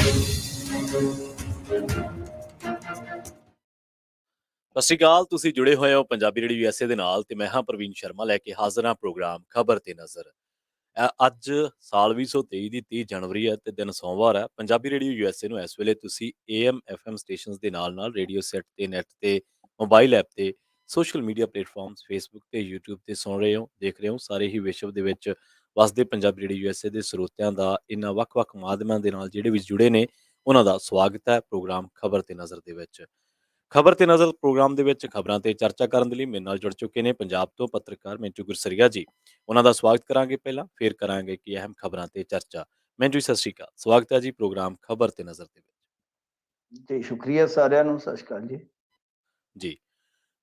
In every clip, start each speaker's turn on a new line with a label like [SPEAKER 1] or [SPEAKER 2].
[SPEAKER 1] ਸਤਿ ਸ਼੍ਰੀ ਅਕਾਲ। ਤੁਸੀਂ ਜੁੜੇ ਹੋਏ ਹੋ ਪੰਜਾਬੀ ਰੇਡੀਓ USA ਦੇ ਨਾਲ ਤੇ ਮੈਂ ਹਾਂ ਪ੍ਰਵੀਨ ਸ਼ਰਮਾ ਲੈ ਕੇ ਹਾਜ਼ਰ ਹਾਂ ਪ੍ਰੋਗਰਾਮ ਖਬਰ ਤੇ ਨਜ਼ਰ। ਅੱਜ ਸਾਲ 2023 ਦੀ 30 ਜਨਵਰੀ ਹੈ ਤੇ ਦਿਨ ਸੋਮਵਾਰ ਹੈ। ਪੰਜਾਬੀ ਰੇਡੀਓ USA ਨੂੰ ਇਸ ਵੇਲੇ ਤੁਸੀਂ AM FM ਸਟੇਸ਼ਨਸ ਦੇ ਨਾਲ ਰੇਡੀਓ ਸੈਟ ਤੇ ਨੈਟ ਤੇ ਮੋਬਾਈਲ ਐਪ ਤੇ ਸੋਸ਼ਲ ਮੀਡੀਆ ਪਲੇਟਫਾਰਮਸ ਫੇਸਬੁੱਕ ਤੇ YouTube ਤੇ ਸੁਣ ਰਹੇ ਹੋ, ਦੇਖ ਰਹੇ ਹੋ। ਸਾਰੇ ਹੀ ਵਿਸ਼ਵ ਦੇ ਵਿੱਚ ਵਸਦੇ ਪੰਜਾਬੀ ਰੇਡੀਓ USA ਦੇ ਸਰੋਤਿਆਂ ਦਾ ਇਹਨਾਂ ਵੱਖ-ਵੱਖ ਮਾਧਿਅਮਾਂ ਦੇ ਨਾਲ ਜਿਹੜੇ ਵੀ ਜੁੜੇ ਨੇ ਉਹਨਾਂ ਦਾ ਸਵਾਗਤ ਹੈ ਪ੍ਰੋਗਰਾਮ ਖਬਰ ਤੇ ਨਜ਼ਰ ਦੇ ਵਿੱਚ। ਖਬਰ ਤੇ ਨਜ਼ਰ ਪ੍ਰੋਗਰਾਮ ਦੇ ਵਿੱਚ ਖਬਰਾਂ ਤੇ ਚਰਚਾ ਕਰਨ ਦੇ ਲਈ ਮੇਰੇ ਨਾਲ ਜੁੜ ਚੁੱਕੇ ਨੇ ਪੰਜਾਬ ਤੋਂ ਪੱਤਰਕਾਰ ਮਿੰਟੂ ਗੁਰਸਰੀਆ ਜੀ। ਉਹਨਾਂ ਦਾ ਸਵਾਗਤ ਕਰਾਂਗੇ ਪਹਿਲਾਂ, ਫਿਰ ਕਰਾਂਗੇ ਕਿ ਅਹਿਮ ਖਬਰਾਂ ਤੇ ਚਰਚਾ। ਮਿੰਟੂ ਜੀ, ਸਤਿ ਸ਼੍ਰੀ ਅਕਾਲ। ਸਵਾਗਤ ਹੈ ਜੀ ਪ੍ਰੋਗਰਾਮ ਖਬਰ ਤੇ ਨਜ਼ਰ ਦੇ ਵਿੱਚ।
[SPEAKER 2] ਜੀ ਸ਼ੁਕਰੀਆ ਸਾਰਿਆਂ ਨੂੰ, ਸਤਿ ਸ਼੍ਰੀ ਅਕਾਲ ਜੀ।
[SPEAKER 1] ਜੀ,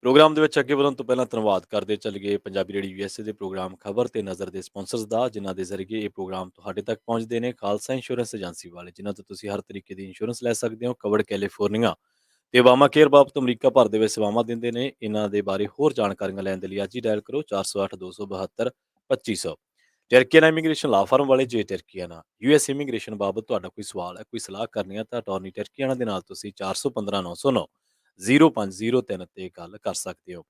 [SPEAKER 1] ਪ੍ਰੋਗਰਾਮ ਦੇ ਵਿੱਚ ਅੱਗੇ ਵਧਣ ਤੋਂ ਪਹਿਲਾਂ ਧੰਨਵਾਦ ਕਰਦੇ ਚੱਲੀਏ ਪੰਜਾਬੀ ਰੇਡੀਓ USA ਦੇ ਪ੍ਰੋਗਰਾਮ ਖਬਰ ਤੇ ਨਜ਼ਰ ਦੇ ਸਪਾਂਸਰਸ ਦਾ, ਜਿਨ੍ਹਾਂ ਦੇ ਜ਼ਰੀਏ ਇਹ ਪ੍ਰੋਗਰਾਮ ਤੁਹਾਡੇ ਤੱਕ ਪਹੁੰਚਦੇ ਨੇ। ਖਾਲਸਾ ਇੰਸ਼ੋਰੈਂਸ ਏਜੰਸੀ ਵਾਲੇ, ਜਿਨ੍ਹਾਂ ਤੋਂ ਤੁਸੀਂ ਹਰ ਤਰੀਕੇ ਦੀ ਇੰਸ਼ੋਰੈਂਸ ਲੈ ਸਕਦੇ ਹੋ। ਕਵਰਡ ਕੈਲੀਫੋਰਨੀਆ ਤੇ ਵਾਮਾ ਕੇਅਰ ਬਾਬਤ ਅਮਰੀਕਾ ਭਰ ਦੇ ਵਿੱਚ ਸੇਵਾਵਾਂ ਦਿੰਦੇ ਨੇ। ਇਹਨਾਂ ਦੇ ਬਾਰੇ ਹੋਰ ਜਾਣਕਾਰੀਆਂ ਲੈਣ ਦੇ ਲਈ ਅੱਜ ਹੀ ਡਾਇਲ ਕਰੋ 408 272 2500। ਟਰਕੀਆਨਾ ਇਮੀਗ੍ਰੇਸ਼ਨ ਲਾ ਫਰਮ ਵਾਲੇ, ਜੇ ਟਰਕੀਆਨਾ US ਇਮੀਗ੍ਰੇਸ਼ਨ ਬਾਬਤ ਤੁਹਾਡਾ ਕੋਈ ਸਵਾਲ ਹੈ, ਕੋਈ ਸਲਾਹ ਕਰਨੀ ਹੈ ਤਾਂ ਅਟਾਰਨੀ ਟਰਕੀਆਨਾ ਦੇ ਨਾਲ ਤੁਸੀਂ 415 909 0503 ਤੇ ਗੱਲ ਕਰ ਸਕਦੇ ਹੋ।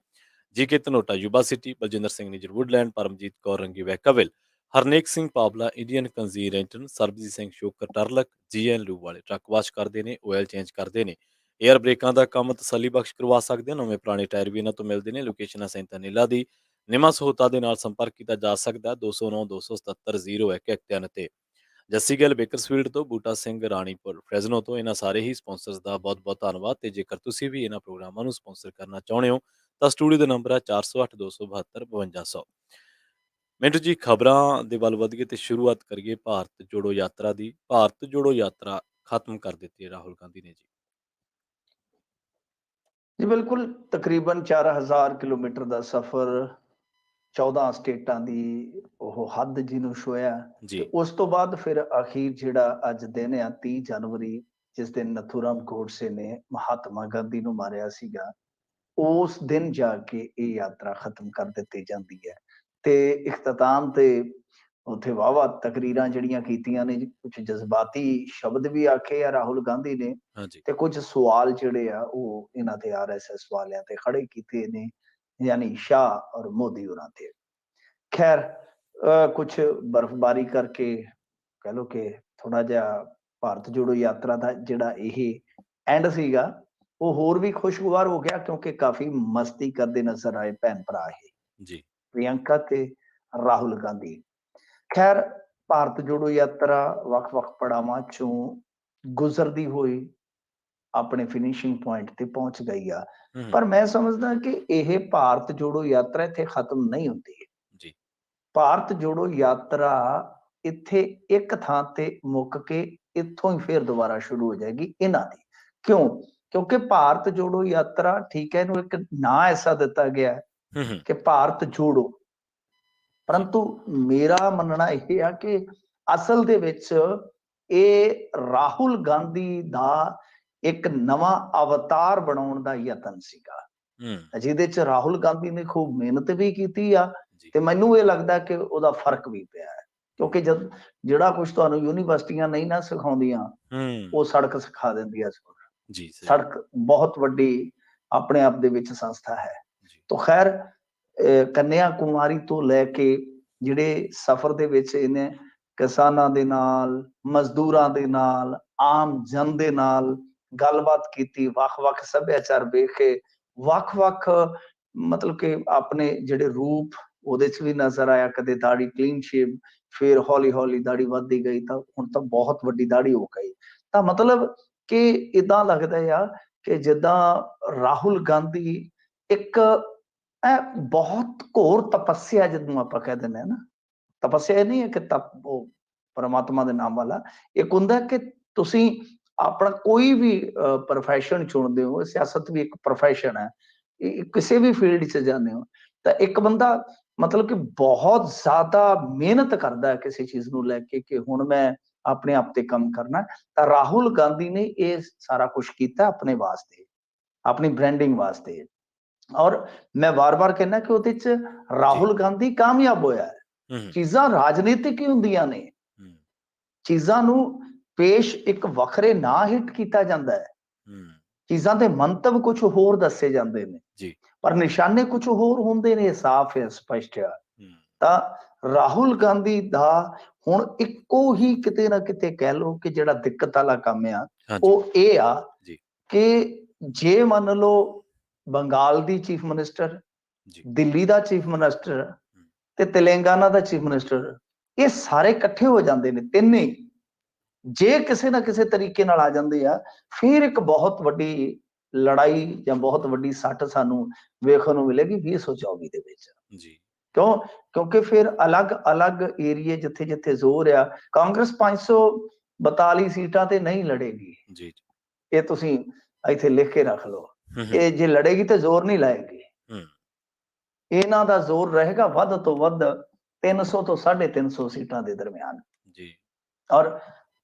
[SPEAKER 1] GK Dhanota Yuba City, Baljinder Singh Nijjar Woodland, Paramjit Kaur Rangi Vacaville, Harnek Singh Pabla Indian ਕੰਜ਼ੀਰੈਂਟਨ, ਸਰਬਜੀਤ ਸਿੰਘ ਸ਼ੋਕਰ ਟਰਲਕ GN ਲੂ ਵਾਲੇ ਟਰੱਕ ਵਾਸ਼ ਕਰਦੇ ਨੇ, ਆਇਲ ਚੇਂਜ ਕਰਦੇ ਨੇ, ਏਅਰ ਬ੍ਰੇਕਾਂ ਦਾ ਕੰਮ ਤਸੱਲੀ ਬਖਸ਼ ਕਰਵਾ ਸਕਦੇ ਹੋ। ਨਵੇਂ ਪੁਰਾਣੇ ਟਾਇਰ ਵੀ ਇਹਨਾਂ ਤੋਂ ਮਿਲਦੇ ਨੇ। ਲੋਕੇਸ਼ਨ ਹੈ ਸੈਂਤਾ ਨੀਲਾ ਦੀ। ਨਿਮਾ ਸਹੂਲਤਾਂ ਦੇ ਨਾਲ ਸੰਪਰਕ ਕੀਤਾ ਜਾ ਸਕਦਾ 209 277 0113 ਤੇ। ਜੱਸੀ ਗਿੱਲ ਬੇਕਰਸਫੀਲਡ ਤੋਂ, ਬੂਟਾ ਸਿੰਘ ਰਾਣੀਪੁਰ ਫਰੈਜ਼ਨੋ ਤੋਂ। ਇਹਨਾਂ ਸਾਰੇ ਹੀ ਸਪਾਂਸਰਸ ਦਾ ਬਹੁਤ ਬਹੁਤ ਧੰਨਵਾਦ। ਤੇ ਜੇਕਰ ਤੁਸੀਂ ਵੀ ਇਹਨਾਂ ਪ੍ਰੋਗਰਾਮਾਂ ਨੂੰ ਸਪਾਂਸਰ ਕਰਨਾ ਚਾਹੁੰਦੇ ਹੋ ਤਾਂ ਸਟੂਡੀਓ ਦਾ ਨੰਬਰ ਹੈ 408 272 5200। ਮਿੰਟੂ ਜੀ, ਖਬਰਾਂ ਦੇ ਵੱਲ ਵਧੀਏ ਤੇ ਸ਼ੁਰੂਆਤ ਕਰੀਏ ਭਾਰਤ ਜੋੜੋ ਯਾਤਰਾ ਦੀ। ਭਾਰਤ ਜੋੜੋ ਯਾਤਰਾ ਖਤਮ ਕਰ ਦਿੱਤੀ ਹੈ ਰਾਹੁਲ ਗਾਂਧੀ ਨੇ ਜੀ।
[SPEAKER 2] ਜੀ ਬਿਲਕੁਲ, ਤਕਰੀਬਨ 4000 ਕਿਲੋਮੀਟਰ ਦਾ ਸਫ਼ਰ, 14 ਸਟੇਟਾਂ ਦੀ ਉਹ ਹੱਦ ਜਿਹਨੂੰ ਛੋਇਆ। ਤੇ ਉਸ ਤੋਂ ਬਾਅਦ ਫਿਰ ਅਖੀਰ ਜਿਹੜਾ ਅੱਜ ਦਿਨ ਆ 30 ਜਨਵਰੀ, ਜਿਸ ਦਿਨ ਨਥੂਰਾਮ ਗੋਡਸੇ ਨੇ ਮਹਾਤਮਾ ਗਾਂਧੀ ਨੂੰ ਮਾਰਿਆ ਸੀਗਾ, ਉਸ ਦਿਨ ਜਾ ਕੇ ਇਹ ਯਾਤਰਾ ਖਤਮ ਕਰ ਦਿੱਤੀ ਜਾਂਦੀ ਹੈ। ਤੇ ਇਖਤਤਾਮ ਤੇ ਉੱਥੇ ਵਾਹਵਾ ਤਕਰੀਰਾਂ ਜਿਹੜੀਆਂ ਕੀਤੀਆਂ ਨੇ, ਕੁਝ ਜਜ਼ਬਾਤੀ ਸ਼ਬਦ ਵੀ ਆਖੇ ਆ ਰਾਹੁਲ ਗਾਂਧੀ ਨੇ, ਤੇ ਕੁਝ ਸਵਾਲ ਜਿਹੜੇ ਆ ਉਹ ਇਹਨਾਂ ਤੇ RSS ਵਾਲਿਆਂ ਤੇ ਖੜੇ ਕੀਤੇ ਨੇ, ਯਾਨੀ ਸ਼ਾਹ ਔਰ ਮੋਦੀ ਹੋਰਾਂ ਤੇ। ਖੈਰ, ਕੁਝ ਬਰਫ਼ਬਾਰੀ ਕਰਕੇ ਕਹਿ ਲਓ ਕਿ ਥੋੜਾ ਜਿਹਾ ਭਾਰਤ ਜੋੜੋ ਯਾਤਰਾ ਦਾ ਜਿਹੜਾ ਇਹ ਐਂਡ ਸੀਗਾ ਉਹ ਹੋਰ ਵੀ ਖੁਸ਼ਗਵਾਰ ਹੋ ਗਿਆ, ਕਿਉਂਕਿ ਕਾਫੀ ਮਸਤੀ ਕਰਦੇ ਨਜ਼ਰ ਆਏ ਭੈਣ ਭਰਾ ਇਹ
[SPEAKER 1] ਜੀ,
[SPEAKER 2] ਪ੍ਰਿਯੰਕਾ ਤੇ ਰਾਹੁਲ ਗਾਂਧੀ। ਖੈਰ, ਭਾਰਤ ਜੋੜੋ ਯਾਤਰਾ ਵੱਖ-ਵੱਖ ਪੜਾਵਾਂ ਚੋਂ ਗੁਜ਼ਰਦੀ ਹੋਈ ਆਪਣੇ ਫਿਨਿਸ਼ਿੰਗ ਪੁਆਇੰਟ ਤੇ ਪਹੁੰਚ ਗਈ ਆ। ਪਰ ਮੈਂ ਸਮਝਦਾ ਕਿ ਇਹ ਭਾਰਤ ਜੋੜੋ ਯਾਤਰਾ ਇੱਥੇ ਖਤਮ ਨਹੀਂ ਹੁੰਦੀ ਹੈ।
[SPEAKER 1] ਜੀ,
[SPEAKER 2] ਭਾਰਤ ਜੋੜੋ ਯਾਤਰਾ ਇੱਥੇ ਇੱਕ ਥਾਂ ਤੇ ਮੁੱਕ ਕੇ ਇੱਥੋਂ ਹੀ ਫੇਰ ਦੁਬਾਰਾ ਸ਼ੁਰੂ ਹੋ ਜਾਏਗੀ ਇਹਨਾਂ ਦੀ। ਕਿਉਂ? ਕਿਉਂਕਿ ਭਾਰਤ ਜੋੜੋ ਯਾਤਰਾ, ਠੀਕ ਹੈ, ਇਹਨੂੰ ਇੱਕ ਨਾਂ ਐਸਾ ਦਿੱਤਾ ਗਿਆ ਕਿ ਭਾਰਤ ਜੋੜੋ, ਪਰੰਤੂ ਮੇਰਾ ਮੰਨਣਾ ਇਹ ਆ ਕਿ ਅਸਲ ਦੇ ਵਿੱਚ ਇਹ ਰਾਹੁਲ ਗਾਂਧੀ ਦਾ ਇੱਕ ਨਵਾਂ ਅਵਤਾਰ ਬਣਾਉਣ ਦਾ ਯਤਨ ਸੀਗਾ, ਜਿਹਦੇ ਚ ਰਾਹੁਲ ਗਾਂਧੀ ਨੇ ਖੂਬ ਮਿਹਨਤ ਵੀ ਕੀਤੀ ਆ। ਤੇ ਮੈਨੂੰ ਇਹ ਲੱਗਦਾ ਕਿ ਉਹਦਾ ਫਰਕ ਵੀ ਪਿਆ ਹੈ, ਕਿਉਂਕਿ ਜਦ ਜਿਹੜਾ ਕੁਝ ਤੁਹਾਨੂੰ ਯੂਨੀਵਰਸਿਟੀਆਂ ਨਹੀਂ ਨਾ ਸਿਖਾਉਂਦੀਆਂ ਉਹ ਸੜਕ ਸਿਖਾ ਦਿੰਦੀ ਹੈ। ਸੜਕ ਬਹੁਤ ਵੱਡੀ ਆਪਣੇ ਆਪ ਦੇ ਵਿੱਚ ਸੰਸਥਾ ਹੈ। ਤਾਂ ਖੈਰ, ਕੰਨਿਆ ਕੁਮਾਰੀ ਤੋਂ ਲੈ ਕੇ ਜਿਹੜੇ ਸਫ਼ਰ ਦੇ ਵਿੱਚ ਇਹਨੇ ਕਿਸਾਨਾਂ ਦੇ ਨਾਲ, ਮਜ਼ਦੂਰਾਂ ਦੇ ਨਾਲ, ਆਮ ਜਨ ਦੇ ਨਾਲ ਗੱਲਬਾਤ ਕੀਤੀ, ਵੱਖ-ਵੱਖ ਸੱਭਿਆਚਾਰ ਵੇਖੇ, ਵੱਖ-ਵੱਖ ਮਤਲਬ ਕਿ ਆਪਣੇ ਜਿਹੜੇ ਰੂਪ ਉਹਦੇ ਚ ਵੀ ਨਜ਼ਰ ਆਇਆ। ਕਦੇ ਦਾੜੀ ਕਲੀਨ ਸ਼ੇਵ, ਫਿਰ ਹੌਲੀ-ਹੌਲੀ ਦਾੜੀ ਵੱਧਦੀ ਗਈ ਤਾਂ ਹੁਣ ਤਾਂ ਬਹੁਤ ਵੱਡੀ ਦਾੜੀ ਹੋ ਗਈ। ਤਾਂ ਮਤਲਬ ਕਿ ਏਦਾਂ ਲੱਗਦਾ ਆ ਕਿ ਜਿੱਦਾਂ ਰਾਹੁਲ ਗਾਂਧੀ ਇੱਕ ਬਹੁਤ ਘੋਰ ਤਪੱਸਿਆ, ਜਿਹਨੂੰ ਆਪਾਂ ਕਹਿ ਦਿੰਦੇ ਹਾਂ ਨਾ, ਤਪੱਸਿਆ ਨਹੀਂ ਹੈ ਕਿ ਉਹ ਪਰਮਾਤਮਾ ਦੇ ਨਾਮ ਵਾਲਾ, ਇੱਕ ਹੁੰਦਾ ਕਿ ਤੁਸੀਂ ਆਪਣਾ ਕੋਈ ਵੀ ਪ੍ਰੋਫੈਸ਼ਨ ਚੁਣਦੇ ਹੋ, ਸਿਆਸਤ ਵੀ ਇੱਕ ਪ੍ਰੋਫੈਸ਼ਨ ਹੈ, ਕਿਸੇ ਵੀ ਫੀਲਡ 'ਚ ਜਾਂਦੇ ਹੋ ਤਾਂ ਇੱਕ ਬੰਦਾ ਮਤਲਬ ਕਿ ਬਹੁਤ ਜ਼ਿਆਦਾ ਮਿਹਨਤ ਕਰਦਾ ਹੈ ਕਿਸੇ ਚੀਜ਼ ਨੂੰ ਲੈ ਕੇ ਕਿ ਹੁਣ ਮੈਂ ਆਪਣੇ ਆਪ ਤੇ ਕੰਮ ਕਰਨਾ। ਤਾਂ ਰਾਹੁਲ ਗਾਂਧੀ ਨੇ ਇਹ ਸਾਰਾ ਕੁਝ ਕੀਤਾ ਆਪਣੇ ਵਾਸਤੇ, ਆਪਣੀ ਬ੍ਰਾਂਡਿੰਗ ਵਾਸਤੇ। ਔਰ ਮੈਂ ਵਾਰ-ਵਾਰ ਕਹਿੰਦਾ ਕਿ ਉਹਦੇ 'ਚ ਰਾਹੁਲ ਗਾਂਧੀ ਕਾਮਯਾਬ ਹੋਇਆ ਹੈ। ਚੀਜ਼ਾਂ ਰਾਜਨੀਤਿਕ ਹੀ ਹੁੰਦੀਆਂ ਨੇ, ਚੀਜ਼ਾਂ ਨੂੰ ਪੇਸ਼ ਇੱਕ ਵੱਖਰੇ ਨਾਂ ਹਿੱਟ ਕੀਤਾ ਜਾਂਦਾ ਹੈ, ਚੀਜ਼ਾਂ ਦੇ ਮੰਤਵ ਕੁਝ ਹੋਰ ਦੱਸੇ ਜਾਂਦੇ ਨੇ
[SPEAKER 1] ਜੀ
[SPEAKER 2] ਪਰ ਨਿਸ਼ਾਨੇ ਕੁਝ ਹੋਰ ਹੁੰਦੇ ਨੇ, ਸਾਫ਼ ਹੈ, ਸਪਸ਼ਟ ਹੈ। ਤਾਂ ਰਾਹੁਲ ਗਾਂਧੀ ਦਾ ਹੁਣ ਇੱਕੋ ਹੀ ਕਿਤੇ ਨਾ ਕਿਤੇ ਕਹਿ ਲਓ ਕਿ ਜਿਹੜਾ ਦਿੱਕਤ ਵਾਲਾ ਕੰਮ ਆ ਉਹ ਇਹ ਆ ਕਿ ਜੇ ਮੰਨ ਲਓ ਬੰਗਾਲ ਦੀ ਚੀਫ ਮਿਨਿਸਟਰ, ਦਿੱਲੀ ਦਾ ਚੀਫ ਮਿਨਿਸਟਰ ਤੇ ਤੇਲੰਗਾਨਾ ਦਾ ਚੀਫ ਮਿਨਿਸਟਰ, ਇਹ ਸਾਰੇ ਇਕੱਠੇ ਹੋ ਜਾਂਦੇ ਨੇ ਤਿੰਨੇ, ਜੇ ਕਿਸੇ ਨਾ ਕਿਸੇ ਤਰੀਕੇ ਨਾਲ ਆ ਜਾਂਦੇ ਆ, ਫਿਰ ਇੱਕ ਬਹੁਤ ਵੱਡੀ ਲੜਾਈ ਜਾਂ ਬਹੁਤ ਵੱਡੀ ਸੱਟ ਸਾਨੂੰ ਵੇਖਣ ਨੂੰ ਮਿਲੇਗੀ 2024 ਦੇ ਵਿੱਚ। ਕਿਉਂਕਿ ਫਿਰ ਅਲੱਗ-ਅਲੱਗ ਏਰੀਏ ਜਿੱਥੇ ਜਿੱਥੇ ਜ਼ੋਰ ਆ, ਕਾਂਗਰਸ 542 ਸੀਟਾਂ ਤੇ ਨਹੀਂ ਲੜੇਗੀ, ਇਹ ਤੁਸੀਂ ਇੱਥੇ ਲਿਖ ਕੇ ਰੱਖ ਲਓ। ਇਹ ਜੇ ਲੜੇਗੀ ਤੇ ਜ਼ੋਰ ਨਹੀਂ ਲਾਏਗੀ, ਇਹਨਾਂ ਦਾ ਜ਼ੋਰ ਰਹੇਗਾ ਵੱਧ ਤੋਂ ਵੱਧ 300 ਤੋਂ 350 ਸੀਟਾਂ ਦੇ ਦਰਮਿਆਨ। ਔਰ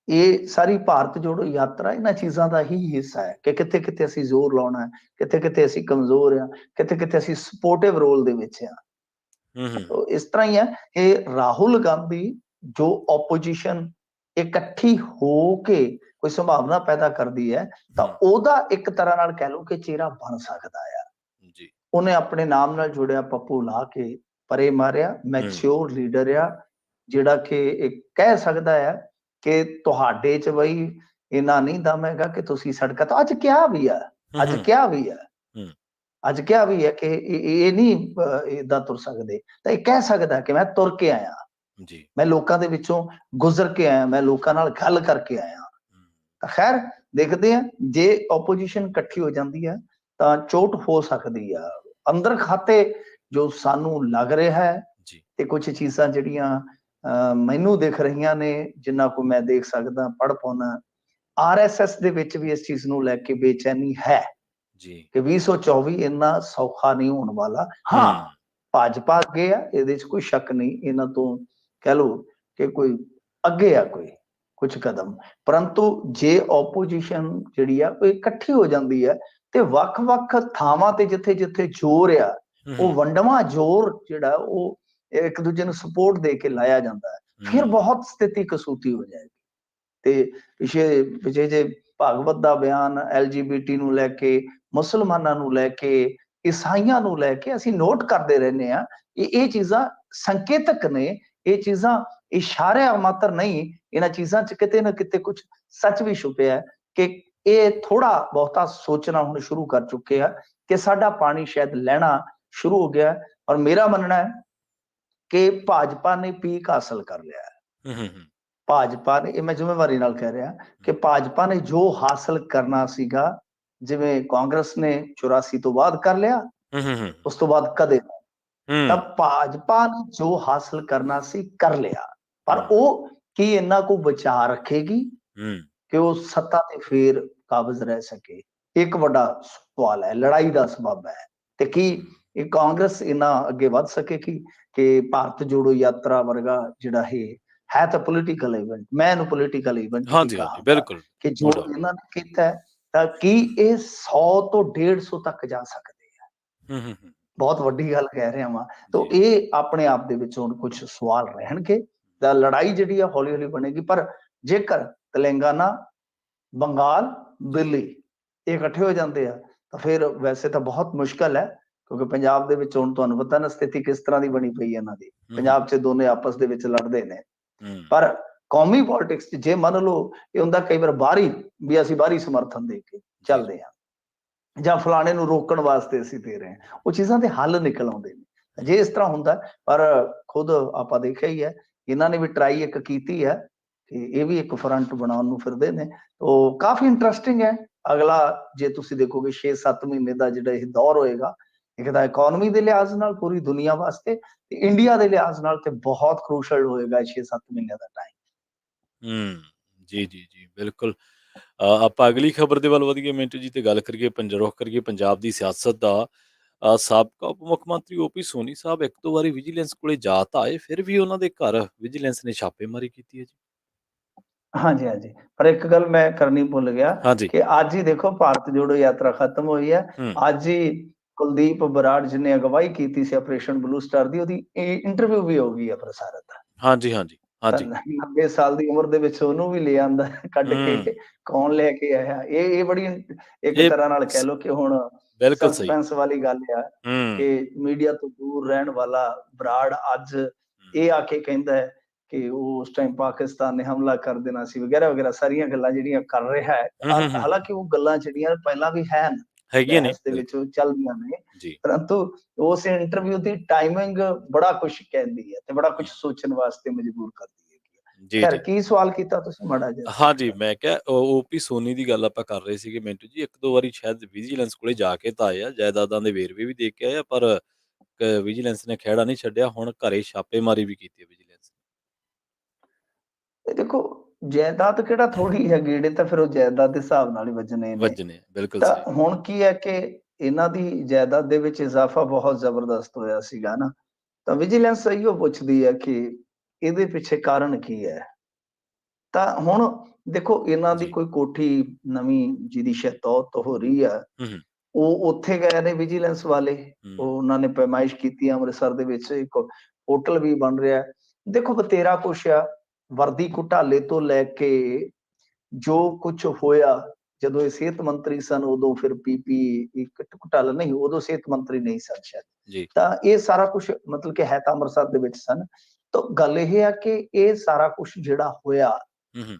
[SPEAKER 2] ਇਹ ਸਾਰੀ ਭਾਰਤ ਜੋੜੋ ਯਾਤਰਾ ਇਹਨਾਂ ਚੀਜ਼ਾਂ ਦਾ ਹੀ ਹਿੱਸਾ ਹੈ ਕਿ ਕਿੱਥੇ ਕਿੱਥੇ ਅਸੀਂ ਜ਼ੋਰ ਲਾਉਣਾ ਹੈ, ਕਿੱਥੇ ਕਿੱਥੇ ਅਸੀਂ ਕਮਜ਼ੋਰ ਆ, ਕਿੱਥੇ ਕਿੱਥੇ ਅਸੀਂ ਸਪੋਰਟਿਵ ਰੋਲ ਦੇ ਵਿੱਚ ਆ। ਇਸ ਤਰ੍ਹਾਂ ਹੀ ਹੈ ਇਹ ਰਾਹੁਲ ਗਾਂਧੀ ਜੋ ਆਪੋਜੀਸ਼ਨ ਇਕੱਠੀ ਹੋ ਕੇ ਕੋਈ ਸੰਭਾਵਨਾ ਪੈਦਾ ਕਰਦੀ ਹੈ ਤਾਂ ਉਹਦਾ ਇੱਕ ਤਰ੍ਹਾਂ ਨਾਲ ਕਹਿ ਲਓ ਕਿ ਚਿਹਰਾ ਬਣ ਸਕਦਾ ਆ। ਉਹਨੇ ਆਪਣੇ ਨਾਮ ਨਾਲ ਜੁੜਿਆ ਪੱਪੂ ਲਾ ਕੇ ਪਰੇ ਮਾਰਿਆ, ਮੈਚਿਓਰ ਲੀਡਰ ਆ ਜਿਹੜਾ ਕਿ ਇਹ ਕਹਿ ਸਕਦਾ ਹੈ ਕਿ ਤੁਹਾਡੇ ਚ ਬਈ ਇੰਨਾ ਨਹੀਂ ਦਮ ਹੈਗਾ ਕਿ ਤੁਸੀਂ ਸੜਕਾਂ ਤੋਂ ਅੱਜ ਕਿਹਾ ਵੀ ਆ, ਅੱਜ ਕਿਹਾ ਵੀ ਹੈ ਕਿ ਇਹ ਨਹੀਂ ਏਦਾਂ ਤੁਰ ਸਕਦੇ, ਤਾਂ ਇਹ ਕਹਿ ਸਕਦਾ ਕਿ ਮੈਂ ਤੁਰ ਕੇ ਆਇਆ, ਮੈਂ ਲੋਕਾਂ ਦੇ ਵਿੱਚੋਂ ਗੁਜ਼ਰ ਕੇ ਆਇਆ, ਮੈਂ ਲੋਕਾਂ ਨਾਲ ਗੱਲ ਕਰਕੇ ਆਇਆ। ਤਾਂ ਖੈਰ ਦੇਖਦੇ ਆ, ਜੇ ਆਪੋਜੀਸ਼ਨ ਇਕੱਠੀ ਹੋ ਜਾਂਦੀ ਹੈ ਤਾਂ ਚੋਟ ਹੋ ਸਕਦੀ ਆ ਅੰਦਰ ਖਾਤੇ ਜੋ ਸਾਨੂੰ ਲੱਗ ਰਿਹਾ ਹੈ। ਤੇ ਕੁਝ ਚੀਜ਼ਾਂ ਜਿਹੜੀਆਂ ਮੈਨੂੰ ਦਿਖ ਰਹੀਆਂ ਨੇ, ਜਿੰਨਾ ਕੋ ਮੈਂ ਦੇਖ ਸਕਦਾ, ਪੜ੍ਹ ਪਾਉਣਾ, RSS ਦੇ ਵਿੱਚ ਵੀ ਇਸ ਚੀਜ਼ ਨੂੰ ਲੈ ਕੇ ਬੇਚੈਨੀ ਹੈ ਕਿ 2024 ਇੰਨਾ ਸੌਖਾ ਨਹੀਂ ਹੋਣ ਵਾਲਾ। ਹਾਂ, ਭਾਜਪਾ ਅੱਗੇ ਆ, ਇਹਦੇ ਚ ਕੋਈ ਸ਼ੱਕ ਨਹੀਂ, ਇਹਨਾਂ ਤੋਂ ਕਹਿ ਲਓ ਕਿ ਕੋਈ ਅੱਗੇ ਆ ਕੋਈ ਕੁਝ ਕਦਮ, ਪਰੰਤੂ ਜੇ ਆਪੋਜੀਸ਼ਨ ਜਿਹੜੀ ਆ ਉਹ ਇਕੱਠੀ ਹੋ ਜਾਂਦੀ ਹੈ ਤੇ ਵੱਖ-ਵੱਖ ਥਾਵਾਂ ਤੇ ਜਿੱਥੇ ਜਿੱਥੇ ਜ਼ੋਰ ਆ, ਉਹ ਵੰਡਵਾਂ ਜ਼ੋਰ ਜਿਹੜਾ ਉਹ ਇੱਕ ਦੂਜੇ ਨੂੰ ਸਪੋਰਟ ਦੇ ਕੇ ਲਾਇਆ ਜਾਂਦਾ ਹੈ, ਫਿਰ ਬਹੁਤ ਸਥਿਤੀ ਕਸੂਤੀ ਹੋ ਜਾਏਗੀ। ਤੇ ਪਿਛੇ ਜੇ ਭਾਗਵਤ ਦਾ ਬਿਆਨ LGBT ਨੂੰ ਲੈ ਕੇ, ਮੁਸਲਮਾਨਾਂ ਨੂੰ ਲੈ ਕੇ, ਈਸਾਈਆਂ ਨੂੰ ਲੈ ਕੇ ਅਸੀਂ ਨੋਟ ਕਰਦੇ ਰਹਿੰਦੇ ਆ, ਇਹ ਚੀਜ਼ਾਂ ਸੰਕੇਤਕ ਨੇ, ਇਹ ਚੀਜ਼ਾਂ ਇਸ਼ਾਰਿਆਂ ਮਾਤਰ ਨਹੀਂ, ਇਹਨਾਂ ਚੀਜ਼ਾਂ ਚ ਕਿਤੇ ਨਾ ਕਿਤੇ ਕੁਝ ਸੱਚ ਵੀ ਛੁਪਿਆ ਕਿ ਇਹ ਥੋੜਾ ਬਹੁਤਾ ਸੋਚਣਾ ਹੁਣ ਸ਼ੁਰੂ ਕਰ ਚੁੱਕੇ ਆ ਕਿ ਸਾਡਾ ਪਾਣੀ ਸ਼ਾਇਦ ਲੈਣਾ ਸ਼ੁਰੂ ਹੋ ਗਿਆ। ਔਰ ਮੇਰਾ ਮੰਨਣਾ ਹੈ ਕਿ ਭਾਜਪਾ ਨੇ ਪੀਕ ਹਾਸਲ ਕਰ ਲਿਆ ਹੈ। ਭਾਜਪਾ ਨੇ, ਇਹ ਮੈਂ ਜ਼ਿੰਮੇਵਾਰੀ ਨਾਲ ਕਹਿ ਰਿਹਾ ਕਿ ਭਾਜਪਾ ਨੇ ਜੋ ਹਾਸਲ ਕਰਨਾ ਸੀਗਾ, ਜਿਵੇਂ ਕਾਂਗਰਸ ਨੇ 84 ਤੋਂ ਬਾਅਦ ਕਰ ਲਿਆ, ਉਸ ਤੋਂ ਬਾਅਦ ਕਦੇ ਤਾਂ ਭਾਜਪਾ ਨੇ ਜੋ ਹਾਸਲ ਕਰਨਾ ਸੀ ਕਰ ਲਿਆ, ਪਰ ਉਹ ਕੀ ਇਹਨਾਂ ਕੋ ਬਚਾ ਰੱਖੇਗੀ ਕਿ ਉਹ ਸੱਤਾ ਤੇ ਫੇਰ ਕਾਬਜ਼ ਰਹਿ ਸਕੇ, ਇੱਕ ਵੱਡਾ ਸਵਾਲ ਹੈ, ਲੜਾਈ ਦਾ ਸਬਬ ਹੈ। ਤੇ ਕੀ ਇਹ ਕਾਂਗਰਸ ਇਹਨਾਂ ਅੱਗੇ ਵੱਧ ਸਕੇਗੀ ਕਿ ਭਾਰਤ ਜੋੜੋ ਯਾਤਰਾ ਵਰਗਾ ਜਿਹੜਾ ਹੈ ਤਾਂ ਪੋਲੀਟੀਕਲ ਇਵੈਂਟ, ਮੈਂ ਇਹਨੂੰ ਪੋਲੀਟੀਕਲ ਇਵੈਂਟ
[SPEAKER 1] ਬਿਲਕੁਲ
[SPEAKER 2] ਕਿ ਜੋ ਇਹਨਾਂ ਨੇ ਕੀਤਾ ਤਾਂ ਕੀ ਇਹ 100 ਤੋਂ 150 ਤੱਕ ਜਾ ਸਕਦੇ ਆ। ਬਹੁਤ ਵੱਡੀ ਗੱਲ ਕਹਿ ਰਿਹਾ ਵਾਂ, ਤਾਂ ਇਹ ਆਪਣੇ ਆਪ ਦੇ ਵਿੱਚ ਹੁਣ ਕੁਝ ਸਵਾਲ ਰਹਿਣਗੇ, ਤਾਂ ਲੜਾਈ ਜਿਹੜੀ ਆ ਹੌਲੀ ਹੌਲੀ ਬਣੇਗੀ। ਪਰ ਜੇਕਰ ਤੇਲੰਗਾਨਾ, ਬੰਗਾਲ, ਦਿੱਲੀ ਇਹ ਇਕੱਠੇ ਹੋ ਜਾਂਦੇ ਆ ਤਾਂ ਫਿਰ ਵੈਸੇ ਤਾਂ ਬਹੁਤ ਮੁਸ਼ਕਲ ਹੈ, ਕਿਉਂਕਿ ਪੰਜਾਬ ਦੇ ਵਿੱਚ ਹੁਣ ਤੁਹਾਨੂੰ ਪਤਾ ਨਾ ਸਥਿਤੀ ਕਿਸ ਤਰ੍ਹਾਂ ਦੀ ਬਣੀ ਪਈ ਹੈ ਇਹਨਾਂ ਦੀ, ਪੰਜਾਬ 'ਚ ਦੋਨੇ ਆਪਸ ਦੇ ਵਿੱਚ ਲੜਦੇ ਨੇ। ਪਰ ਕੌਮੀ ਪੋਲਿਟਿਕਸ 'ਚ ਜੇ ਮੰਨ ਲਓ ਇਹ ਹੁੰਦਾ ਕਈ ਵਾਰ ਬਾਹਰੀ ਵੀ ਅਸੀਂ ਬਾਹਰੀ ਸਮਰਥਨ ਦੇ ਕੇ ਚੱਲਦੇ ਹਾਂ ਜਾਂ ਫਲਾਣੇ ਨੂੰ ਰੋਕਣ ਵਾਸਤੇ ਅਸੀਂ ਦੇ ਰਹੇ ਹਾਂ, ਉਹ ਚੀਜ਼ਾਂ ਦੇ ਹੱਲ ਨਿਕਲ ਆਉਂਦੇ ਨੇ ਜੇ ਇਸ ਤਰ੍ਹਾਂ ਹੁੰਦਾ। ਪਰ ਖੁਦ ਆਪਾਂ ਦੇਖਿਆ ਹੀ ਹੈ, ਇਹਨਾਂ ਨੇ ਵੀ ਟਰਾਈ ਇੱਕ ਕੀਤੀ ਹੈ ਕਿ ਇਹ ਵੀ ਇੱਕ ਫਰੰਟ ਬਣਾਉਣ ਨੂੰ ਫਿਰਦੇ ਨੇ, ਉਹ ਕਾਫੀ ਇੰਟਰਸਟਿੰਗ ਹੈ। ਅਗਲਾ ਜੇ ਤੁਸੀਂ ਦੇਖੋਗੇ 6-7 ਮਹੀਨੇ ਦਾ ਜਿਹੜਾ ਇਹ ਦੌਰ ਹੋਏਗਾ, ਇੱਕ ਤਾਂ ਇਕਨੋਮੀ ਦੇ ਲਿਹਾਜ਼ ਨਾਲ ਪੂਰੀ ਦੁਨੀਆ ਵਾਸਤੇ ਤੇ ਇੰਡੀਆ ਦੇ ਲਿਹਾਜ਼ ਨਾਲ ਤੇ ਬਹੁਤ ਕ੍ਰੂਸ਼ਲ ਹੋਏਗਾ 6-7 ਮਹੀਨਿਆਂ ਦਾ ਟਾਈਮ।
[SPEAKER 1] ਜੀ ਬਿਲਕੁਲ। ਆਪਾਂ ਅਗਲੀ ਖਬਰ ਦੇ ਵੱਲ ਵਧੀਏ ਮਿੰਟੂ ਜੀ, ਤੇ ਗੱਲ ਕਰੀਏ ਰੁਖ ਕਰੀਏ ਪੰਜਾਬ ਦੀ ਸਿਆਸਤ ਦਾ। ਸਾਬਕਾ ਉਪ ਮੁੱਖ ਮੰਤਰੀ OP ਸੋਨੀ ਸਾਹਿਬ ਇੱਕ ਦੋ ਵਾਰੀ ਵਿਜੀਲੈਂਸ ਕੋਲੇ ਜਾ ਤਾਂ ਆਏ, ਫਿਰ ਵੀ ਉਹਨਾਂ ਦੇ ਘਰ ਵਿਜੀਲੈਂਸ ਨੇ ਛਾਪੇਮਾਰੀ ਕੀਤੀ ਹੈ ਜੀ।
[SPEAKER 2] ਹਾਂਜੀ, ਪਰ ਇੱਕ ਗੱਲ ਮੈਂ ਕਰਨੀ ਭੁੱਲ ਗਿਆ ਕਿ ਅੱਜ ਹੀ ਦੇਖੋ ਭਾਰਤ ਜੋੜੋ ਯਾਤਰਾ ਖਤਮ ਹੋਈ ਹੈ। ਅੱਜ ਹੀ ਕੁਲਦੀਪ ਬਰਾੜ ਜਿਹਨੇ ਅਗਵਾਈ ਕੀਤੀ ਸੀ ਆਪਰੇਸ਼ਨ ਬਲੂ ਸਟਾਰ ਦੀ, ਉਹਦੀ ਇੰਟਰਵਿਊ ਵੀ ਹੋ ਗਈ ਹੈ ਪ੍ਰਸਾਰਿਤ।
[SPEAKER 1] ਹਾਂਜੀ ਹਾਂਜੀ
[SPEAKER 2] 90 ਸਾਲ ਦੀ ਉਮਰ ਦੇ ਵਿੱਚ ਉਹਨੂੰ ਵੀ ਲੈ ਆਂਦਾ ਕੱਢ ਕੇ,
[SPEAKER 1] ਹੂੰ
[SPEAKER 2] ਕੌਣ ਲੈ ਕੇ ਆਇਆ? ਇਹ ਬੜੀ ਇੱਕ
[SPEAKER 1] ਇਹ
[SPEAKER 2] ਤਰ੍ਹਾਂ ਨਾਲ ਕਹਿ
[SPEAKER 1] ਸ-
[SPEAKER 2] ਲਓ ਕਿ ਹੁਣ
[SPEAKER 1] ਬਿਲਕੁਲ ਸਹੀ
[SPEAKER 2] ਸਸਪੈਂਸ ਵਾਲੀ ਗੱਲ ਆ
[SPEAKER 1] ਹੂੰ
[SPEAKER 2] ਕਿ ਮੀਡੀਆ ਤੋਂ ਦੂਰ ਰਹਿਣ ਵਾਲਾ ਬਰਾੜ ਅੱਜ
[SPEAKER 1] ਹੂੰ,
[SPEAKER 2] ਇਹ ਆ ਕੇ ਕਹਿੰਦਾ ਹੈ ਕਿ ਉਹ ਉਸ ਟਾਈਮ ਪਾਕਿਸਤਾਨ ਨੇ ਹਮਲਾ ਕਰ ਦੇਣਾ ਸੀ ਵਗੈਰਾ ਵਗੈਰਾ ਸਾਰੀਆਂ ਗੱਲਾਂ ਜਿਹੜੀਆਂ ਕਰ ਰਿਹਾ ਹੈ।
[SPEAKER 1] ਹੂੰ ਹੂੰ ਹੂੰ,
[SPEAKER 2] ਹਾਲਾਂਕਿ ਉਹ ਗੱਲਾਂ ਜਿਹੜੀਆਂ ਪਹਿਲਾਂ ਵੀ ਹਨ,
[SPEAKER 1] ਹੈਗੀਆਂ ਨੇ
[SPEAKER 2] ਬਹਿਸ ਦੇ ਵਿੱਚ
[SPEAKER 1] ਬਿਲਕੁਲ
[SPEAKER 2] ਉਹ ਚੱਲਦੀਆਂ ਨੇ,
[SPEAKER 1] ਜੀ
[SPEAKER 2] ਪਰੰਤੂ ਉਸ ਇੰਟਰਵਿਊ ਦੀ ਟਾਈਮਿੰਗ ਬੜਾ ਕੁਛ ਕਹਿੰਦੀ ਹੈ ਤੇ ਬੜਾ ਕੁਛ
[SPEAKER 1] ਹੂੰ,
[SPEAKER 2] ਸੋਚਣ ਵਾਸਤੇ ਮਜਬੂਰ ਕਰਦੀ ਹੈਗੀ ਹੈ।
[SPEAKER 1] ਜੀ
[SPEAKER 2] ਖੈਰ
[SPEAKER 1] ਜੀ
[SPEAKER 2] ਕੀ ਸਵਾਲ ਕੀਤਾ ਤੁਸੀਂ ਮਾੜਾ ਜਿਹਾ
[SPEAKER 1] ਹਾਂਜੀ,
[SPEAKER 2] repeat ਕਰ
[SPEAKER 1] ਮੈਂ ਕਿਹਾ ਓਪੀ ਸੋਨੀ ਦੀ ਗੱਲ ਆਪਾਂ ਕਰ ਰਹੇ ਸੀਗੇ ਮਿੰਟੂ ਜੀ, 1-2 ਵਾਰੀ ਸ਼ਾਇਦ ਵਿਜੀਲੈਂਸ ਕੋਲੇ ਜਾ ਕੇ ਤਾਂ ਆਏ ਆ, ਜਾਇਦਾਦਾਂ ਦੇ ਵੇਰਵੇ ਵੀ ਦੇ ਕੇ ਆਏ ਆ, ਪਰ ਵਿਜੀਲੈਂਸ ਨੇ ਖਹਿੜਾ ਨਹੀਂ ਛੱਡਿਆ, ਹੁਣ ਘਰੇ ਛਾਪੇਮਾਰੀ ਵੀ ਕੀਤੀ ਹੈ ਵਿਜੀਲੈਂਸ
[SPEAKER 2] ਇਹ ਦੇਖੋ, ਜਾਇਦਾਦ ਕਿਹੜਾ ਥੋੜੀ ਹੈ, ਗੇੜੇ ਤਾਂ ਫਿਰ ਉਹ ਜਾਇਦਾਦ ਦੇ ਹਿਸਾਬ ਨਾਲ ਹੀ ਵੱਜਣੇ
[SPEAKER 1] ਨੇ।
[SPEAKER 2] ਨੇ।
[SPEAKER 1] ਵੱਜਣੇ, ਬਿਲਕੁਲ
[SPEAKER 2] ਤਾਂ
[SPEAKER 1] ਸਹੀ।
[SPEAKER 2] ਹੁਣ ਕੀ ਹੈ ਕਿ ਇਹਨਾਂ ਦੀ ਜਾਇਦਾਦ ਦੇ ਵਿੱਚ ਇਜ਼ਾਫਾ ਬਹੁਤ ਜ਼ਬਰਦਸਤ ਹੋਇਆ ਸੀਗਾ ਨਾ, ਤਾਂ ਵਿਜੀਲੈਂਸ ਇਹੀਓ ਪੁੱਛਦੀ ਹੈ ਕਿ ਇਹਦੇ ਪਿੱਛੇ ਕਾਰਨ ਕੀ ਹੈ। ਤਾਂ ਹੁਣ ਦੇਖੋ, ਇਹਨਾਂ ਦੀ
[SPEAKER 1] ਜੀ।
[SPEAKER 2] ਕੋਈ ਕੋਠੀ ਨਵੀਂ ਜਿਹਦੀ ਸ਼ਹਿਤੌਤ ਹੋ ਰਹੀ ਆ,
[SPEAKER 1] ਹੂੰ, ਹੂੰ,
[SPEAKER 2] ਉਹ ਉੱਥੇ ਗਏ ਨੇ ਵਿਜੀਲੈਂਸ ਵਾਲੇ, ਉਹ
[SPEAKER 1] ਹੂੰ,
[SPEAKER 2] ਉਹਨਾਂ ਨੇ ਪੈਮਾਇਸ਼ ਕੀਤੀ ਆ ਅੰਮ੍ਰਿਤਸਰ ਦੇ ਵਿੱਚ, ਇੱਕ ਹੋਟਲ ਵੀ ਬਣ ਰਿਹਾ ਹੈ। ਦੇਖੋ ਬਤੇਰਾ ਕੁਛ ਆ, ਵਰਦੀ ਘੁਟਾਲੇ ਤੋਂ ਲੈ ਕੇ ਜੋ ਕੁਛ ਹੋਇਆ, ਜਦੋਂ ਇਹ ਸਿਹਤ ਮੰਤਰੀ ਸਨ ਉਦੋਂ ਫਿਰ ਪੀਪੀ ਘੁਟਾਲਾ ਨਹੀਂ, ਉਦੋਂ ਸਿਹਤ ਮੰਤਰੀ ਨਹੀਂ ਸਨ ਸ਼ਾਇਦ,
[SPEAKER 1] ਜੀ।
[SPEAKER 2] ਤਾਂ ਇਹ ਸਾਰਾ ਕੁਛ ਮਤਲਬ ਕਿ ਹੈ ਤਾਂ ਅੰਮ੍ਰਿਤਸਰ ਦੇ ਵਿੱਚ ਸਨ। ਤਾਂ ਗੱਲ ਇਹ ਆ ਕਿ ਇਹ ਸਾਰਾ ਕੁਛ ਜਿਹੜਾ ਹੋਇਆ,
[SPEAKER 1] ਹੂੰ, ਹੂੰ,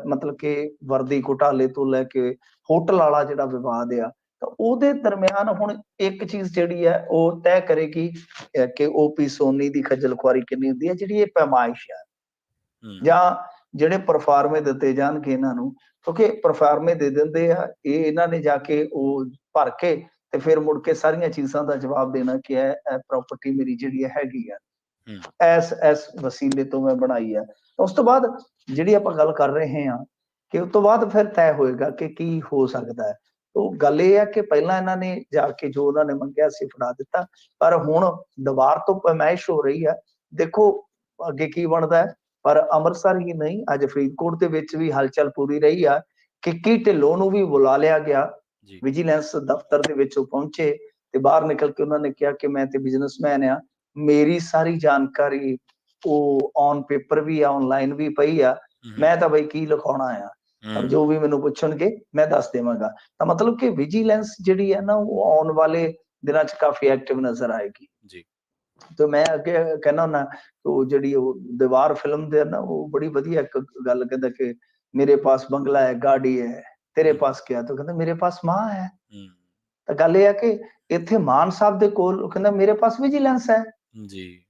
[SPEAKER 2] ਮਤਲਬ ਕਿ ਵਰਦੀ ਘੁਟਾਲੇ ਤੋਂ ਲੈ ਕੇ ਹੋਟਲ ਵਾਲਾ ਜਿਹੜਾ ਵਿਵਾਦ ਆ, ਤਾਂ ਉਹਦੇ ਦਰਮਿਆਨ ਹੁਣ ਇੱਕ ਚੀਜ਼ ਜਿਹੜੀ ਹੈ ਉਹ ਤੈਅ ਕਰੇਗੀ ਕਿ ਓਪੀ ਸੋਨੀ ਦੀ ਖੱਜਲ ਖੁਆਰੀ ਕਿੰਨੀ ਹੁੰਦੀ ਹੈ, ਜਿਹੜੀ ਇਹ ਪੈਮਾਇਸ਼ ਆ
[SPEAKER 1] ਹੂੰ,
[SPEAKER 2] ਜਾਂ ਜਿਹੜੇ ਪ੍ਰੋਫਾਰਮੇ ਦਿੱਤੇ ਜਾਣਗੇ ਇਹਨਾਂ ਨੂੰ, ਕਿਉਂਕਿ ਪ੍ਰੋਫਾਰਮੇ ਦੇ ਦਿੰਦੇ ਆ, ਇਹ ਇਹਨਾਂ ਨੇ ਜਾ ਕੇ ਉਹ ਭਰ ਕੇ ਤੇ ਫਿਰ ਮੁੜ ਕੇ ਸਾਰੀਆਂ ਚੀਜ਼ਾਂ ਦਾ ਜਵਾਬ ਦੇਣਾ ਕਿ ਇਹ ਪ੍ਰਾਪਰਟੀ ਮੇਰੀ ਜਿਹੜੀ ਹੈਗੀ ਆ,
[SPEAKER 1] ਹੂੰ,
[SPEAKER 2] ਇਸ ਵਸੀਲੇ ਤੋਂ ਮੈਂ ਬਣਾਈ ਹੈ। ਉਸ ਤੋਂ ਬਾਅਦ ਜਿਹੜੀ ਆਪਾਂ ਗੱਲ ਕਰ ਰਹੇ ਹਾਂ ਕਿ ਉਸ ਤੋਂ ਬਾਅਦ ਫਿਰ ਤੈਅ ਹੋਏਗਾ ਕਿ ਕੀ ਹੋ ਸਕਦਾ ਹੈ। ਉਹ ਗੱਲ ਇਹ ਹੈ ਕਿ ਪਹਿਲਾਂ ਇਹਨਾਂ ਨੇ ਜਾ ਕੇ ਜੋ ਉਹਨਾਂ ਨੇ ਮੰਗਿਆ ਸੀ ਫੜਾ ਦਿੱਤਾ, ਪਰ ਹੁਣ ਦੁਬਾਰ ਤੋਂ ਪੈਮਾਇਸ਼ ਹੋ ਰਹੀ ਹੈ। ਦੇਖੋ ਅੱਗੇ ਕੀ ਬਣਦਾ ਹੈ। ਪਰ ਅੰਮ੍ਰਿਤਸਰ ਹੀ ਨਹੀਂ, ਅੱਜ ਫਰੀਦਕੋਟ ਦੇ ਵਿੱਚ ਵੀ ਹਲਚਲ ਪੂਰੀ ਰਹੀ ਆ। ਕਿੱਕੀ ਢਿੱਲੋਂ ਨੂੰ ਵੀ ਬੁਲਾ ਲਿਆ ਗਿਆ,
[SPEAKER 1] ਜੀ।
[SPEAKER 2] ਵਿਜੀਲੈਂਸ ਦਫ਼ਤਰ ਦੇ ਵਿੱਚ ਉਹ ਪਹੁੰਚੇ ਤੇ ਬਾਹਰ ਨਿਕਲ ਕੇ ਉਹਨਾਂ ਨੇ ਕਿਹਾ ਕਿ ਮੈਂ ਤੇ ਬਿਜ਼ਨਸਮੈਨ ਆ, ਮੇਰੀ ਸਾਰੀ ਜਾਣਕਾਰੀ ਉਹ ਔਨ ਪੇਪਰ ਵੀ ਆ, ਆਨਲਾਈਨ ਵੀ ਪਈ ਆ,
[SPEAKER 1] ਹੂੰ, ਹੂੰ,
[SPEAKER 2] ਮੈਂ ਤਾਂ ਬਈ ਕੀ ਲਿਖਾਉਣਾ ਆ,
[SPEAKER 1] ਹੂੰ,
[SPEAKER 2] ਜੋ ਵੀ ਮੈਨੂੰ ਪੁੱਛਣਗੇ ਮੈਂ ਦੱਸ ਦੇਵਾਂਗਾ। ਤਾਂ ਮਤਲਬ ਕਿ ਵਿਜੀਲੈਂਸ ਜਿਹੜੀ ਹੈ ਨਾ, ਉਹ ਆਉਣ ਵਾਲੇ ਦਿਨਾਂ 'ਚ ਕਾਫੀ ਐਕਟਿਵ ਨਜ਼ਰ ਆਏਗੀ।
[SPEAKER 1] ਜੀ।
[SPEAKER 2] ਤੇ ਮੈਂ ਅੱਗੇ ਕਹਿੰਦਾ ਹੁੰਦਾ, ਉਹ ਜਿਹੜੀ ਉਹ ਦੀਵਾਰ ਫਿਲਮ ਦੇ ਨਾ, ਉਹ ਬੜੀ ਵਧੀਆ ਇੱਕ ਗੱਲ ਕਹਿੰਦਾ ਕਿ ਮੇਰੇ ਪਾਸ ਬੰਗਲਾ ਹੈ, ਗਾੜੀ ਹੈ, ਤੇਰੇ
[SPEAKER 1] ਹੂੰ,
[SPEAKER 2] ਪਾਸ ਕਿਆ? ਤਾਂ ਕਹਿੰਦਾ ਮੇਰੇ ਪਾਸ ਮਾਂ ਹੈ।
[SPEAKER 1] ਹੂੰ,
[SPEAKER 2] ਤਾਂ ਗੱਲ ਇਹ ਹੈ ਕਿ ਇੱਥੇ ਮਾਨ ਸਾਹਿਬ ਦੇ ਕੋਲ ਉਹ ਕਹਿੰਦਾ ਮੇਰੇ ਪਾਸ ਵਿਜੀਲੈਂਸ ਹੈ।
[SPEAKER 1] ਜੀ।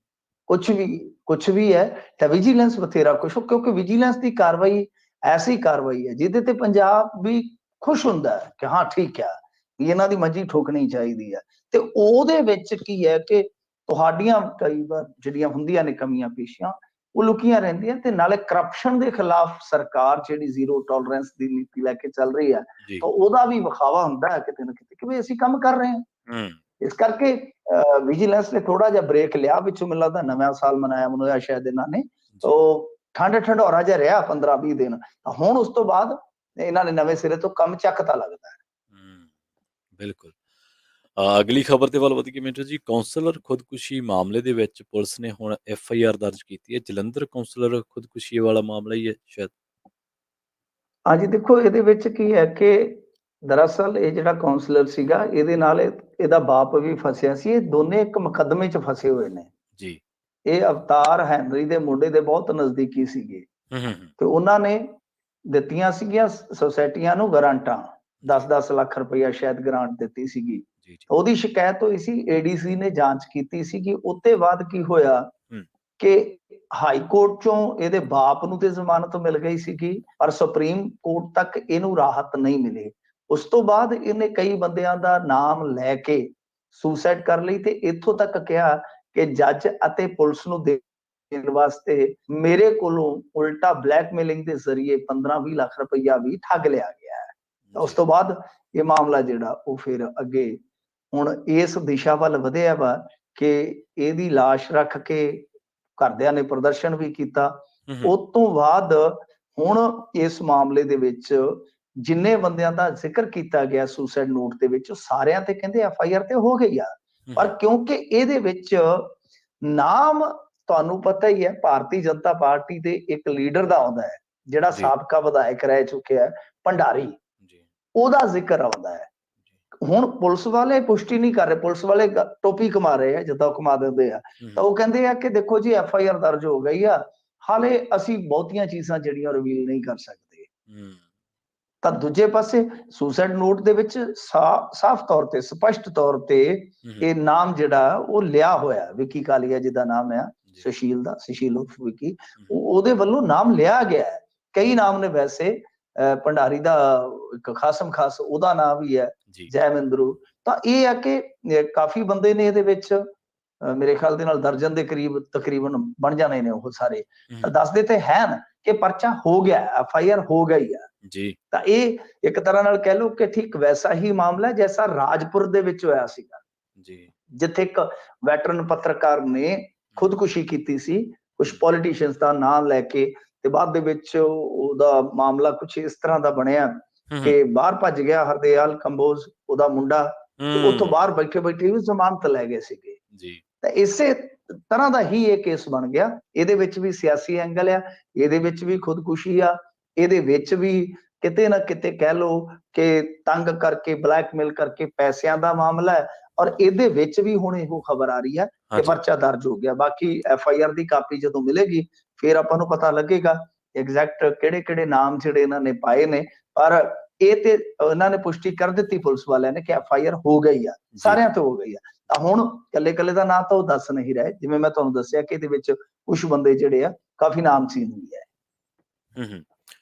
[SPEAKER 2] ਕੁਛ ਵੀ ਹੈ ਤਾਂ ਵਿਜੀਲੈਂਸ ਬਥੇਰਾ ਕੁਛ, ਕਿਉਂਕਿ ਵਿਜੀਲੈਂਸ ਦੀ ਕਾਰਵਾਈ ਐਸੀ ਕਾਰਵਾਈ ਹੈ ਜਿਹਦੇ ਤੇ ਪੰਜਾਬ ਵੀ ਖੁਸ਼ ਹੁੰਦਾ ਹੈ ਕਿ ਹਾਂ ਠੀਕ ਹੈ, ਵੀ ਇਹਨਾਂ ਦੀ ਮੰਜੀ ਠੋਕਣੀ ਚਾਹੀਦੀ ਹੈ। ਤੇ ਉਹਦੇ ਵਿੱਚ ਕੀ ਹੈ ਕਿ ਤੁਹਾਡੀਆਂ ਕਈ ਵਾਰ ਜਿਹੜੀਆਂ ਹੁੰਦੀਆਂ ਨੇ ਕਮੀਆਂ ਪੇਸ਼ੀਆਂ, ਉਹ ਲੁਕੀਆਂ ਰਹਿੰਦੀਆਂ, ਤੇ ਨਾਲੇ ਕਰਪਸ਼ਨ ਦੇ ਖਿਲਾਫ ਸਰਕਾਰ ਜਿਹੜੀ ਜ਼ੀਰੋ ਟੋਲਰੈਂਸ ਦੀ ਨੀਤੀ ਲੈ ਕੇ ਚੱਲ ਰਹੀ ਹੈ,
[SPEAKER 1] ਜੀ।
[SPEAKER 2] ਤਾਂ ਉਹਦਾ ਵੀ ਵਿਖਾਵਾ ਹੁੰਦਾ ਹੈ ਕਿਤੇ ਨਾ ਕਿਤੇ ਕਿ ਵੀ ਅਸੀਂ ਕੰਮ ਕਰ ਰਹੇ ਹਾਂ।
[SPEAKER 1] ਹੂੰ,
[SPEAKER 2] ਇਸ ਕਰਕੇ ਵਿਜੀਲੈਂਸ ਨੇ ਥੋੜਾ ਜਿਹਾ ਬ੍ਰੇਕ ਲਿਆ, ਵਿੱਚੋਂ ਮੈਨੂੰ ਲੱਗਦਾ ਨਵਾਂ ਸਾਲ ਮਨਾਇਆ ਸ਼ਾਇਦ ਇਹਨਾਂ ਨੇ,
[SPEAKER 1] ਜੀ।
[SPEAKER 2] ਉਹ ਠੰਡ ਢੰਡੋਰਾ ਜਿਹਾ ਰਿਹਾ 15-20 ਦਿਨ, ਤਾਂ ਹੁਣ ਉਸ ਤੋਂ ਬਾਅਦ ਇਹਨਾਂ ਨੇ ਨਵੇਂ ਸਿਰੇ ਤੋਂ ਕੰਮ ਚੱਕਤਾ ਲੱਗਦਾ ਹੈ।
[SPEAKER 1] ਹੂੰ, ਬਿਲਕੁਲ। ਅਗਲੀ ਖਬਰ ਦੇ ਵੱਲ ਵਧੀਏ ਮਿੰਟੂ ਜੀ, ਕੌਂਸਲਰ ਖੁਦਕੁਸ਼ੀ ਮਾਮਲੇ ਦੇ ਵਿੱਚ ਪੁਲਿਸ ਨੇ ਹੁਣ ਐਫਆਈਆਰ ਦਰਜ ਕੀਤੀ ਹੈ। ਜਲੰਧਰ ਕੌਂਸਲਰ ਖੁਦਕੁਸ਼ੀ ਵਾਲਾ ਮਾਮਲਾ ਹੀ ਹੈ ਸ਼ਾਇਦ।
[SPEAKER 2] ਹਾਂਜੀ ਦੇਖੋ, ਇਹਦੇ ਵਿੱਚ ਕੀ ਹੈ ਕਿ ਦਰਅਸਲ ਇਹ ਜਿਹੜਾ ਕਾਉਂਸਲਰ ਸੀਗਾ, ਇਹਦੇ ਨਾਲ ਇਹਦਾ ਬਾਪ ਵੀ ਫਸਿਆ ਸੀ। ਇਹ ਦੋਨੇ ਇੱਕ ਮੁਕੱਦਮੇ 'ਚ ਫਸੇ ਹੋਏ ਨੇ।
[SPEAKER 1] ਜੀ।
[SPEAKER 2] ਇਹ ਅਵਤਾਰ ਹੈਨਰੀ ਦੇ ਮੁੰਡੇ ਦੇ ਬਹੁਤ ਨਜ਼ਦੀਕੀ ਸੀਗੇ,
[SPEAKER 1] ਹੂੰ, ਹੂੰ, ਹੂੰ,
[SPEAKER 2] ਤੇ ਉਹਨਾਂ ਨੇ ਦਿੱਤੀਆਂ ਸੀਗੀਆਂ ਸੁਸਾਇਟੀਆਂ ਨੂੰ ਗਰਾਂਟਾਂ,
[SPEAKER 1] ਜੀ,
[SPEAKER 2] 10-10 ਲੱਖ ਰੁਪਈਆ ਸ਼ਾਇਦ ਗ੍ਰਾਂਟ ਦਿੱਤੀ ਸੀਗੀ।
[SPEAKER 1] ਜੀ, ਜੀ।
[SPEAKER 2] ਉਹਦੀ ਸ਼ਿਕਾਇਤ ਹੋਈ ਸੀ, ਏਡੀਸੀ ਨੇ ਜਾਂਚ ਕੀਤੀ ਸੀਗੀ। ਉੱਤੇ ਬਾਅਦ ਕੀ ਹੋਇਆ
[SPEAKER 1] ਹੂੰ,
[SPEAKER 2] ਕਿ ਹਾਈ ਕੋਰਟ ਚੋਂ ਇਹਦੇ ਬਾਪ ਨੂੰ ਤੇ ਜ਼ਮਾਨਤ ਮਿਲ ਗਈ ਸੀਗੀ, ਪਰ ਸੁਪਰੀਮ ਕੋਰਟ ਤੱਕ ਇਹਨੂੰ ਰਾਹਤ ਨਹੀਂ ਮਿਲੀ। ਉਸ ਤੋਂ ਬਾਅਦ ਇਹਨੇ ਕਈ ਬੰਦਿਆਂ ਦਾ ਨਾਮ ਲੈ ਕੇ ਸੁਸਾਈਡ ਕਰ ਲਈ, ਤੇ ਇੱਥੋਂ ਤੱਕ ਕਿਹਾ ਕਿ ਜੱਜ ਅਤੇ ਪੁਲਿਸ ਨੂੰ ਦੇਣ ਵਾਸਤੇ ਮੇਰੇ ਕੋਲੋਂ ਉਲਟਾ ਬਲੈਕਮੇਲਿੰਗ ਦੇ ਜ਼ਰੀਏ 15-20 ਲੱਖ ਰੁਪਈਆ ਵੀ ਠੱਗ ਲਿਆ ਗਿਆ ਹੈ। ਤਾਂ ਉਸ
[SPEAKER 1] ਜੀ।
[SPEAKER 2] ਤੋਂ ਬਾਅਦ ਇਹ ਮਾਮਲਾ ਜਿਹੜਾ ਉਹ ਫਿਰ ਅੱਗੇ ਹੁਣ ਇਸ ਦਿਸ਼ਾ ਵੱਲ ਵਧਿਆ ਵਾ ਕਿ ਇਹਦੀ ਲਾਸ਼ ਰੱਖ ਕੇ ਘਰਦਿਆਂ ਨੇ ਪ੍ਰਦਰਸ਼ਨ ਵੀ ਕੀਤਾ।
[SPEAKER 1] ਹੂੰ, ਹੂੰ,
[SPEAKER 2] ਉਸ ਤੋਂ ਬਾਅਦ ਹੁਣ ਇਸ ਮਾਮਲੇ ਦੇ ਵਿੱਚ ਜਿੰਨੇ ਬੰਦਿਆਂ ਦਾ ਜ਼ਿਕਰ ਕੀਤਾ ਗਿਆ ਸੁਸਾਈਡ ਨੋਟ ਦੇ ਵਿੱਚ, ਸਾਰਿਆਂ ਤੇ ਕਹਿੰਦੇ ਐਫ ਆਈ ਆਰ ਤੇ ਹੋ ਗਈ ਆ,
[SPEAKER 1] ਹੂੰ,
[SPEAKER 2] ਪਰ
[SPEAKER 1] ਹੂੰ,
[SPEAKER 2] ਕਿਉਂਕਿ ਇਹਦੇ ਵਿੱਚ ਨਾਮ ਤੁਹਾਨੂੰ ਪਤਾ ਹੀ ਹੈ ਭਾਰਤੀ ਜਨਤਾ ਪਾਰਟੀ ਦੇ ਇੱਕ ਲੀਡਰ ਦਾ ਆਉਂਦਾ ਹੈ ਜਿਹੜਾ
[SPEAKER 1] ਜੀ
[SPEAKER 2] ਸਾਬਕਾ ਵਿਧਾਇਕ ਰਹਿ ਚੁੱਕਿਆ ਹੈ, ਭੰਡਾਰੀ,
[SPEAKER 1] ਜੀ
[SPEAKER 2] ਉਹਦਾ ਜ਼ਿਕਰ ਆਉਂਦਾ ਹੈ।
[SPEAKER 1] ਜੀ
[SPEAKER 2] ਹੁਣ ਪੁਲਿਸ ਵਾਲੇ ਪੁਸ਼ਟੀ ਨਹੀਂ ਕਰ ਰਹੇ, ਪੁਲਿਸ ਵਾਲੇ ਟੋਪੀ ਕਮਾ ਰਹੇ ਆ, ਜਿੱਦਾਂ ਉਹ ਕਮਾ ਦਿੰਦੇ ਆ। ਤਾਂ ਉਹ ਕਹਿੰਦੇ ਆ ਕਿ ਦੇਖੋ ਜੀ FIR ਦਰਜ ਹੋ ਗਈ ਆ, ਹਾਲੇ ਅਸੀਂ ਬਹੁਤੀਆਂ ਚੀਜ਼ਾਂ ਜਿਹੜੀਆਂ ਰਿਵੀਲ ਨਹੀਂ ਕਰ ਸਕਦੇ।
[SPEAKER 1] ਹੂੰ
[SPEAKER 2] ਤਾਂ ਦੂਜੇ ਪਾਸੇ ਸੁਸਾਈਡ ਨੋਟ ਦੇ ਵਿੱਚ ਸਾਫ਼ ਤੌਰ ਤੇ, ਸਪਸ਼ਟ ਤੌਰ ਤੇ ਇਹ ਨਾਮ ਜਿਹੜਾ ਉਹ ਲਿਆ ਹੋਇਆ, ਵਿੱਕੀ ਕਾਲੀਆ ਜਿਹਦਾ ਨਾਮ ਆ,
[SPEAKER 1] ਜੀ
[SPEAKER 2] ਸੁਸ਼ੀਲ ਦਾ, ਸੁਸ਼ੀਲ ਉਰਫ ਵਿੱਕੀ, ਉਹਦੇ ਵੱਲੋਂ ਨਾਮ ਲਿਆ ਗਿਆ ਹੈ। ਕਈ ਨਾਮ ਨੇ ਵੈਸੇ, ਭੰਡਾਰੀ ਦਾ ਇੱਕ ਖਾਸਮ ਖਾਸ ਉਹਦਾ ਨਾਮ ਵੀ ਹੈ,
[SPEAKER 1] ਜੀ
[SPEAKER 2] ਜੈਮਿੰਦਰੂ। ਤਾਂ ਇਹ ਆ ਕਿ ਕਾਫੀ ਬੰਦੇ ਨੇ ਇਹਦੇ ਵਿੱਚ, ਮੇਰੇ ਖਿਆਲ ਦੇ ਨਾਲ ਦਰਜਨ ਦੇ ਕਰੀਬ ਤਕਰੀਬਨ ਬਣ ਜਾਣੇ ਨੇ ਉਹ ਸਾਰੇ। ਦੱਸਦੇ ਤੇ ਹੈ ਨਾ ਕਿ ਪਰਚਾ ਹੋ ਗਿਆ, FIR ਹੋ ਗਈ ਆ।
[SPEAKER 1] ਜੀ
[SPEAKER 2] ਤਾਂ ਇਹ ਇੱਕ ਤਰ੍ਹਾਂ ਨਾਲ ਕਹਿ ਲਓ ਕਿ ਠੀਕ ਵੈਸਾ ਹੀ ਮਾਮਲਾ ਜੈਸਾ ਰਾਜਪੁਰ ਦੇ ਵਿੱਚ ਹੋਇਆ ਸੀਗਾ,
[SPEAKER 1] ਜੀ
[SPEAKER 2] ਜਿੱਥੇ ਇੱਕ ਵੈਟਰਨ ਪੱਤਰਕਾਰ ਨੇ ਖੁਦਕੁਸ਼ੀ ਕੀਤੀ ਸੀ, ਕੁਝ ਪੋਲੀਟੀਸ਼ੀਅਨਸ ਦਾ ਨਾਮ ਲੈ ਕੇ, ਤੇ ਬਾਅਦ ਦੇ ਵਿੱਚ ਉਹਦਾ ਮਾਮਲਾ ਕੁਝ ਇਸ ਤਰ੍ਹਾਂ ਦਾ ਬਣਿਆ ਕਿ ਬਾਹਰ ਭੱਜ ਗਿਆ ਹਰਦਿਆਲ ਕੰਬੋਜ, ਉਹਦਾ ਮੁੰਡਾ, ਤੇ ਉੱਥੋਂ ਬਾਹਰ ਬੈਠੇ ਬੈਠੇ ਵੀ ਜ਼ਮਾਨਤ ਲੈ ਗਏ ਸੀਗੇ।
[SPEAKER 1] ਜੀ
[SPEAKER 2] ਤਾਂ ਇਸੇ ਤਰ੍ਹਾਂ ਦਾ ਹੀ ਇਹ ਕੇਸ ਬਣ ਗਿਆ। ਇਹਦੇ ਵਿੱਚ ਵੀ ਸਿਆਸੀ ਐਂਗਲ ਆ, ਇਹਦੇ ਵਿੱਚ ਵੀ ਖੁਦਕੁਸ਼ੀ ਆ, ਇਹਦੇ ਵਿੱਚ ਵੀ ਕਿਤੇ ਨਾ ਕਿਤੇ ਕਹਿ ਲਓ ਕਿ ਤੰਗ ਕਰਕੇ, ਬਲੈਕਮੇਲ ਕਰਕੇ ਪੈਸਿਆਂ ਦਾ ਮਾਮਲਾ ਹੈ। ਔਰ ਇਹਦੇ ਵਿੱਚ ਵੀ ਹੁਣ ਇਹੋ ਖਬਰ ਆ ਰਹੀ ਹੈ ਕਿ ਪਰਚਾ ਦਰਜ ਹੋ ਗਿਆ। ਬਾਕੀ FIR ਦੀ ਕਾਪੀ ਜਦੋਂ ਮਿਲੇਗੀ ਫਿਰ ਆਪਾਂ ਨੂੰ ਪਤਾ ਲੱਗੇਗਾ ਐਗਜ਼ੈਕਟ ਕਿਹੜੇ ਕਿਹੜੇ ਨਾਮ ਜਿਹੜੇ ਇਹਨਾਂ ਨੇ ਪਾਏ ਨੇ। ਪਰ ਇਹ ਤੇ ਇਹਨਾਂ ਨੇ ਪੁਸ਼ਟੀ ਕਰ ਦਿੱਤੀ ਪੁਲਿਸ ਵਾਲਿਆਂ ਨੇ ਕਿ FIR ਹੋ ਗਈ ਆ, ਸਾਰਿਆਂ ਤੇ ਹੋ ਗਈ ਆ। ਤਾਂ ਹੁਣ ਕੱਲੇ ਕੱਲੇ ਦਾ ਨਾਂ ਤਾਂ ਉਹ ਦੱਸ ਨਹੀਂ ਰਹੇ, ਜਿਵੇਂ ਮੈਂ ਤੁਹਾਨੂੰ ਦੱਸਿਆ ਕਿ ਇਹਦੇ ਵਿੱਚ ਕੁਝ ਬੰਦੇ ਜਿਹੜੇ ਆ ਕਾਫੀ ਨਾਮਚੀਨ ਵੀ ਹੈ।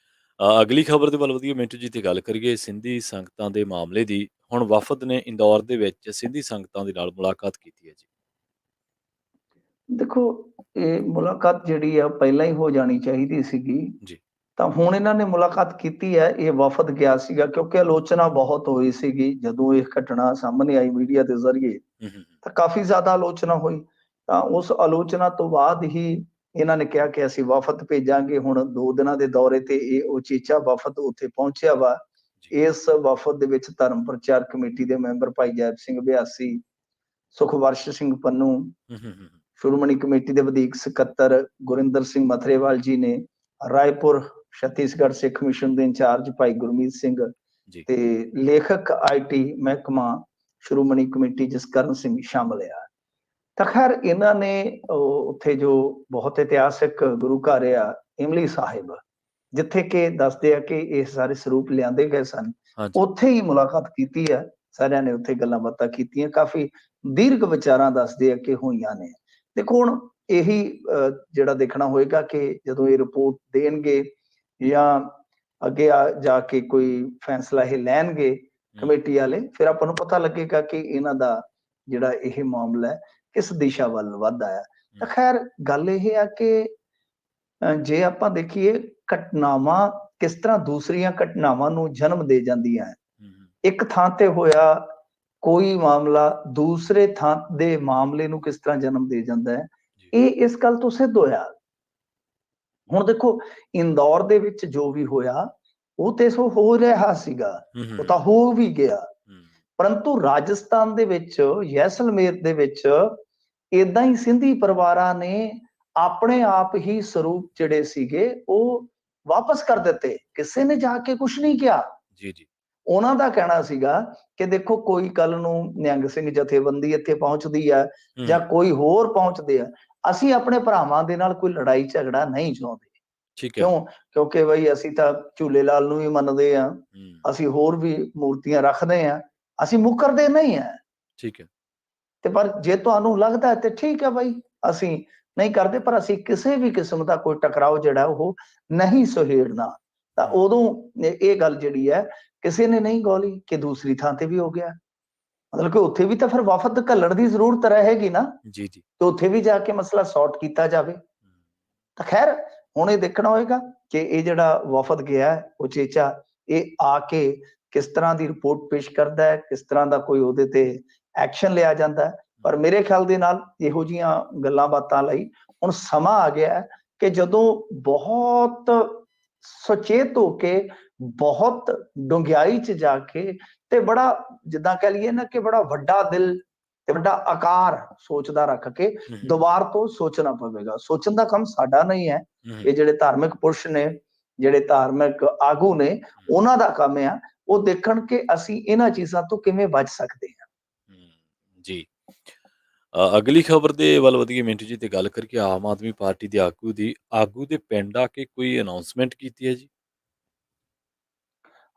[SPEAKER 1] ਅਗਲੀ ਖਬਰ ਦੇ ਵੱਲ ਵਧੀਆ ਮਿੰਟੂ ਜੀ ਤੇ ਗੱਲ ਕਰੀਏ ਸਿੰਧੀ ਸੰਗਤਾਂ ਦੇ ਮਾਮਲੇ ਦੀ। ਹੁਣ ਵਫਦ ਨੇ ਇੰਦੌਰ ਦੇ ਵਿੱਚ ਸਿੰਧੀ ਸੰਗਤਾਂ ਦੇ ਨਾਲ ਮੁਲਾਕਾਤ ਕੀਤੀ ਹੈ ਜੀ।
[SPEAKER 2] ਦੇਖੋ, ਇਹ ਮੁਲਾਕਾਤ ਜਿਹੜੀ ਆ ਪਹਿਲਾਂ ਹੀ ਹੋ ਜਾਣੀ ਚਾਹੀਦੀ ਸੀਗੀ।
[SPEAKER 1] ਜੀ
[SPEAKER 2] ਤਾਂ ਹੁਣ ਇਹਨਾਂ ਨੇ ਮੁਲਾਕਾਤ ਕੀਤੀ ਹੈ। ਇਹ ਵਫਦ ਗਿਆ ਸੀਗਾ ਕਿਉਂਕਿ ਆਲੋਚਨਾ ਬਹੁਤ ਹੋਈ ਸੀਗੀ ਜਦੋਂ ਇਹ ਘਟਨਾ ਸਾਹਮਣੇ ਆਈ ਮੀਡੀਆ ਦੇ ਜ਼ਰੀਏ, ਤਾਂ ਕਾਫੀ ਜ਼ਿਆਦਾ ਆਲੋਚਨਾ ਹੋਈ। ਤਾਂ ਉਸ ਆਲੋਚਨਾ ਤੋਂ ਬਾਅਦ ਹੀ ਇਹਨਾਂ ਨੇ ਕਿਹਾ ਕਿ ਅਸੀਂ ਵਫਦ ਭੇਜਾਂਗੇ। ਹੁਣ 2 ਦਿਨਾਂ ਦੇ ਦੌਰੇ ਤੇ ਇਹ ਉਚੇਚਾ ਵਫਦ ਉੱਥੇ ਪਹੁੰਚਿਆ ਵਾ। ਇਸ ਵਫਦ ਦੇ ਵਿੱਚ ਧਰਮ ਪ੍ਰਚਾਰ ਕਮੇਟੀ ਦੇ ਮੈਂਬਰ ਭਾਈ ਜੈਪ ਸਿੰਘ ਬਿਆਸੀ, ਸੁਖਵਰਸ਼ ਸਿੰਘ ਪੰਨੂ, ਸ਼੍ਰੋਮਣੀ ਕਮੇਟੀ ਦੇ ਵਧੀਕ ਸਕੱਤਰ ਗੁਰਿੰਦਰ ਸਿੰਘ ਮਥਰੇਵਾਲ ਜੀ ਨੇ, ਰਾਏਪੁਰ ਛੱਤੀਸਗੜ੍ਹ ਸਿੱਖ ਮਿਸ਼ਨ ਦੇ ਇੰਚਾਰਜ ਭਾਈ ਗੁਰਮੀਤ ਸਿੰਘ, ਤੇ ਲੇਖਕ IT ਮਹਿਕਮਾ ਸ਼੍ਰੋਮਣੀ ਕਮੇਟੀ ਜਸਕਰਨ ਸਿੰਘ ਸ਼ਾਮਲ ਆ। ਤਾਂ ਖੈਰ ਇਹਨਾਂ ਨੇ ਉੱਥੇ ਜੋ ਬਹੁਤ ਇਤਿਹਾਸਿਕ ਗੁਰੂ ਘਰ ਆ ਇਮਲੀ ਸਾਹਿਬ, ਜਿੱਥੇ ਕਿ ਦੱਸਦੇ ਆ ਕਿ ਇਹ ਸਾਰੇ ਸਰੂਪ ਲਿਆਂਦੇ ਗਏ ਸਨ, ਉੱਥੇ ਹੀ ਮੁਲਾਕਾਤ ਕੀਤੀ ਹੈ। ਸਾਰਿਆਂ ਨੇ ਉੱਥੇ ਗੱਲਾਂ ਬਾਤਾਂ ਕੀਤੀਆਂ, ਕਾਫੀ ਦੀਰਘ ਵਿਚਾਰਾਂ ਦੱਸਦੇ ਆ ਕਿ ਹੋਈਆਂ ਨੇ। ਦੇਖੋ ਹੁਣ ਇਹੀ ਜਿਹੜਾ ਦੇਖਣਾ ਹੋਏਗਾ ਕਿ ਜਦੋਂ ਇਹ ਰਿਪੋਰਟ ਦੇਣਗੇ ਜਾਂ ਅੱਗੇ ਜਾ ਕੇ ਕੋਈ ਫੈਸਲਾ ਇਹ ਲੈਣਗੇ ਕਮੇਟੀ ਵਾਲੇ, ਫਿਰ ਆਪਾਂ ਨੂੰ ਪਤਾ ਲੱਗੇਗਾ ਕਿ ਇਹਨਾਂ ਦਾ ਜਿਹੜਾ ਇਹ ਮਾਮਲਾ ਹੈ ਕਿਸ ਦਿਸ਼ਾ ਵੱਲ ਵੱਧਦਾ ਹੈ। ਤਾਂ ਖੈਰ ਗੱਲ ਇਹ ਆ ਕਿ ਜੇ ਆਪਾਂ ਦੇਖੀਏ ਘਟਨਾਵਾਂ ਕਿਸ ਤਰ੍ਹਾਂ ਦੂਸਰੀਆਂ ਘਟਨਾਵਾਂ ਨੂੰ ਜਨਮ ਦੇ ਜਾਂਦੀਆਂ ਹੈ। ਇੱਕ ਥਾਂ ਤੇ ਹੋਇਆ ਕੋਈ ਮਾਮਲਾ ਦੂਸਰੇ ਥਾਂ ਦੇ ਮਾਮਲੇ ਨੂੰ ਕਿਸ ਤਰ੍ਹਾਂ ਜਨਮ ਦੇ ਜਾਂਦਾ ਹੈ, ਇਹ ਇਸ ਗੱਲ ਤੋਂ ਸਿੱਧ ਹੋਇਆ। ਹੁਣ ਦੇਖੋ ਇੰਦੌਰ ਦੇ ਵਿੱਚ ਜੋ ਵੀ ਹੋਇਆ ਉਹ ਤੇ ਸੋ ਹੋ ਰਿਹਾ ਸੀਗਾ, ਉਹ ਤਾਂ ਹੋ ਵੀ ਗਿਆ। ਪਰੰਤੂ ਰਾਜਸਥਾਨ ਦੇ ਵਿੱਚ, ਜੈਸਲਮੇਰ ਦੇ ਵਿੱਚ ਏਦਾਂ ਹੀ ਸਿੰਧੀ ਪਰਿਵਾਰਾਂ ਨੇ ਆਪਣੇ ਆਪ ਹੀ ਸਰੂਪ ਜਿਹੜੇ ਸੀਗੇ ਉਹ ਵਾਪਸ ਕਰ ਦਿੱਤੇ। ਕਿਸੇ ਨੇ ਜਾ ਕੇ ਕੁਝ ਨਹੀਂ ਕਿਹਾ। ਉਹਨਾਂ ਦਾ ਕਹਿਣਾ ਸੀਗਾ ਕਿ ਦੇਖੋ ਕੋਈ ਕੱਲ ਨੂੰ ਨਿਹੰਗ ਸਿੰਘ ਜਥੇਬੰਦੀ ਇੱਥੇ ਪਹੁੰਚਦੀ ਆ ਜਾਂ ਕੋਈ ਹੋਰ ਪਹੁੰਚਦੇ ਆ, ਅਸੀਂ ਆਪਣੇ ਭਰਾਵਾਂ ਦੇ ਨਾਲ ਕੋਈ ਲੜਾਈ ਝਗੜਾ ਨਹੀਂ ਚਾਹੁੰਦੇ। ਕਿਉਂ? ਕਿਉਂਕਿ ਬਈ ਅਸੀਂ ਤਾਂ ਝੂਲੇ ਲਾਲ ਨੂੰ ਵੀ ਮੰਨਦੇ ਆ, ਅਸੀਂ ਹੋਰ ਵੀ ਮੂਰਤੀਆਂ ਰੱਖਦੇ ਆ, ਅਸੀਂ ਮੁੱਕਰਦੇ ਨਹੀਂ ਆ। ਤੇ ਪਰ ਜੇ ਤੁਹਾਨੂੰ ਲੱਗਦਾ ਹੈ ਤੇ ਠੀਕ ਹੈ ਬਾਈ, ਅਸੀਂ ਨਹੀਂ ਕਰਦੇ, ਪਰ ਅਸੀਂ ਕਿਸੇ ਵੀ ਕਿਸਮ ਦਾ ਕੋਈ ਟਕਰਾਓ ਜਿਹੜਾ ਉਹ ਨਹੀਂ ਸੁਹੇੜਨਾ। ਤਾਂ ਉਦੋਂ ਇਹ ਗੱਲ ਜਿਹੜੀ ਹੈ ਕਿਸੇ ਨੇ ਨਹੀਂ ਗੌਲੀ ਕਿ ਦੂਸਰੀ ਥਾਂ ਤੇ ਵੀ ਹੋ ਗਿਆ। ਮਤਲਬ ਕਿ ਉੱਥੇ ਵੀ ਤਾਂ ਫਿਰ ਵਫਦ ਘੱਲਣ ਦੀ ਜ਼ਰੂਰਤ ਰਹੇਗੀ ਨਾ, ਤੇ ਉੱਥੇ ਵੀ ਜਾ ਕੇ ਮਸਲਾ ਸੌਰਟ ਕੀਤਾ ਜਾਵੇ। ਤਾਂ ਖੈਰ ਹੁਣ ਇਹ ਦੇਖਣਾ ਹੋਏਗਾ ਕਿ ਇਹ ਜਿਹੜਾ ਵਫਦ ਗਿਆ ਉਚੇਚਾ, ਇਹ ਆ ਕੇ ਕਿਸ ਤਰ੍ਹਾਂ ਦੀ ਰਿਪੋਰਟ ਪੇਸ਼ ਕਰਦਾ ਹੈ, ਕਿਸ ਤਰ੍ਹਾਂ ਦਾ ਕੋਈ ਉਹਦੇ ਤੇ ਐਕਸ਼ਨ ਲਿਆ ਜਾਂਦਾ ਹੈ। ਪਰ ਮੇਰੇ ਖਿਆਲ ਦੇ ਨਾਲ ਇਹੋ ਜਿਹੀਆਂ ਗੱਲਾਂ ਬਾਤਾਂ ਲਈ ਹੁਣ ਸਮਾਂ ਆ ਗਿਆ ਹੈ ਕਿ ਜਦੋਂ ਬਹੁਤ ਸੁਚੇਤ ਹੋ ਕੇ, ਬਹੁਤ ਡੂੰਘਾਈ ਚ ਜਾ ਕੇ, ਤੇ ਬੜਾ ਜਿੱਦਾਂ ਕਹਿ ਲਈਏ ਨਾ ਕਿ ਬੜਾ ਵੱਡਾ ਦਿਲ ਤੇ ਵੱਡਾ ਆਕਾਰ ਸੋਚ ਦਾ ਰੱਖ ਕੇ ਦੁਬਾਰ ਤੋਂ ਸੋਚਣਾ ਪਵੇਗਾ। ਸੋਚਣ ਦਾ ਕੰਮ ਸਾਡਾ ਨਹੀਂ ਹੈ, ਇਹ ਜਿਹੜੇ ਧਾਰਮਿਕ ਪੁਰਸ਼ ਨੇ, ਜਿਹੜੇ ਧਾਰਮਿਕ ਆਗੂ ਨੇ, ਉਹਨਾਂ ਦਾ ਕੰਮ ਆ ਉਹ ਦੇਖਣ ਕਿ ਅਸੀਂ ਇਹਨਾਂ ਚੀਜ਼ਾਂ ਤੋਂ ਕਿਵੇਂ ਬਚ ਸਕਦੇ ਹਾਂ।
[SPEAKER 1] ਜੀ। ਅਗਲੀ ਖਬਰ ਦੇ ਵੱਲ ਵਧੀਏ ਮਿੰਟੂ ਜੀ, ਤੇ ਗੱਲ ਕਰੀਏ ਆਮ ਆਦਮੀ ਪਾਰਟੀ ਦੇ ਆਗੂ ਦੇ ਪਿੰਡ ਆ ਕੇ ਕੋਈ ਅਨਾਉਂਸਮੈਂਟ ਕੀਤੀ ਹੈ ਜੀ?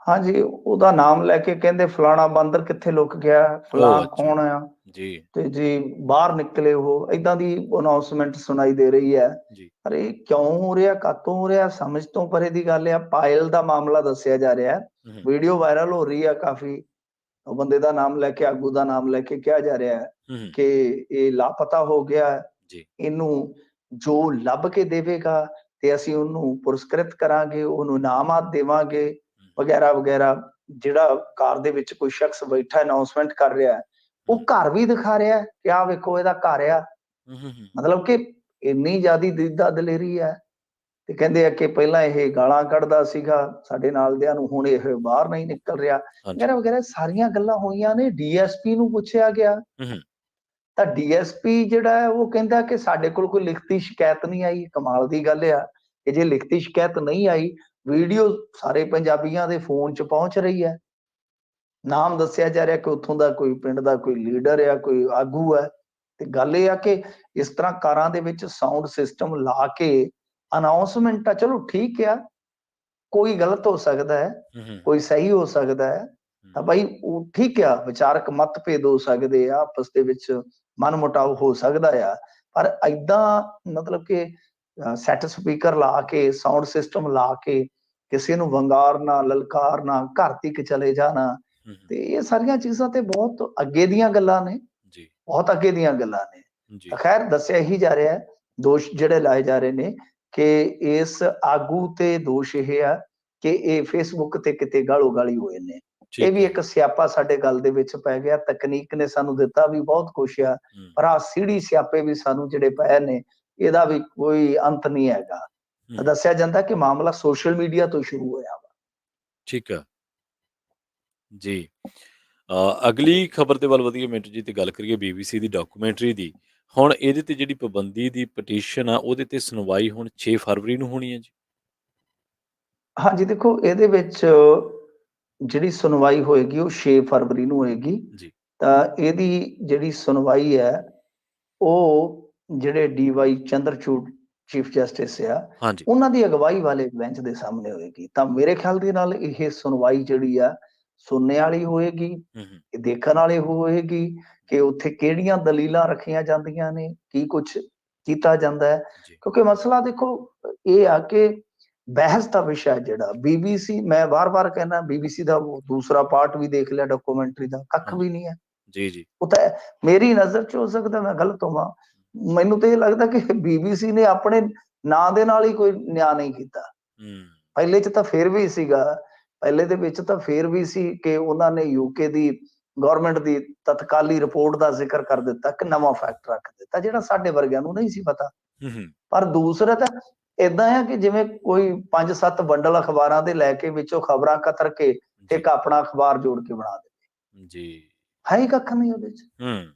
[SPEAKER 2] ਹਾਂਜੀ, ਉਹਦਾ ਨਾਮ ਲੈ ਕੇ ਕਹਿੰਦੇ ਫਲਾਣਾ ਬਾਂਦਰ ਕਿੱਥੇ ਲੁਕ ਗਿਆ, ਫਲਾਂ
[SPEAKER 1] ਅੱਛਾ
[SPEAKER 2] ਕੌਣ ਆ,
[SPEAKER 1] ਜੀ
[SPEAKER 2] ਤੇ ਜੀ ਬਾਹਰ ਨਿਕਲੇ ਉਹ, ਏਦਾਂ ਦੀ ਅਨਾਉਂਸਮੈਂਟ ਸੁਣਾਈ ਦੇ ਰਹੀ ਹੈ।
[SPEAKER 1] ਜੀ।
[SPEAKER 2] ਪਰ ਇਹ ਕਿਉਂ ਹੋ ਰਿਹਾ, ਕਾਤੋਂ ਹੋ ਰਿਹਾ, ਸਮਝ ਤੋਂ ਪਰੇ ਦੀ ਗੱਲ ਆ। ਪਾਇਲ ਦਾ ਮਾਮਲਾ ਦੱਸਿਆ ਜਾ ਰਿਹਾ, ਵੀਡੀਓ ਵਾਇਰਲ ਹੋ ਰਹੀ ਆ ਕਾਫੀ। ਉਹ ਬੰਦੇ ਦਾ ਨਾਮ ਲੈ ਕੇ, ਆਗੂ ਦਾ ਨਾਮ ਲੈ ਕੇ ਕਿਹਾ ਜਾ ਰਿਹਾ ਹੈ ਕਿ ਇਹ ਲਾਪਤਾ ਹੋ ਗਿਆ, ਇਹਨੂੰ ਜੋ ਲੱਭ ਕੇ ਦੇਵੇਗਾ ਤੇ ਅਸੀਂ ਉਹਨੂੰ ਪੁਰਸਕ੍ਰਿਤ ਕਰਾਂਗੇ, ਉਹਨੂੰ ਇਨਾਮਾਤ ਦੇਵਾਂਗੇ ਵਗੈਰਾ ਵਗੈਰਾ। ਜਿਹੜਾ ਕਾਰ ਦੇ ਵਿੱਚ ਕੋਈ ਸ਼ਖਸ ਬੈਠਾ ਅਨਾਉਂਸਮੈਂਟ ਕਰ ਰਿਹਾ, ਉਹ ਘਰ ਵੀ ਦਿਖਾ ਰਿਹਾ ਕਿ ਆਹ ਵੇਖੋ ਇਹਦਾ ਘਰ ਆ। ਮਤਲਬ ਕਿ ਇੰਨੀ ਜ਼ਿਆਦੀ ਦੀਦਾ ਦਲੇਰੀ ਹੈ। ਤੇ ਕਹਿੰਦੇ ਆ ਕਿ ਪਹਿਲਾਂ ਇਹ ਗਾਲਾਂ ਕੱਢਦਾ ਸੀਗਾ ਸਾਡੇ ਨਾਲਦਿਆਂ ਨੂੰ, ਹੁਣ ਇਹ ਬਾਹਰ ਨਹੀਂ ਨਿਕਲ ਰਿਹਾ ਵਗੈਰਾ ਵਗੈਰਾ। ਸਾਰੀਆਂ ਗੱਲਾਂ ਹੋਈਆਂ ਨੇ। ਡੀਐਸਪੀ ਨੂੰ ਪੁੱਛਿਆ ਗਿਆ ਤਾਂ ਡੀਐਸਪੀ ਜਿਹੜਾ ਹੈ ਉਹ ਕਹਿੰਦਾ ਕਿ ਸਾਡੇ ਕੋਲ ਕੋਈ ਲਿਖਤੀ ਸ਼ਿਕਾਇਤ ਨਹੀਂ ਆਈ। ਕਮਾਲ ਦੀ ਗੱਲ ਆ ਕਿ ਜੇ ਲਿਖਤੀ ਸ਼ਿਕਾਇਤ ਨਹੀਂ ਆਈ, ਵੀਡੀਓ ਸਾਰੇ ਪੰਜਾਬੀਆਂ ਦੇ ਫੋਨ 'ਚ ਪਹੁੰਚ ਰਹੀ ਹੈ। ਨਾਮ ਦੱਸਿਆ ਜਾ ਰਿਹਾ ਕਿ ਉੱਥੋਂ ਦਾ ਕੋਈ ਪਿੰਡ ਦਾ ਕੋਈ ਲੀਡਰ ਆ, ਕੋਈ ਆਗੂ ਹੈ। ਤੇ ਗੱਲ ਇਹ ਆ ਕਿ ਇਸ ਤਰ੍ਹਾਂ ਕਾਰਾਂ ਦੇ ਵਿੱਚ ਸਾਊਂਡ ਸਿਸਟਮ ਲਾ ਕੇ ਅਨਾਉਂਸਮੈਂਟ ਆ, ਚਲੋ ਠੀਕ ਆ, ਕੋਈ ਗਲਤ ਹੋ ਸਕਦਾ ਹੈ, ਕੋਈ ਸਹੀ ਹੋ ਸਕਦਾ ਹੈ, ਤਾਂ ਭਾਈ ਉਹ ਠੀਕ ਆ, ਵਿਚਾਰਕ ਮਤਭੇਦ ਹੋ ਸਕਦੇ ਆ, ਆਪਸ ਦੇ ਵਿੱਚ ਮਨਮੁਟਾਵ ਹੋ ਸਕਦਾ ਆ। ਪਰ ਏਦਾਂ ਮਤਲਬ ਕਿ ਸੈੱਟ ਸਪੀਕਰ ਲਾ ਕੇ, ਸਾਊਂਡ ਸਿਸਟਮ ਲਾ ਕੇ ਕਿਸੇ ਨੂੰ ਵੰਗਾਰਨਾ, ਲਲਕਾਰਨਾ, ਘਰ ਤੱਕ ਚਲੇ ਜਾਣਾ, ਤੇ ਇਹ ਸਾਰੀਆਂ ਚੀਜ਼ਾਂ ਤੇ ਬਹੁਤ ਅੱਗੇ ਦੀਆਂ ਗੱਲਾਂ ਨੇ, ਬਹੁਤ ਅੱਗੇ ਦੀਆਂ ਗੱਲਾਂ ਨੇ। ਖੈਰ ਦੱਸਿਆ ਹੀ ਜਾ ਰਿਹਾ ਹੈ, ਦੋਸ਼ ਜਿਹੜੇ ਲਾਏ ਜਾ ਰਹੇ ਨੇ ਕਿ ਇਸ ਆਗੂ ਤੇ ਦੋਸ਼ ਇਹ ਆ ਕਿ ਇਹ ਫੇਸਬੁੱਕ ਤੇ ਕਿਤੇ ਗਾਲੋ ਗਾਲੀ ਹੋਏ ਨੇ। ਇਹ ਵੀ ਇੱਕ ਸਿਆਪਾ ਸਾਡੇ ਗੱਲ ਦੇ ਵਿੱਚ ਪੈ ਗਿਆ। ਤਕਨੀਕ ਨੇ ਸਾਨੂੰ ਦਿੱਤਾ ਵੀ ਬਹੁਤ ਕੁਛ ਆ, ਪਰ ਆਹ ਸੀੜੀ ਸਿਆਪੇ ਵੀ ਸਾਨੂੰ ਜਿਹੜੇ ਪਏ ਨੇ, ਇਹਦਾ ਵੀ ਕੋਈ ਅੰਤ ਨਹੀਂ ਹੈਗਾ। ਦੱਸਿਆ ਜਾਂਦਾ ਕਿ ਮਾਮਲਾ ਸੋਸ਼ਲ ਮੀਡੀਆ ਤੋਂ ਸ਼ੁਰੂ ਹੋਇਆ ਵਾ।
[SPEAKER 1] ਠੀਕ ਆ ਜੀ। ਅਗਲੀ ਖਬਰ ਦੇ ਵੱਲ ਵਧੀਏ ਮਿੰਟੂ ਜੀ, ਤੇ ਗੱਲ ਕਰੀਏ BBC ਦੀ ਡਾਕੂਮੈਂਟਰੀ ਦੀ। ਹੁਣ ਇਹਦੇ ਤੇ ਜਿਹੜੀ ਪਾਬੰਦੀ ਦੀ ਪਟੀਸ਼ਨ ਆ, ਉਹਦੇ ਤੇ ਸੁਣਵਾਈ ਹੁਣ 6 ਫਰਵਰੀ ਨੂੰ ਹੋਣੀ ਹੈ ਜੀ?
[SPEAKER 2] ਹਾਂਜੀ, ਦੇਖੋ ਇਹਦੇ ਵਿੱਚ ਜਿਹੜੀ ਸੁਣਵਾਈ ਹੋਏਗੀ ਉਹ 6 ਫਰਵਰੀ ਨੂੰ ਹੋਏਗੀ। ਤਾਂ ਇਹਦੀ ਜਿਹੜੀ ਸੁਣਵਾਈ ਹੈ ਉਹ ਜਿਹੜੇ DY ਚੰਦਰਚੂੜ ਚੀਫ ਜਸਟਿਸ ਆ, ਉਹਨਾਂ ਦੀ ਅਗਵਾਈ ਵਾਲੇ ਬੈਂਚ ਦੇ ਸਾਹਮਣੇ ਹੋਏਗੀ। ਤਾਂ ਮੇਰੇ ਖਿਆਲ ਦੇ ਨਾਲ ਇਹ ਸੁਣਵਾਈ ਜਿਹੜੀ ਆ ਸੁਣਨੇ ਵਾਲੀ ਹੋਏਗੀ, ਦੇਖਣ ਵਾਲੀ ਹੋਏਗੀ ਕਿ ਉੱਥੇ ਕਿਹੜੀਆਂ ਦਲੀਲਾਂ ਰੱਖੀਆਂ ਜਾਂਦੀਆਂ ਨੇ, ਕੀ ਕੁਛ ਕੀਤਾ ਜਾਂਦਾ ਹੈ। ਕਿਉਂਕਿ ਮਸਲਾ ਦੇਖੋ ਇਹ ਆ ਕਿ ਬਹਿਸ ਦਾ ਵਿਸ਼ਾ ਜਿਹੜਾ BBC, ਮੈਂ ਵਾਰ-ਵਾਰ ਕਹਿਣਾ BBC ਦਾ ਦੂਸਰਾ ਪਾਰਟ ਵੀ ਦੇਖ ਲਿਆ ਡਾਕੂਮੈਂਟਰੀ ਦਾ, ਕੱਖ ਵੀ ਨਹੀਂ ਹੈ। ਉਹ ਤਾਂ ਮੇਰੀ ਨਜ਼ਰ 'ਚ, ਹੋ ਸਕਦਾ ਮੈਂ ਗਲਤ ਹੋਵਾਂ, ਮੈਨੂੰ ਤਾਂ ਇਹ ਲੱਗਦਾ ਕਿ BBC ਨੇ ਆਪਣੇ ਨਾਂ ਦੇ ਨਾਲ ਹੀ ਕੋਈ ਨਿਆਂ ਨਹੀਂ ਕੀਤਾ। ਪਹਿਲੇ 'ਚ ਤਾਂ ਫਿਰ ਵੀ ਸੀਗਾ, ਪਹਿਲੇ ਦੇ ਵਿੱਚ ਤਾਂ ਫਿਰ ਵੀ ਸੀ ਕਿ ਉਹਨਾਂ ਨੇ UK ਦੀ ਗਵਰਨਮੈਂਟ ਦੀ ਤਤਕਾਲੀ ਰਿਪੋਰਟ ਦਾ ਜ਼ਿਕਰ ਕਰ ਦਿੱਤਾ, ਕਿ ਨਵਾਂ ਫੈਕਟ ਰੱਖ ਦਿੱਤਾ ਜਿਹੜਾ ਸਾਡੇ ਵਰਗਿਆਂ ਨੂੰ ਨਹੀਂ ਸੀ ਪਤਾ। ਪਰ ਦੂਸਰਾ ਤਾਂ ਏਦਾਂ ਹੈ ਕਿ ਜਿਵੇਂ ਕੋਈ 5-7 ਬੰਡਲ ਅਖਬਾਰਾਂ ਦੇ ਲੈ ਕੇ ਵਿੱਚੋਂ ਖਬਰਾਂ ਕਤਰ ਕੇ ਇੱਕ ਆਪਣਾ ਅਖਬਾਰ ਜੋੜ ਕੇ ਬਣਾ ਦੇ, ਹੈ ਹੀ ਕੱਖ ਨਹੀਂ ਉਹਦੇ 'ਚ।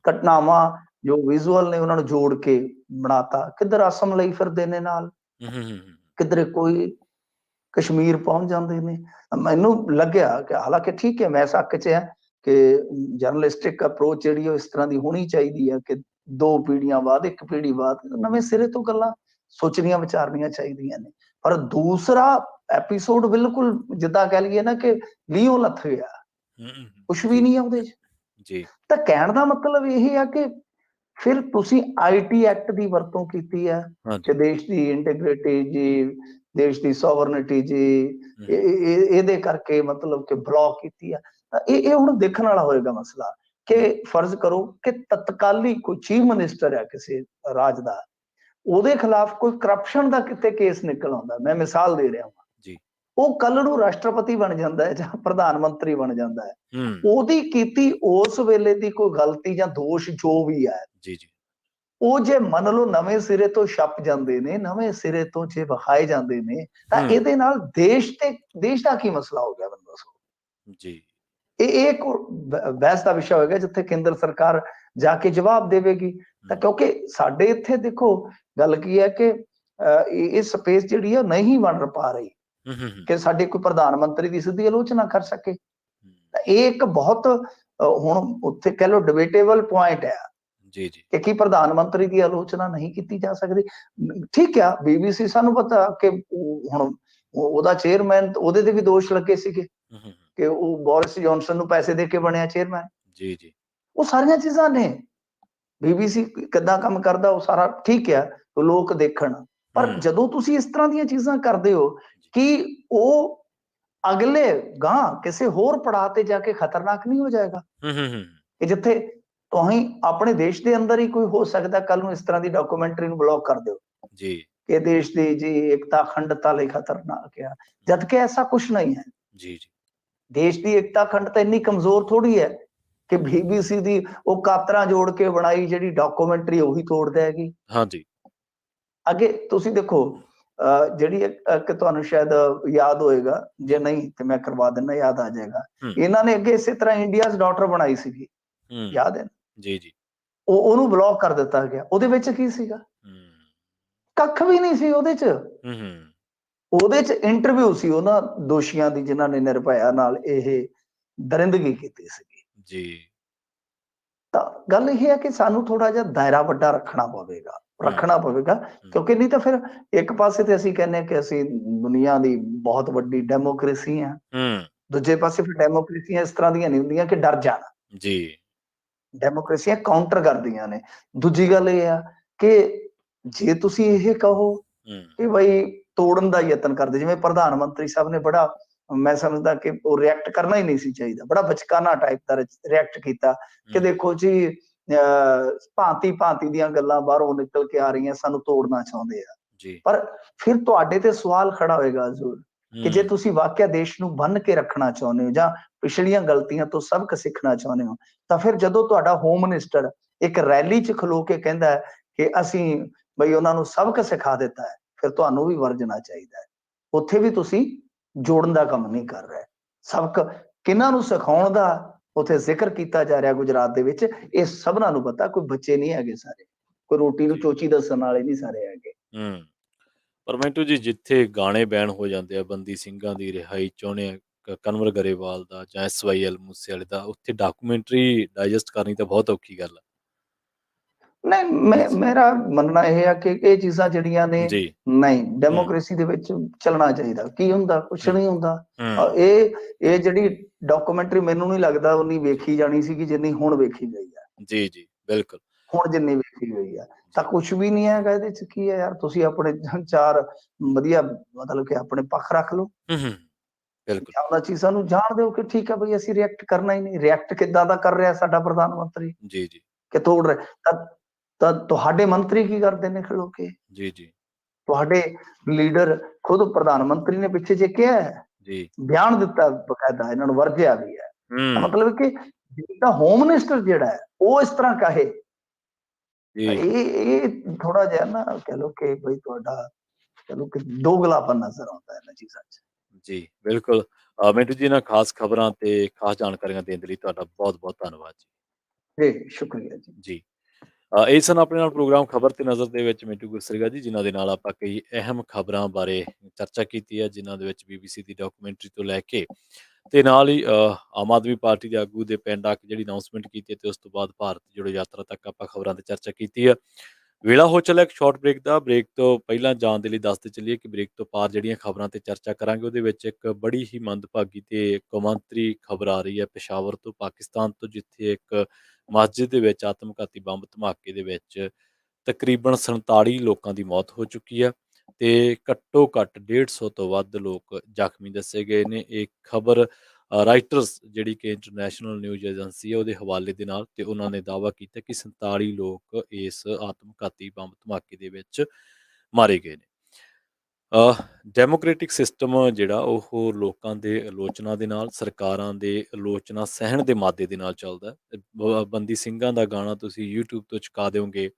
[SPEAKER 2] ਘਟਨਾਵਾਂ ਜੋ ਵਿਜ਼ੂਅਲ ਨੇ ਉਹਨਾਂ ਨੂੰ ਜੋੜ ਕੇ ਬਣਾਤਾ। ਕਿੱਧਰ ਅਸਮ ਲਈ ਫਿਰਦੇ ਨੇ ਨਾਲ, ਕਿੱਧਰੇ ਕੋਈ ਕਸ਼ਮੀਰ ਪਹੁੰਚ ਜਾਂਦੇ ਨੇ। ਮੈਨੂੰ ਲੱਗਿਆ ਕਿ ਹਾਲਾਂਕਿ ਠੀਕ ਹੈ, ਮੈਂ ਇਸ ਹੱਕ 'ਚ ਹੈ ਕਿ ਜਰਨਲਿਸਟਿਕ ਅਪਰੋਚ ਜਿਹੜੀ ਉਹ ਇਸ ਤਰ੍ਹਾਂ ਦੀ ਹੋਣੀ ਚਾਹੀਦੀ ਹੈ ਕਿ 2 ਪੀੜ੍ਹੀਆਂ ਬਾਅਦ, 1 ਪੀੜ੍ਹੀ ਬਾਅਦ ਨਵੇਂ ਸਿਰੇ ਤੋਂ ਗੱਲਾਂ ਸੋਚਣੀਆਂ ਵਿਚਾਰਨੀਆਂ ਚਾਹੀਦੀਆਂ ਨੇ। ਪਰ ਦੂਸਰਾ ਐਪੀਸੋਡ ਬਿਲਕੁਲ ਜਿੱਦਾਂ ਕਹਿ ਲਈਏ ਨਾ ਕਿ ਲੀਓ ਲੱਥ ਗਿਆ, ਕੁਛ ਵੀ ਨਹੀਂ ਆ ਉਹਦੇ 'ਚ। ਤਾਂ ਕਹਿਣ ਦਾ ਮਤਲਬ ਇਹ ਆ ਕਿ ਫਿਰ ਤੁਸੀਂ IT ਐਕਟ ਦੀ ਵਰਤੋਂ ਕੀਤੀ ਹੈ ਕਿ ਦੇਸ਼ ਦੀ ਇੰਟੈਗ੍ਰਿਟੀ ਜੀ, ਦੇਸ਼ ਦੀ ਸੋਵਰਨਿਟੀ ਜੀ, ਇਹਦੇ ਕਰਕੇ ਮਤਲਬ ਕਿ ਬਲੌਕ ਕੀਤੀ ਆ। ਤਾਂ ਇਹ ਹੁਣ ਦੇਖਣ ਵਾਲਾ ਹੋਏਗਾ ਮਸਲਾ ਕਿ ਫਰਜ਼ ਕਰੋ ਕਿ ਤਤਕਾਲੀ ਕੋਈ ਚੀਫ ਮਿਨਿਸਟਰ ਹੈ ਕਿਸੇ ਰਾਜ ਦਾ, ਉਹਦੇ ਖਿਲਾਫ ਕੋਈ ਕਰਪਸ਼ਨ ਦਾ ਕਿਤੇ ਕੇਸ ਨਿਕਲ ਆਉਂਦਾ, ਮੈਂ ਮਿਸਾਲ ਦੇ ਰਿਹਾ ਹਾਂ, ਉਹ ਕੱਲ ਨੂੰ ਰਾਸ਼ਟਰਪਤੀ ਬਣ ਜਾਂਦਾ ਹੈ ਜਾਂ ਪ੍ਰਧਾਨ ਮੰਤਰੀ ਬਣ ਜਾਂਦਾ ਹੈ, ਉਹਦੀ ਕੀਤੀ ਉਸ ਵੇਲੇ ਦੀ ਕੋਈ ਗਲਤੀ ਜਾਂ ਦੋਸ਼ ਜੋ ਵੀ ਹੈ, ਉਹ ਜੇ ਮੰਨ ਲਓ ਨਵੇਂ ਸਿਰੇ ਤੋਂ ਛਪ ਜਾਂਦੇ ਨੇ, ਨਵੇਂ ਸਿਰੇ ਤੋਂ ਜੇ ਵਿਖਾਏ ਜਾਂਦੇ ਨੇ, ਤਾਂ ਇਹਦੇ ਨਾਲ ਦੇਸ਼ ਦਾ ਕੀ ਮਸਲਾ ਹੋ ਗਿਆ, ਮੈਨੂੰ ਦੱਸੋ। ਇਹ ਇੱਕ ਬਹਿਸ ਦਾ ਵਿਸ਼ਾ ਹੋਏਗਾ ਜਿੱਥੇ ਕੇਂਦਰ ਸਰਕਾਰ ਜਾ ਕੇ ਜਵਾਬ ਦੇਵੇਗੀ। ਤਾਂ ਕਿਉਂਕਿ ਸਾਡੇ ਇੱਥੇ ਦੇਖੋ ਗੱਲ ਕੀ ਹੈ ਕਿ ਇਹ ਸਪੇਸ ਜਿਹੜੀ ਹੈ ਨਹੀਂ ਬਣ ਪਾ ਰਹੀ ਕਿ ਸਾਡੇ ਕੋਈ ਪ੍ਰਧਾਨ ਮੰਤਰੀ ਦੀ ਸਿੱਧੀ ਆਲੋਚਨਾ ਕਰ ਸਕੇ। ਤਾਂ ਇਹ ਇੱਕ ਬਹੁਤ ਹੁਣ ਉੱਥੇ ਕਹਿ ਲਓ ਡਿਬੇਟੇਬਲ ਪੁਆਇੰਟ ਹੈ
[SPEAKER 1] ਜੀ ਜੀ
[SPEAKER 2] ਕਿ ਕੀ ਪ੍ਰਧਾਨ ਮੰਤਰੀ ਦੀ ਆਲੋਚਨਾ ਨਹੀਂ ਕੀਤੀ ਜਾ ਸਕਦੀ। ਠੀਕ ਆ, BBC ਸਾਨੂੰ ਪਤਾ ਕਿ ਹੁਣ ਉਹਦਾ ਚੇਅਰਮੈਨ, ਉਹਦੇ ਤੇ ਵੀ ਦੋਸ਼ ਲੱਗੇ ਸੀਗੇ ਕਿ ਉਹ ਬੋਰਿਸ ਜੌਨਸਨ ਨੂੰ ਪੈਸੇ ਦੇ ਕੇ ਬਣਿਆ ਚੇਅਰਮੈਨ।
[SPEAKER 1] ਜੀ ਜੀ
[SPEAKER 2] ਉਹ ਸਾਰੀਆਂ ਚੀਜ਼ਾਂ ਨੇ, BBC ਕਿੱਦਾਂ ਕੰਮ ਕਰਦਾ ਉਹ ਸਾਰਾ ਠੀਕ ਆ, ਲੋਕ ਦੇਖਣ। ਪਰ ਜਦੋਂ ਤੁਸੀਂ ਇਸ ਤਰ੍ਹਾਂ ਦੀਆਂ ਚੀਜ਼ਾਂ ਕਰਦੇ ਹੋ ਕਿ ਉਹ ਅਗਲੇ ਗਾਂ ਕਿਸੇ ਹੋਰ ਪੜਾਅ ਤੇ ਜਾ ਕੇ ਖਤਰਨਾਕ ਨਹੀਂ ਹੋ ਜਾਏਗਾ ਕਿ ਜਿੱਥੇ ਤੁਸੀਂ ਆਪਣੇ ਦੇਸ਼ ਦੇ ਅੰਦਰ ਹੀ ਕੋਈ ਹੋ ਸਕਦਾ ਕੱਲ ਨੂੰ ਇਸ ਤਰ੍ਹਾਂ ਦੀ ਡਾਕੂਮੈਂਟਰੀ ਨੂੰ ਬਲੌਕ ਕਰ ਦਿਓ
[SPEAKER 1] ਜੀ
[SPEAKER 2] ਕਿ ਦੇਸ਼ ਦੀ ਜੀ ਏਕਤਾ ਅਖੰਡਤਾ ਲਈ ਖਤਰਨਾਕ ਆ, ਜਦ ਕਿ ਐਸਾ ਕੁਝ ਨਹੀਂ ਹੈ।
[SPEAKER 1] ਜੀ ਜੀ
[SPEAKER 2] ਦੇਸ਼ ਦੀ ਏਕਤਾ ਅਖੰਡਤਾ ਇੰਨੀ ਕਮਜ਼ੋਰ ਥੋੜੀ ਹੈ ਕਿ BBC ਦੀ ਉਹ ਕਾਤਰਾਂ ਜੋੜ ਕੇ ਬਣਾਈ ਜਿਹੜੀ ਡਾਕੂਮੈਂਟਰੀ ਉਹੀ ਤੋੜ ਦੇਗੀ।
[SPEAKER 1] ਹਾਂਜੀ
[SPEAKER 2] ਅੱਗੇ ਤੁਸੀਂ ਦੇਖੋ ਜਿਹੜੀ ਕਿ ਤੁਹਾਨੂੰ ਸ਼ਾਇਦ ਯਾਦ ਹੋਏਗਾ, ਜੇ ਨਹੀਂ ਤੇ ਮੈਂ ਕਰਵਾ ਦਿੰਦਾ, ਯਾਦ ਆ ਜਾਏਗਾ। ਇਹਨਾਂ ਨੇ ਅੱਗੇ ਇਸੇ ਤਰ੍ਹਾਂ ਇੰਡੀਆਜ਼ ਡਾਟਰ ਬਣਾਈ ਸੀਗੀ, ਯਾਦ ਹੈ?
[SPEAKER 1] ਜੀ ਜੀ
[SPEAKER 2] ਉਹਨੂੰ ਬਲੌਕ ਕਰ ਦਿੱਤਾ ਗਿਆ। ਉਹਦੇ ਵਿੱਚ ਕੀ ਸੀਗਾ? ਕੱਖ ਵੀ ਨਹੀਂ ਸੀ ਉਹਦੇ ਚ। ਉਹਦੇ ਚ ਇੰਟਰਵਿਊ ਸੀ ਉਹਨਾਂ ਦੋਸ਼ੀਆਂ ਦੀ ਜਿਨ੍ਹਾਂ ਨੇ ਨਿਰਭਇਆ ਨਾਲ ਇਹ ਦਰਿੰਦਗੀ ਕੀਤੀ ਸੀਗੀ।
[SPEAKER 1] ਜੀ
[SPEAKER 2] ਤਾਂ ਗੱਲ ਇਹ ਹੈ ਕਿ ਸਾਨੂੰ ਥੋੜਾ ਜਿਹਾ ਦਾਇਰਾ ਵੱਡਾ ਰੱਖਣਾ ਪਵੇਗਾ ਕਿਉਂਕਿ ਨਹੀਂ ਤਾਂ ਫਿਰ ਇੱਕ ਪਾਸੇ ਤੇ ਅਸੀਂ ਕਹਿੰਦੇ ਕਿ ਅਸੀਂ ਦੁਨੀਆ ਦੀ ਬਹੁਤ ਵੱਡੀ ਡੈਮੋਕ੍ਰੇਸੀ ਆ, ਦੂਜੇ ਪਾਸੇ ਫਿਰ ਡੈਮੋਕ੍ਰੇਸੀਆਂ ਇਸ ਤਰ੍ਹਾਂ ਦੀਆਂ ਨਹੀਂ ਹੁੰਦੀਆਂ ਕਿ ਡਰ ਜਾਣਾ।
[SPEAKER 1] ਜੀ
[SPEAKER 2] ਡੈਮੋਕ੍ਰੇਸੀਆਂ ਕਾਊਂਟਰ ਕਰਦੀਆਂ ਨੇ। ਦੂਜੀ ਗੱਲ ਇਹ ਆ ਕਿ ਜੇ ਤੁਸੀਂ ਇਹ ਕਹੋ ਕਿ ਬਈ ਤੋੜਨ ਦਾ ਯਤਨ ਕਰਦੇ, ਜਿਵੇਂ ਪ੍ਰਧਾਨ ਮੰਤਰੀ ਸਾਹਿਬ ਨੇ ਬੜਾ, ਮੈਂ ਸਮਝਦਾ ਕਿ ਉਹ ਰਿਐਕਟ ਕਰਨਾ ਹੀ ਨਹੀਂ ਸੀ ਚਾਹੀਦਾ, ਬੜਾ ਬਚਕਾਨਾ ਟਾਈਪ ਦਾ ਰਿਐਕਟ ਕੀਤਾ ਕਿ ਦੇਖੋ ਜੀ ਭਾਂਤੀ ਭਾਂਤੀ ਦੀਆਂ ਗੱਲਾਂ ਬਾਹਰੋਂ ਨਿਕਲ ਕੇ ਆ ਰਹੀਆਂ, ਸਾਨੂੰ ਤੋੜਨਾ ਚਾਹੁੰਦੇ ਆ। ਪਰ ਫਿਰ ਤੁਹਾਡੇ ਤੇ ਸਵਾਲ ਖੜਾ ਹੋਏਗਾ ਜ਼ਰੂਰ ਕਿ ਜੇ ਤੁਸੀਂ ਵਾਕਿਆ ਦੇਸ਼ ਨੂੰ ਬੰਨ ਕੇ ਰੱਖਣਾ ਚਾਹੁੰਦੇ ਹੋ ਜਾਂ ਪਿਛਲੀਆਂ ਗਲਤੀਆਂ ਤੋਂ ਸਬਕ ਸਿੱਖਣਾ ਚਾਹੁੰਦੇ ਹੋ, ਤਾਂ ਫਿਰ ਜਦੋਂ ਤੁਹਾਡਾ ਹੋਮ ਮਿਨਿਸਟਰ ਇੱਕ ਰੈਲੀ 'ਚ ਖਲੋ ਕੇ ਕਹਿੰਦਾ ਹੈ ਕਿ ਅਸੀਂ ਬਈ ਉਹਨਾਂ ਨੂੰ ਸਬਕ ਸਿਖਾ ਦਿੱਤਾ ਹੈ, ਫਿਰ ਤੁਹਾਨੂੰ ਵੀ ਵਰਜਣਾ ਚਾਹੀਦਾ ਹੈ। ਉੱਥੇ ਵੀ ਤੁਸੀਂ ਜੋੜਨ ਦਾ ਕੰਮ ਨਹੀਂ ਕਰ ਰਹੇ। ਸਬਕ ਕਿਹਨਾਂ ਨੂੰ ਸਿਖਾਉਣ ਦਾ ਉੱਥੇ ਜ਼ਿਕਰ ਕੀਤਾ ਜਾ ਰਿਹਾ ਗੁਜਰਾਤ ਦੇ ਵਿੱਚ, ਇਹ ਸਭਨਾਂ ਨੂੰ ਪਤਾ, ਕੋਈ ਬੱਚੇ ਨਹੀਂ ਹੈਗੇ ਸਾਰੇ, ਕੋਈ ਰੋਟੀ ਨੂੰ ਚੋਚੀ ਦੱਸਣ ਵਾਲੇ ਨਹੀਂ ਸਾਰੇ ਹੈਗੇ।
[SPEAKER 1] ਪਰ ਮਿੰਟੂ ਜੀ, ਜਿੱਥੇ ਗਾਣੇ ਬੈਨ ਹੋ ਜਾਂਦੇ ਆ, ਬੰਦੀ ਸਿੰਘਾਂ ਦੀ ਰਿਹਾਈ ਚਾਹੁੰਦੇ ਆ, ਕਨਵਰ ਗਰੇਵਾਲ ਦਾ ਜਾਂ SYL ਮੂਸੇਵਾਲੇ ਦਾ, ਉੱਥੇ ਡਾਕੂਮੈਂਟਰੀ ਡਾਈਜੈਸਟ ਕਰਨੀ ਤਾਂ ਬਹੁਤ ਔਖੀ ਗੱਲ ਆ।
[SPEAKER 2] ਨਹੀਂ, ਮੇਰਾ ਮੰਨਣਾ ਇਹ ਆ ਕਿ ਇਹ ਚੀਜ਼ਾਂ ਜਿਹੜੀਆਂ ਨੇ, ਨਹੀਂ, ਡੈਮੋਕ੍ਰੇਸੀ ਦੇ ਵਿੱਚ ਚੱਲਣਾ ਚਾਹੀਦਾ। ਕੀ ਹੁੰਦਾ? ਕੁਛ ਨਹੀਂ ਹੁੰਦਾ। ਇਹ ਜਿਹੜੀ ਡਾਕੂਮੈਂਟਰੀ ਮੈਨੂੰ ਨਹੀਂ ਲੱਗਦਾ ਉਨੀ ਵੇਖੀ ਜਾਣੀ ਸੀਗੀ ਜਿੰਨੀ ਹੁਣ ਵੇਖੀ ਗਈ ਆ।
[SPEAKER 1] ਜੀ ਜੀ ਬਿਲਕੁਲ।
[SPEAKER 2] ਹੁਣ ਜਿੰਨੀ ਵੇਖੀ ਗਈ ਆ ਤਾਂ ਕੁਛ ਵੀ ਨਹੀਂ ਹੈਗਾ ਇਹਦੇ ਚ। ਕੀ ਹੈ ਯਾਰ, ਤੁਸੀਂ ਆਪਣੇ ਚਾਰ ਵਧੀਆ ਮਤਲਬ ਕਿ ਆਪਣੇ ਪੱਖ ਰੱਖ ਲਓ, ਉਹਨਾਂ ਚੀਜ਼ਾਂ ਨੂੰ ਜਾਣ ਦਿਓ ਕਿ ਠੀਕ ਹੈ ਬਈ ਅਸੀਂ ਰਿਐਕਟ ਕਰਨਾ ਹੀ ਨਹੀਂ। ਰਿਐਕਟ ਕਿੱਦਾਂ ਦਾ ਕਰ ਰਿਹਾ ਸਾਡਾ ਪ੍ਰਧਾਨ ਮੰਤਰੀ
[SPEAKER 1] ਜੀ ਜੀ
[SPEAKER 2] ਕਿ ਤੋੜ ਰਿਹਾ, ਤਾਂ ਤੁਹਾਡੇ ਮੰਤਰੀ ਕੀ ਕਰਦੇ ਨੇ ਖਲੋ ਕੇ?
[SPEAKER 1] ਜੀ ਜੀ
[SPEAKER 2] ਤੁਹਾਡੇ ਲੀਡਰ ਖੁਦ ਪ੍ਰਧਾਨ ਮੰਤਰੀ ਨੇ ਪਿੱਛੇ ਜੇ ਕਿਹਾ ਹੈ, ਬਿਆਨ ਦਿੱਤਾ ਬਕਾਇਦਾ, ਇਹਨਾਂ ਨੂੰ ਵਰਜਿਆ ਵੀ ਹੈ। ਮਤਲਬ ਕਿ ਜਿਹੜਾ ਹੋਮ ਮਿਨਿਸਟਰ ਜਿਹੜਾ ਹੈ ਉਹ ਇਸ ਤਰ੍ਹਾਂ ਕਹੇ, ਇਹ ਥੋੜਾ ਜਿਹਾ ਨਾ ਕਹਿ ਲਓ ਕਿ ਬਈ ਤੁਹਾਡਾ ਕਹਿ ਲਓ ਕਿ ਦੋਗਲਾਪਨ ਨਜ਼ਰ ਆਉਂਦਾ ਇਹਨਾਂ ਚੀਜ਼ਾਂ 'ਚ।
[SPEAKER 1] ਜੀ ਬਿਲਕੁਲ। ਮਿੰਟੂ ਜੀ, ਇਹਨਾਂ ਖਾਸ ਖਬਰਾਂ ਤੇ ਖਾਸ ਜਾਣਕਾਰੀਆਂ ਦੇਣ ਦੇ ਲਈ ਤੁਹਾਡਾ ਬਹੁਤ ਬਹੁਤ ਧੰਨਵਾਦ ਜੀ।
[SPEAKER 2] ਜੀ ਸ਼ੁਕਰੀਆ ਜੀ।
[SPEAKER 1] ਜੀ ਇਹ ਸਨ ਆਪਣੇ ਨਾਲ ਪ੍ਰੋਗਰਾਮ ਖਬਰ ਤੇ ਨਜ਼ਰ ਦੇ ਵਿੱਚ ਮਿੰਟੂ ਗੁਰਸਰੀਗਾ ਜੀ, ਜਿਨ੍ਹਾਂ ਦੇ ਨਾਲ ਆਪਾਂ ਕਈ ਅਹਿਮ ਖਬਰਾਂ ਬਾਰੇ ਚਰਚਾ ਕੀਤੀ ਹੈ, ਜਿਨ੍ਹਾਂ ਦੇ ਵਿੱਚ BBC ਦੀ ਡਾਕੂਮੈਂਟਰੀ ਤੋਂ ਲੈ ਕੇ ਤੇ ਨਾਲ ਹੀ ਆਮ ਆਦਮੀ ਪਾਰਟੀ ਦੇ ਆਗੂ ਦੇ ਪਿੰਡ ਆ ਕੇ ਜਿਹੜੀ ਅਨਾਉਂਸਮੈਂਟ ਕੀਤੀ ਤੇ ਉਸ ਤੋਂ ਬਾਅਦ ਭਾਰਤ ਜੋੜੋ ਯਾਤਰਾ ਤੱਕ ਆਪਾਂ ਖਬਰਾਂ ਤੇ ਚਰਚਾ ਕੀਤੀ ਹੈ। ਵੇਲਾ ਹੋ ਚੱਲਿਆ ਇੱਕ ਸ਼ਾਰਟ ਬ੍ਰੇਕ ਦਾ। ਬ੍ਰੇਕ ਤੋਂ ਪਹਿਲਾਂ ਜਾਣ ਦੇ ਲਈ ਦੱਸਦੇ ਚੱਲੀਏ ਕਿ ਬ੍ਰੇਕ ਤੋਂ ਪਾਰ ਜਿਹੜੀਆਂ ਖਬਰਾਂ ਤੇ ਚਰਚਾ ਕਰਾਂਗੇ ਉਹਦੇ ਵਿੱਚ ਇੱਕ ਬੜੀ ਹੀ ਮੰਦਭਾਗੀ ਤੇ ਕੌਮਾਂਤਰੀ ਖਬਰ ਆ ਰਹੀ ਹੈ ਪੇਸ਼ਾਵਰ ਤੋਂ, ਪਾਕਿਸਤਾਨ ਤੋਂ, ਜਿੱਥੇ ਇੱਕ ਮਸਜਿਦ ਦੇ ਵਿੱਚ ਆਤਮਘਾਤੀ ਬੰਬ ਧਮਾਕੇ ਦੇ ਵਿੱਚ ਤਕਰੀਬਨ 47 ਲੋਕਾਂ ਦੀ ਮੌਤ ਹੋ ਚੁੱਕੀ ਹੈ ਤੇ ਘੱਟੋ ਘੱਟ 150 ਤੋਂ ਵੱਧ ਲੋਕ ਜ਼ਖਮੀ ਦੱਸੇ ਗਏ ਨੇ। ਇਹ ਖਬਰ ਰਾਈਟਰਸ ਜਿਹੜੀ ਕਿ ਇੰਟਰਨੈਸ਼ਨਲ ਨਿਊਜ਼ ਏਜੰਸੀ ਹੈ ਉਹਦੇ ਹਵਾਲੇ ਦੇ ਨਾਲ, ਤੇ ਉਹਨਾਂ ਨੇ ਦਾਅਵਾ ਕੀਤਾ ਕਿ 47 ਲੋਕ ਇਸ ਆਤਮਘਾਤੀ ਬੰਬ ਧਮਾਕੇ ਦੇ ਵਿੱਚ ਮਾਰੇ ਗਏ ਨੇ। ਡੈਮੋਕ੍ਰੈਟਿਕ ਸਿਸਟਮ ਜਿਹੜਾ ਉਹ ਲੋਕਾਂ ਦੇ ਆਲੋਚਨਾ ਦੇ ਨਾਲ, ਸਰਕਾਰਾਂ ਦੇ ਆਲੋਚਨਾ ਸਹਿਣ ਦੇ ਮਾਦੇ ਦੇ ਨਾਲ ਚੱਲਦਾ। ਬੰਦੀ ਸਿੰਘਾਂ ਦਾ ਗਾਣਾ ਤੁਸੀਂ YouTube ਤੋਂ ਚੁਕਾ ਦਿਓਗੇ,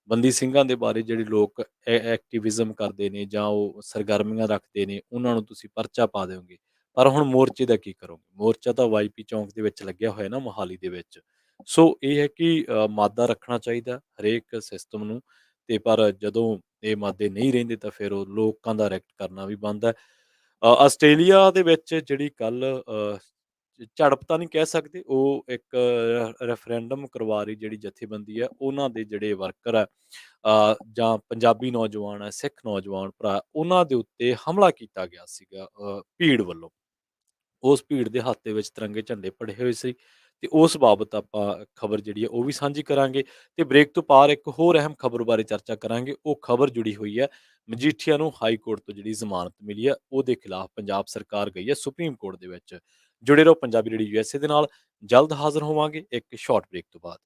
[SPEAKER 1] ਬੰਦੀ ਸਿੰਘਾਂ ਦੇ ਬਾਰੇ ਜਿਹੜੇ ਲੋਕ ਐਕਟਿਵਿਜ਼ਮ ਕਰਦੇ ਨੇ ਜਾਂ ਉਹ ਸਰਗਰਮੀਆਂ ਰੱਖਦੇ ਨੇ, ਉਹਨਾਂ ਨੂੰ ਤੁਸੀਂ ਪਰਚਾ ਪਾ ਦਿਓਗੇ। ਪਰ ਹੁਣ ਮੋਰਚੇ ਦਾ ਕੀ ਕਰੋਗੇ? ਮੋਰਚਾ ਤਾਂ ਵਾਈਪੀ ਚੌਂਕ ਦੇ ਵਿੱਚ ਲੱਗਿਆ ਹੋਇਆ ਨਾ ਮੋਹਾਲੀ ਦੇ ਵਿੱਚ। ਸੋ ਇਹ ਹੈ ਕਿ ਮਾਦਾ ਰੱਖਣਾ ਚਾਹੀਦਾ ਹਰੇਕ ਸਿਸਟਮ ਨੂੰ ਤੇ ਪਰ ਜਦੋਂ ਇਹ ਮਾਦੇ ਨਹੀਂ ਰਹਿੰਦੇ ਤਾਂ ਫਿਰ ਉਹ ਲੋਕਾਂ ਦਾ ਰੈਕਟ ਕਰਨਾ ਵੀ ਬਣਦਾ ਹੈ। ਆਸਟ੍ਰੇਲੀਆ ਦੇ ਵਿੱਚ ਜਿਹੜੀ ਕੱਲ੍ਹ ਝੜਪ ਤਾਂ ਨਹੀਂ ਕਹਿ ਸਕਦੇ, ਉਹ ਇੱਕ ਰੈਫਰੈਂਡਮ ਕਰਵਾ ਰਹੀ ਜਿਹੜੀ ਜਥੇਬੰਦੀ ਹੈ, ਉਹਨਾਂ ਦੇ ਜਿਹੜੇ ਵਰਕਰ ਆ ਜਾਂ ਪੰਜਾਬੀ ਨੌਜਵਾਨ ਆ, ਸਿੱਖ ਨੌਜਵਾਨ ਭਰਾ, ਉਹਨਾਂ ਦੇ ਉੱਤੇ ਹਮਲਾ ਕੀਤਾ ਗਿਆ ਸੀਗਾ ਭੀੜ ਵੱਲੋਂ। ਉਸ ਭੀੜ ਦੇ ਹੱਥ ਦੇ ਵਿੱਚ ਤਿਰੰਗੇ ਝੰਡੇ ਫੜੇ ਹੋਏ ਸੀ ਤੇ ਉਸ ਬਾਬਤ ਆਪਾਂ ਖਬਰ ਜਿਹੜੀ ਹੈ ਉਹ ਵੀ ਸਾਂਝੀ ਕਰਾਂਗੇ ਤੇ ਬ੍ਰੇਕ ਤੋਂ ਪਾਰ ਇੱਕ ਹੋਰ ਅਹਿਮ ਖਬਰ ਬਾਰੇ ਚਰਚਾ ਕਰਾਂਗੇ। ਉਹ ਖਬਰ ਜੁੜੀ ਹੋਈ ਹੈ ਮਜੀਠੀਆ ਨੂੰ ਹਾਈ ਕੋਰਟ ਤੋਂ ਜਿਹੜੀ ਜ਼ਮਾਨਤ ਮਿਲੀ ਹੈ ਉਹਦੇ ਖਿਲਾਫ ਪੰਜਾਬ ਸਰਕਾਰ ਗਈ ਹੈ ਸੁਪਰੀਮ ਕੋਰਟ ਦੇ ਵਿੱਚ। ਜੁੜੇ ਰਹੋ ਪੰਜਾਬੀ ਰੇਡੀਓ ਯੂਐਸਏ ਦੇ ਨਾਲ। ਜਲਦ ਹਾਜ਼ਰ ਹੋਵਾਂਗੇ ਇੱਕ ਸ਼ਾਰਟ ਬ੍ਰੇਕ ਤੋਂ ਬਾਅਦ।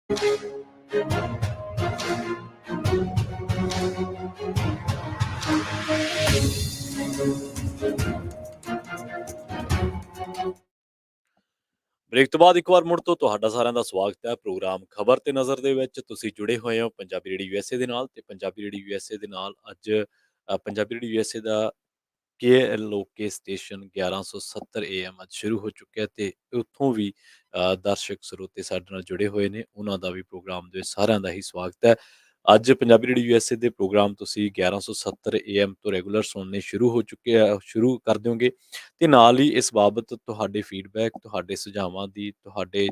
[SPEAKER 1] ਬ੍ਰੇਕ ਤੋਂ ਬਾਅਦ ਇੱਕ ਵਾਰ ਮੁੜ ਤੋਂ ਤੁਹਾਡਾ ਸਾਰਿਆਂ ਦਾ ਸਵਾਗਤ ਹੈ ਪ੍ਰੋਗਰਾਮ ਖਬਰ ਤੇ ਨਜ਼ਰ ਦੇ ਵਿੱਚ। ਤੁਸੀਂ ਜੁੜੇ ਹੋਏ ਹੋ ਪੰਜਾਬੀ ਰੇਡੀਓ ਯੂਐਸਏ ਦੇ ਨਾਲ, ਤੇ ਪੰਜਾਬੀ ਰੇਡੀਓ ਯੂਐਸਏ ਦੇ ਨਾਲ ਅੱਜ Punjabi radio USA the KLOK station 1170 AM ਅੱਜ ਸ਼ੁਰੂ ਹੋ ਚੁੱਕਿਆ, ਤੇ ਉੱਥੋਂ ਵੀ ਦਰਸ਼ਕ ਸਰੋਤੇ ਸਾਡੇ ਨਾਲ ਜੁੜੇ ਹੋਏ ਨੇ। ਉਹਨਾਂ ਦਾ ਵੀ ਪ੍ਰੋਗਰਾਮ ਦੇ ਵਿੱਚ ਸਾਰਿਆਂ ਦਾ ਹੀ ਸਵਾਗਤ ਹੈ। ਅੱਜ ਪੰਜਾਬੀ ਰੇਡੀਓ ਯੂਐਸਏ ਦੇ ਪ੍ਰੋਗਰਾਮ ਤੁਸੀਂ 1170 AM ਤੋਂ ਰੈਗੂਲਰ ਸੁਣਨੇ ਸ਼ੁਰੂ ਕਰ ਦਿਓਗੇ, ਤੇ ਨਾਲ ਹੀ ਇਸ ਬਾਬਤ ਤੁਹਾਡੇ ਫੀਡਬੈਕ, ਤੁਹਾਡੇ ਸੁਝਾਵਾਂ ਦੀ, ਤੁਹਾਡੇ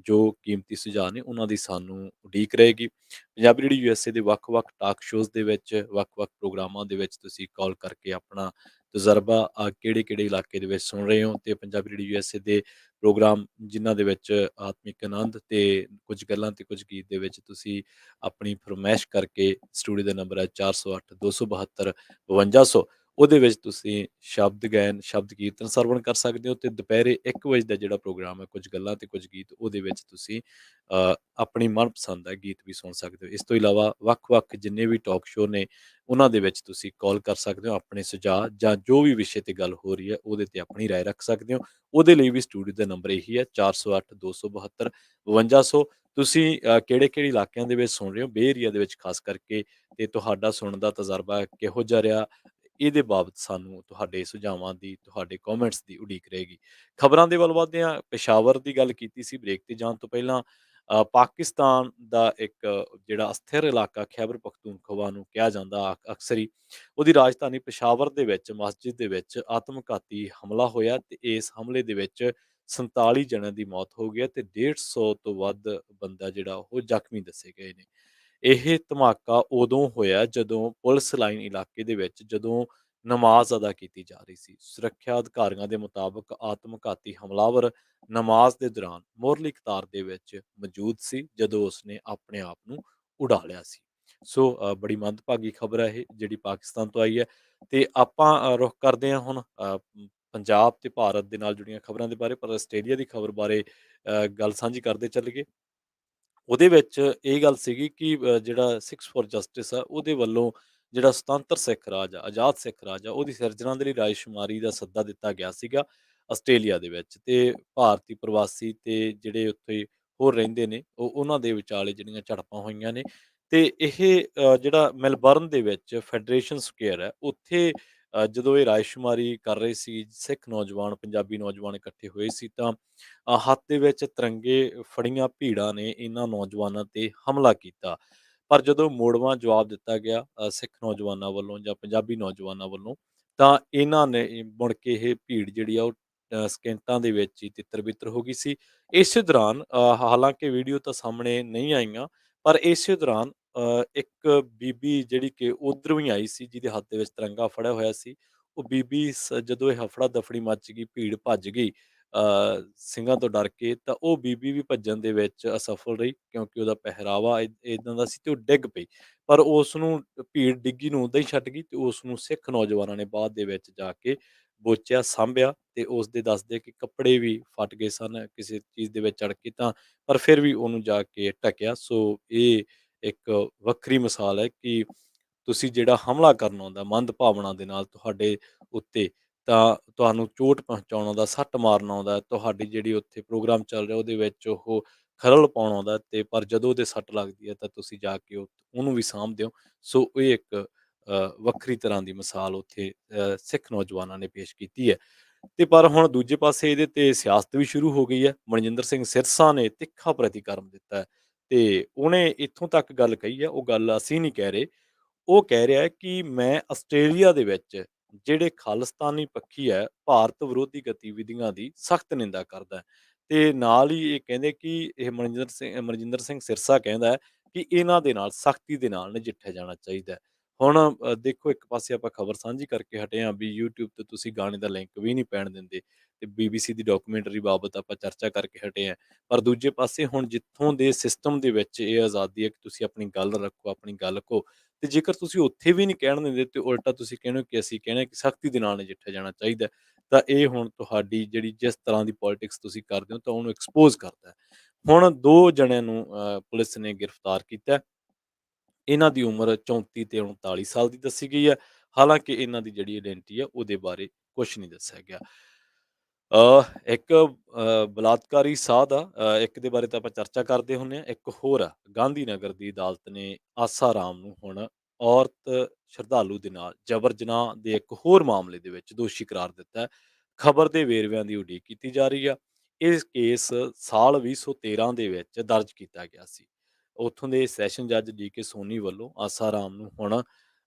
[SPEAKER 1] ਜੋ ਕੀਮਤੀ ਸੁਝਾਅ ਨੇ ਉਹਨਾਂ ਦੀ ਸਾਨੂੰ ਉਡੀਕ ਰਹੇਗੀ। ਪੰਜਾਬੀ ਰੇਡੀਓ ਯੂਐਸਏ ਦੇ ਵੱਖ-ਵੱਖ ਟਾਕ ਸ਼ੋਜ਼ ਦੇ ਵਿੱਚ, ਵੱਖ-ਵੱਖ ਪ੍ਰੋਗਰਾਮਾਂ ਦੇ ਵਿੱਚ ਤੁਸੀਂ ਕਾਲ ਕਰਕੇ ਆਪਣਾ ਤਜਰਬਾ ਕਿਹੜੇ-ਕਿਹੜੇ ਇਲਾਕੇ ਦੇ ਵਿੱਚ ਸੁਣ ਰਹੇ ਹੋ, ਤੇ ਪੰਜਾਬੀ ਰੇਡੀਓ ਯੂਐਸਏ ਦੇ ਪ੍ਰੋਗਰਾਮ ਜਿਨ੍ਹਾਂ ਦੇ ਵਿੱਚ ਆਤਮਿਕ ਆਨੰਦ ਤੇ ਕੁਝ ਗੱਲਾਂ ਤੇ ਕੁਝ ਗੀਤ ਦੇ ਵਿੱਚ ਤੁਸੀਂ ਆਪਣੀ ਫਰਮਾਇਸ਼ ਕਰਕੇ, ਸਟੂਡੀਓ ਦਾ ਨੰਬਰ ਹੈ 408 272 5200, ਉਹਦੇ ਵਿੱਚ ਤੁਸੀਂ ਸ਼ਬਦ ਗਾਇਨ, ਸ਼ਬਦ ਕੀਰਤਨ ਸਰਵਣ ਕਰ ਸਕਦੇ ਹੋ। ਤੇ ਦੁਪਹਿਰੇ 1 ਵਜੇ ਦਾ ਜਿਹੜਾ ਪ੍ਰੋਗਰਾਮ ਹੈ ਕੁਝ ਗੱਲਾਂ ਤੇ ਕੁਝ ਗੀਤ, ਉਹਦੇ ਵਿੱਚ ਤੁਸੀਂ ਆਪਣੀ ਮਨਪਸੰਦ ਦਾ ਗੀਤ ਵੀ ਸੁਣ ਸਕਦੇ ਹੋ। ਇਸ ਤੋਂ ਇਲਾਵਾ ਵੱਖ-ਵੱਖ ਜਿੰਨੇ ਵੀ ਟਾਕ ਸ਼ੋਅ ਨੇ ਉਹਨਾਂ ਦੇ ਵਿੱਚ ਤੁਸੀਂ ਕਾਲ ਕਰ ਸਕਦੇ ਹੋ, ਆਪਣੇ ਸੁਝਾਅ ਜਾਂ ਜੋ ਵੀ ਵਿਸ਼ੇ ਤੇ ਗੱਲ ਹੋ ਰਹੀ ਹੈ ਉਹਦੇ ਤੇ ਆਪਣੀ ਰਾਏ ਰੱਖ ਸਕਦੇ ਹੋ। ਉਹਦੇ ਲਈ ਵੀ ਸਟੂਡੀਓ ਦਾ ਨੰਬਰ ਇਹੀ ਹੈ 408 272 5200। ਤੁਸੀਂ ਕਿਹੜੇ-ਕਿਹੜੇ ਇਲਾਕਿਆਂ ਦੇ ਵਿੱਚ ਸੁਣ ਰਹੇ ਹੋ, ਬੇ ਏਰੀਆ ਦੇ ਵਿੱਚ ਖਾਸ ਕਰਕੇ, ਤੇ ਤੁਹਾਡਾ ਸੁਣਨ ਦਾ ਤਜਰਬਾ ਕਿਹੋ ਜਿਹਾ ਰਿਹਾ, ਇਹਦੇ ਬਾਬਤ ਸਾਨੂੰ ਤੁਹਾਡੇ ਸੁਝਾਵਾਂ ਦੀ, ਤੁਹਾਡੇ ਕਮੈਂਟਸ ਦੀ ਉਡੀਕ ਰਹੇਗੀ। ਖਬਰਾਂ ਦੇ ਵੱਲ ਵਧਦੇ ਹਾਂ। ਪੇਸ਼ਾਵਰ ਦੀ ਗੱਲ ਕੀਤੀ ਸੀ ਬ੍ਰੇਕ ਤੇ ਜਾਣ ਤੋਂ ਪਹਿਲਾਂ। ਪਾਕਿਸਤਾਨ ਦਾ ਇੱਕ ਜਿਹੜਾ ਅਸਥਿਰ ਇਲਾਕਾ ਖੈਬਰ ਪਖਤੂਨਖਵਾ ਨੂੰ ਕਿਹਾ ਜਾਂਦਾ ਅਕਸਰ ਹੀ, ਉਹਦੀ ਰਾਜਧਾਨੀ ਪੇਸ਼ਾਵਰ ਦੇ ਵਿੱਚ ਮਸਜਿਦ ਦੇ ਵਿੱਚ ਆਤਮਘਾਤੀ ਹਮਲਾ ਹੋਇਆ, ਤੇ ਇਸ ਹਮਲੇ ਦੇ ਵਿੱਚ 47 ਜਣਿਆਂ ਦੀ ਮੌਤ ਹੋ ਗਈ ਹੈ, ਤੇ 150 ਤੋਂ ਵੱਧ ਬੰਦਾ ਜਿਹੜਾ ਉਹ ਜ਼ਖਮੀ ਦੱਸੇ ਗਏ ਨੇ। ਇਹ ਧਮਾਕਾ ਉਦੋਂ ਹੋਇਆ ਜਦੋਂ ਪੁਲਿਸ ਲਾਈਨ ਇਲਾਕੇ ਦੇ ਵਿੱਚ ਜਦੋਂ ਨਮਾਜ਼ ਅਦਾ ਕੀਤੀ ਜਾ ਰਹੀ ਸੀ। ਸੁਰੱਖਿਆ ਅਧਿਕਾਰੀਆਂ ਦੇ ਮੁਤਾਬਕ ਆਤਮਘਾਤੀ ਹਮਲਾਵਰ ਨਮਾਜ਼ ਦੇ ਦੌਰਾਨ ਮੁਰਲੀ ਕਤਾਰ ਦੇ ਵਿੱਚ ਮੌਜੂਦ ਸੀ ਜਦੋਂ ਉਸਨੇ ਆਪਣੇ ਆਪ ਨੂੰ ਉਡਾ ਲਿਆ ਸੀ। ਸੋ ਬੜੀ ਮੰਦਭਾਗੀ ਖਬਰ ਹੈ ਇਹ, ਜਿਹੜੀ ਪਾਕਿਸਤਾਨ ਤੋਂ ਆਈ ਹੈ। ਤੇ ਆਪਾਂ ਰੁਖ ਕਰਦੇ ਹਾਂ ਹੁਣ ਪੰਜਾਬ ਤੇ ਭਾਰਤ ਦੇ ਨਾਲ ਜੁੜੀਆਂ ਖਬਰਾਂ ਦੇ ਬਾਰੇ, ਪਰ ਆਸਟ੍ਰੇਲੀਆ ਦੀ ਖਬਰ ਬਾਰੇ ਗੱਲ ਸਾਂਝੀ ਕਰਦੇ ਚੱਲੀਏ। ਉਹਦੇ ਵਿੱਚ ਇਹ ਗੱਲ ਸੀਗੀ ਕਿ ਜਿਹੜਾ ਸਿੱਖਸ ਫॉर ਜਸਟਿਸ ਆ, ਉਹਦੇ ਵੱਲੋਂ ਜਿਹੜਾ ਸੁਤੰਤਰ ਸਿੱਖ ਰਾਜ ਆ, ਆਜ਼ਾਦ ਸਿੱਖ ਰਾਜ ਆ, ਉਹਦੀ ਸਿਰਜਣਾ ਦੇ ਲਈ ਰਾਏਸ਼ੁਮਾਰੀ ਦਾ ਸੱਦਾ ਦਿੱਤਾ ਗਿਆ ਸੀਗਾ ਆਸਟ੍ਰੇਲੀਆ ਦੇ ਵਿੱਚ। ਤੇ ਭਾਰਤੀ ਪ੍ਰਵਾਸੀ ਤੇ ਜਿਹੜੇ ਉੱਥੇ ਹੋਰ ਰਹਿੰਦੇ ਨੇ, ਉਹਨਾਂ ਦੇ ਵਿਚਾਲੇ ਜਿਹੜੀਆਂ ਝੜਪਾਂ ਹੋਈਆਂ ਨੇ। ਤੇ ਇਹ ਜਿਹੜਾ ਮੈਲਬਰਨ ਦੇ ਵਿੱਚ ਫੈਡਰੇਸ਼ਨ ਸਕੁਅਰ ਹੈ, ਉੱਥੇ ਜਦੋਂ ਇਹ ਰਾਏਸ਼ੁਮਾਰੀ ਕਰ ਰਹੇ ਸੀ, ਸਿੱਖ ਨੌਜਵਾਨ, ਪੰਜਾਬੀ ਨੌਜਵਾਨ ਇਕੱਠੇ ਹੋਏ ਸੀ, ਤਾਂ ਹੱਥ ਦੇ ਵਿੱਚ ਤਿਰੰਗੇ ਫੜੀਆਂ ਭੀੜਾਂ ਨੇ ਇਹਨਾਂ ਨੌਜਵਾਨਾਂ ਤੇ ਹਮਲਾ ਕੀਤਾ। ਪਰ ਜਦੋਂ ਮੋੜਵਾਂ ਜਵਾਬ ਦਿੱਤਾ ਗਿਆ ਸਿੱਖ ਨੌਜਵਾਨਾਂ ਵੱਲੋਂ ਜਾਂ ਪੰਜਾਬੀ ਨੌਜਵਾਨਾਂ ਵੱਲੋਂ, ਤਾਂ ਇਹਨਾਂ ਨੇ ਮੁੜ ਕੇ ਇਹ ਭੀੜ ਜਿਹੜੀ ਆ ਉਹ ਸਕਿੰਟਾਂ ਦੇ ਵਿੱਚ ਹੀ ਤਿੱਤਰ-ਬਿੱਤਰ ਹੋ ਗਈ ਸੀ। ਇਸੇ ਦੌਰਾਨ ਹਾਲਾਂਕਿ ਵੀਡੀਓ ਤਾਂ ਸਾਹਮਣੇ ਨਹੀਂ ਆਈਆਂ, ਪਰ ਇਸੇ ਦੌਰਾਨ ਇੱਕ ਬੀਬੀ ਜਿਹੜੀ ਕਿ ਉੱਧਰੋਂ ਹੀ ਆਈ ਸੀ, ਜਿਹਦੇ ਹੱਥ ਦੇ ਵਿੱਚ ਤਿਰੰਗਾ ਫੜਿਆ ਹੋਇਆ ਸੀ, ਉਹ ਬੀਬੀ ਜਦੋਂ ਇਹ ਹਫੜਾ-ਦਫੜੀ ਮੱਚ ਗਈ, ਭੀੜ ਭੱਜ ਗਈ ਸਿੰਘਾਂ ਤੋਂ ਡਰ ਕੇ, ਤਾਂ ਉਹ ਬੀਬੀ ਵੀ ਭੱਜਣ ਦੇ ਵਿੱਚ ਅਸਫਲ ਰਹੀ, ਕਿਉਂਕਿ ਉਹਦਾ ਪਹਿਰਾਵਾ ਏਦਾਂ ਦਾ ਸੀ ਤੇ ਉਹ ਡਿੱਗ ਪਈ। ਪਰ ਉਸ ਨੂੰ ਭੀੜ ਡਿੱਗੀ ਨੂੰ ਓਦਾਂ ਹੀ ਛੱਡ ਗਈ, ਤੇ ਉਸ ਨੂੰ ਸਿੱਖ ਨੌਜਵਾਨਾਂ ਨੇ ਬਾਅਦ ਦੇ ਵਿੱਚ ਜਾ ਕੇ ਬੋਚਿਆ, ਸਾਂਭਿਆ, ਤੇ ਉਸ ਦੇ ਦੱਸਦੇ ਕਿ ਕੱਪੜੇ ਵੀ ਫਟ ਗਏ ਸਨ ਕਿਸੇ ਚੀਜ਼ ਦੇ ਵਿੱਚ ਅੜ ਕੇ, ਤਾਂ ਪਰ ਫਿਰ ਵੀ ਉਹਨੂੰ ਜਾ ਕੇ ਢੱਕਿਆ। ਸੋ ਇਹ ਇੱਕ ਵੱਖਰੀ ਮਿਸਾਲ ਹੈ ਕਿ ਤੁਸੀਂ ਜਿਹੜਾ ਹਮਲਾ ਕਰਨ ਆਉਂਦਾ ਮੰਦਭਾਵਨਾ ਦੇ ਨਾਲ ਤੁਹਾਡੇ ਉੱਤੇ, ਤਾਂ ਤੁਹਾਨੂੰ ਚੋਟ ਪਹੁੰਚਾਉਣ ਆਉਂਦਾ, ਸੱਟ ਮਾਰਨ ਆਉਂਦਾ, ਤੁਹਾਡੀ ਜਿਹੜੀ ਉੱਥੇ ਪ੍ਰੋਗਰਾਮ ਚੱਲ ਰਿਹਾ ਉਹਦੇ ਵਿੱਚ ਉਹ ਖਰਲ ਪਾਉਣ ਆਉਂਦਾ, ਤੇ ਪਰ ਜਦੋਂ ਉਹਦੇ ਸੱਟ ਲੱਗਦੀ ਹੈ ਤਾਂ ਤੁਸੀਂ ਜਾ ਕੇ ਉਹਨੂੰ ਵੀ ਸਾਂਭਦੇ ਹੋ। ਸੋ ਇਹ ਇੱਕ ਵੱਖਰੀ ਤਰ੍ਹਾਂ ਦੀ ਮਿਸਾਲ ਉੱਥੇ ਸਿੱਖ ਨੌਜਵਾਨਾਂ ਨੇ ਪੇਸ਼ ਕੀਤੀ ਹੈ। ਤੇ ਪਰ ਹੁਣ ਦੂਜੇ ਪਾਸੇ ਇਹਦੇ ਤੇ ਸਿਆਸਤ ਵੀ ਸ਼ੁਰੂ ਹੋ ਗਈ ਹੈ। ਮਨਜਿੰਦਰ ਸਿੰਘ ਸਿਰਸਾ ਨੇ ਤਿੱਖਾ ਪ੍ਰਤੀਕਰਮ ਦਿੱਤਾ ਹੈ, ਤੇ ਉਹਨੇ ਇੱਥੋਂ ਤੱਕ ਗੱਲ ਕਹੀ ਹੈ, ਉਹ ਗੱਲ ਅਸੀਂ ਨਹੀਂ ਕਹਿ ਰਹੇ, ਉਹ ਕਹਿ ਰਿਹਾ ਹੈ ਕਿ ਮੈਂ ਆਸਟ੍ਰੇਲੀਆ ਦੇ ਵਿੱਚ ਜਿਹੜੇ ਖਾਲਿਸਤਾਨੀ ਪੱਖੀ ਹੈ, ਭਾਰਤ ਵਿਰੋਧੀ ਗਤੀਵਿਧੀਆਂ ਦੀ ਸਖਤ ਨਿੰਦਾ ਕਰਦਾ ਹੈ। ਤੇ ਨਾਲ ਹੀ ਇਹ ਕਹਿੰਦੇ ਕਿ ਇਹ ਮਨਜਿੰਦਰ ਸਿੰਘ ਸਿਰਸਾ ਕਹਿੰਦਾ ਹੈ ਕਿ ਇਹਨਾਂ ਦੇ ਨਾਲ ਸਖਤੀ ਦੇ ਨਾਲ ਨਜਿੱਠਿਆ ਜਾਣਾ ਚਾਹੀਦਾ ਹੈ। ਹੁਣ ਦੇਖੋ, ਇੱਕ ਪਾਸੇ ਆਪਾਂ ਖਬਰ ਸਾਂਝੀ ਕਰਕੇ ਹਟੇ ਹਾਂ ਵੀ YouTube ਤੇ ਤੁਸੀਂ ਗਾਣੇ ਦਾ ਲਿੰਕ ਵੀ ਨਹੀਂ ਪੈਣ ਦਿੰਦੇ, ਤੇ BBC ਦੀ ਡਾਕੂਮੈਂਟਰੀ ਬਾਬਤ ਆਪਾਂ ਚਰਚਾ ਕਰਕੇ ਹਟੇ ਹਾਂ। ਪਰ ਦੂਜੇ ਪਾਸੇ ਹੁਣ ਜਿੱਥੋਂ ਦੇ ਸਿਸਟਮ ਦੇ ਵਿੱਚ ਇਹ ਆਜ਼ਾਦੀ ਹੈ ਕਿ ਤੁਸੀਂ ਆਪਣੀ ਗੱਲ ਰੱਖੋ, ਆਪਣੀ ਗੱਲ ਕਹੋ, ਤੇ ਜੇਕਰ ਤੁਸੀਂ ਉੱਥੇ ਵੀ ਨਹੀਂ ਕਹਿਣ ਦਿੰਦੇ ਤੇ ਉਲਟਾ ਤੁਸੀਂ ਕਹਿੰਦੇ ਹੋ ਕਿ ਅਸੀਂ ਕਹਿੰਦੇ ਕਿ ਸਖਤੀ ਦੇ ਨਾਲ ਨਜਿੱਠਿਆ ਜਾਣਾ ਚਾਹੀਦਾ ਹੈ, ਤਾਂ ਇਹ ਹੁਣ ਤੁਹਾਡੀ ਜਿਹੜੀ ਜਿਸ ਤਰ੍ਹਾਂ ਦੀ ਪੋਲਿਟਿਕਸ ਤੁਸੀਂ ਕਰਦੇ ਹੋ ਤਾਂ ਉਹਨੂੰ ਐਕਸਪੋਜ਼ ਕਰਦਾ ਹੈ। ਹੁਣ 2 ਜਣਿਆਂ ਨੂੰ ਪੁਲਿਸ ਨੇ ਗ੍ਰਿਫਤਾਰ ਕੀਤਾ ਹੈ। ਇਹਨਾਂ ਦੀ ਉਮਰ 34 ਤੇ 39 ਸਾਲ ਦੀ ਦੱਸੀ ਗਈ ਹੈ। ਹਾਲਾਂਕਿ ਇਹਨਾਂ ਦੀ ਜਿਹੜੀ ਆਇਡੈਂਟੀ ਹੈ ਉਹਦੇ ਬਾਰੇ ਕੁਛ ਨਹੀਂ ਦੱਸਿਆ ਗਿਆ। ਇੱਕ ਬਲਾਤਕਾਰੀ ਸਾਧ ਆ, ਇੱਕ ਦੇ ਬਾਰੇ ਤਾਂ ਆਪਾਂ ਚਰਚਾ ਕਰਦੇ ਹੁੰਦੇ ਹਾਂ, ਇੱਕ ਹੋਰ ਆ ਗਾਂਧੀ ਨਗਰ ਦੀ ਅਦਾਲਤ ਨੇ ਆਸਾ ਰਾਮ ਨੂੰ ਹੁਣ ਔਰਤ ਸ਼ਰਧਾਲੂ ਦੇ ਨਾਲ ਜਬਰ ਜਨਾਹ ਦੇ ਇੱਕ ਹੋਰ ਮਾਮਲੇ ਦੇ ਵਿੱਚ ਦੋਸ਼ੀ ਕਰਾਰ ਦਿੱਤਾ ਹੈ। ਖਬਰ ਦੇ ਵੇਰਵਿਆਂ ਦੀ ਉਡੀਕ ਕੀਤੀ ਜਾ ਰਹੀ ਆ। ਇਹ ਕੇਸ ਸਾਲ 2013 ਦੇ ਵਿੱਚ ਦਰਜ ਕੀਤਾ ਗਿਆ ਸੀ। ਉੱਥੋਂ ਦੇ ਸੈਸ਼ਨ ਜੱਜ ਡੀ.ਕੇ. ਸੋਨੀ ਵੱਲੋਂ ਆਸਾ ਰਾਮ ਨੂੰ ਹੁਣ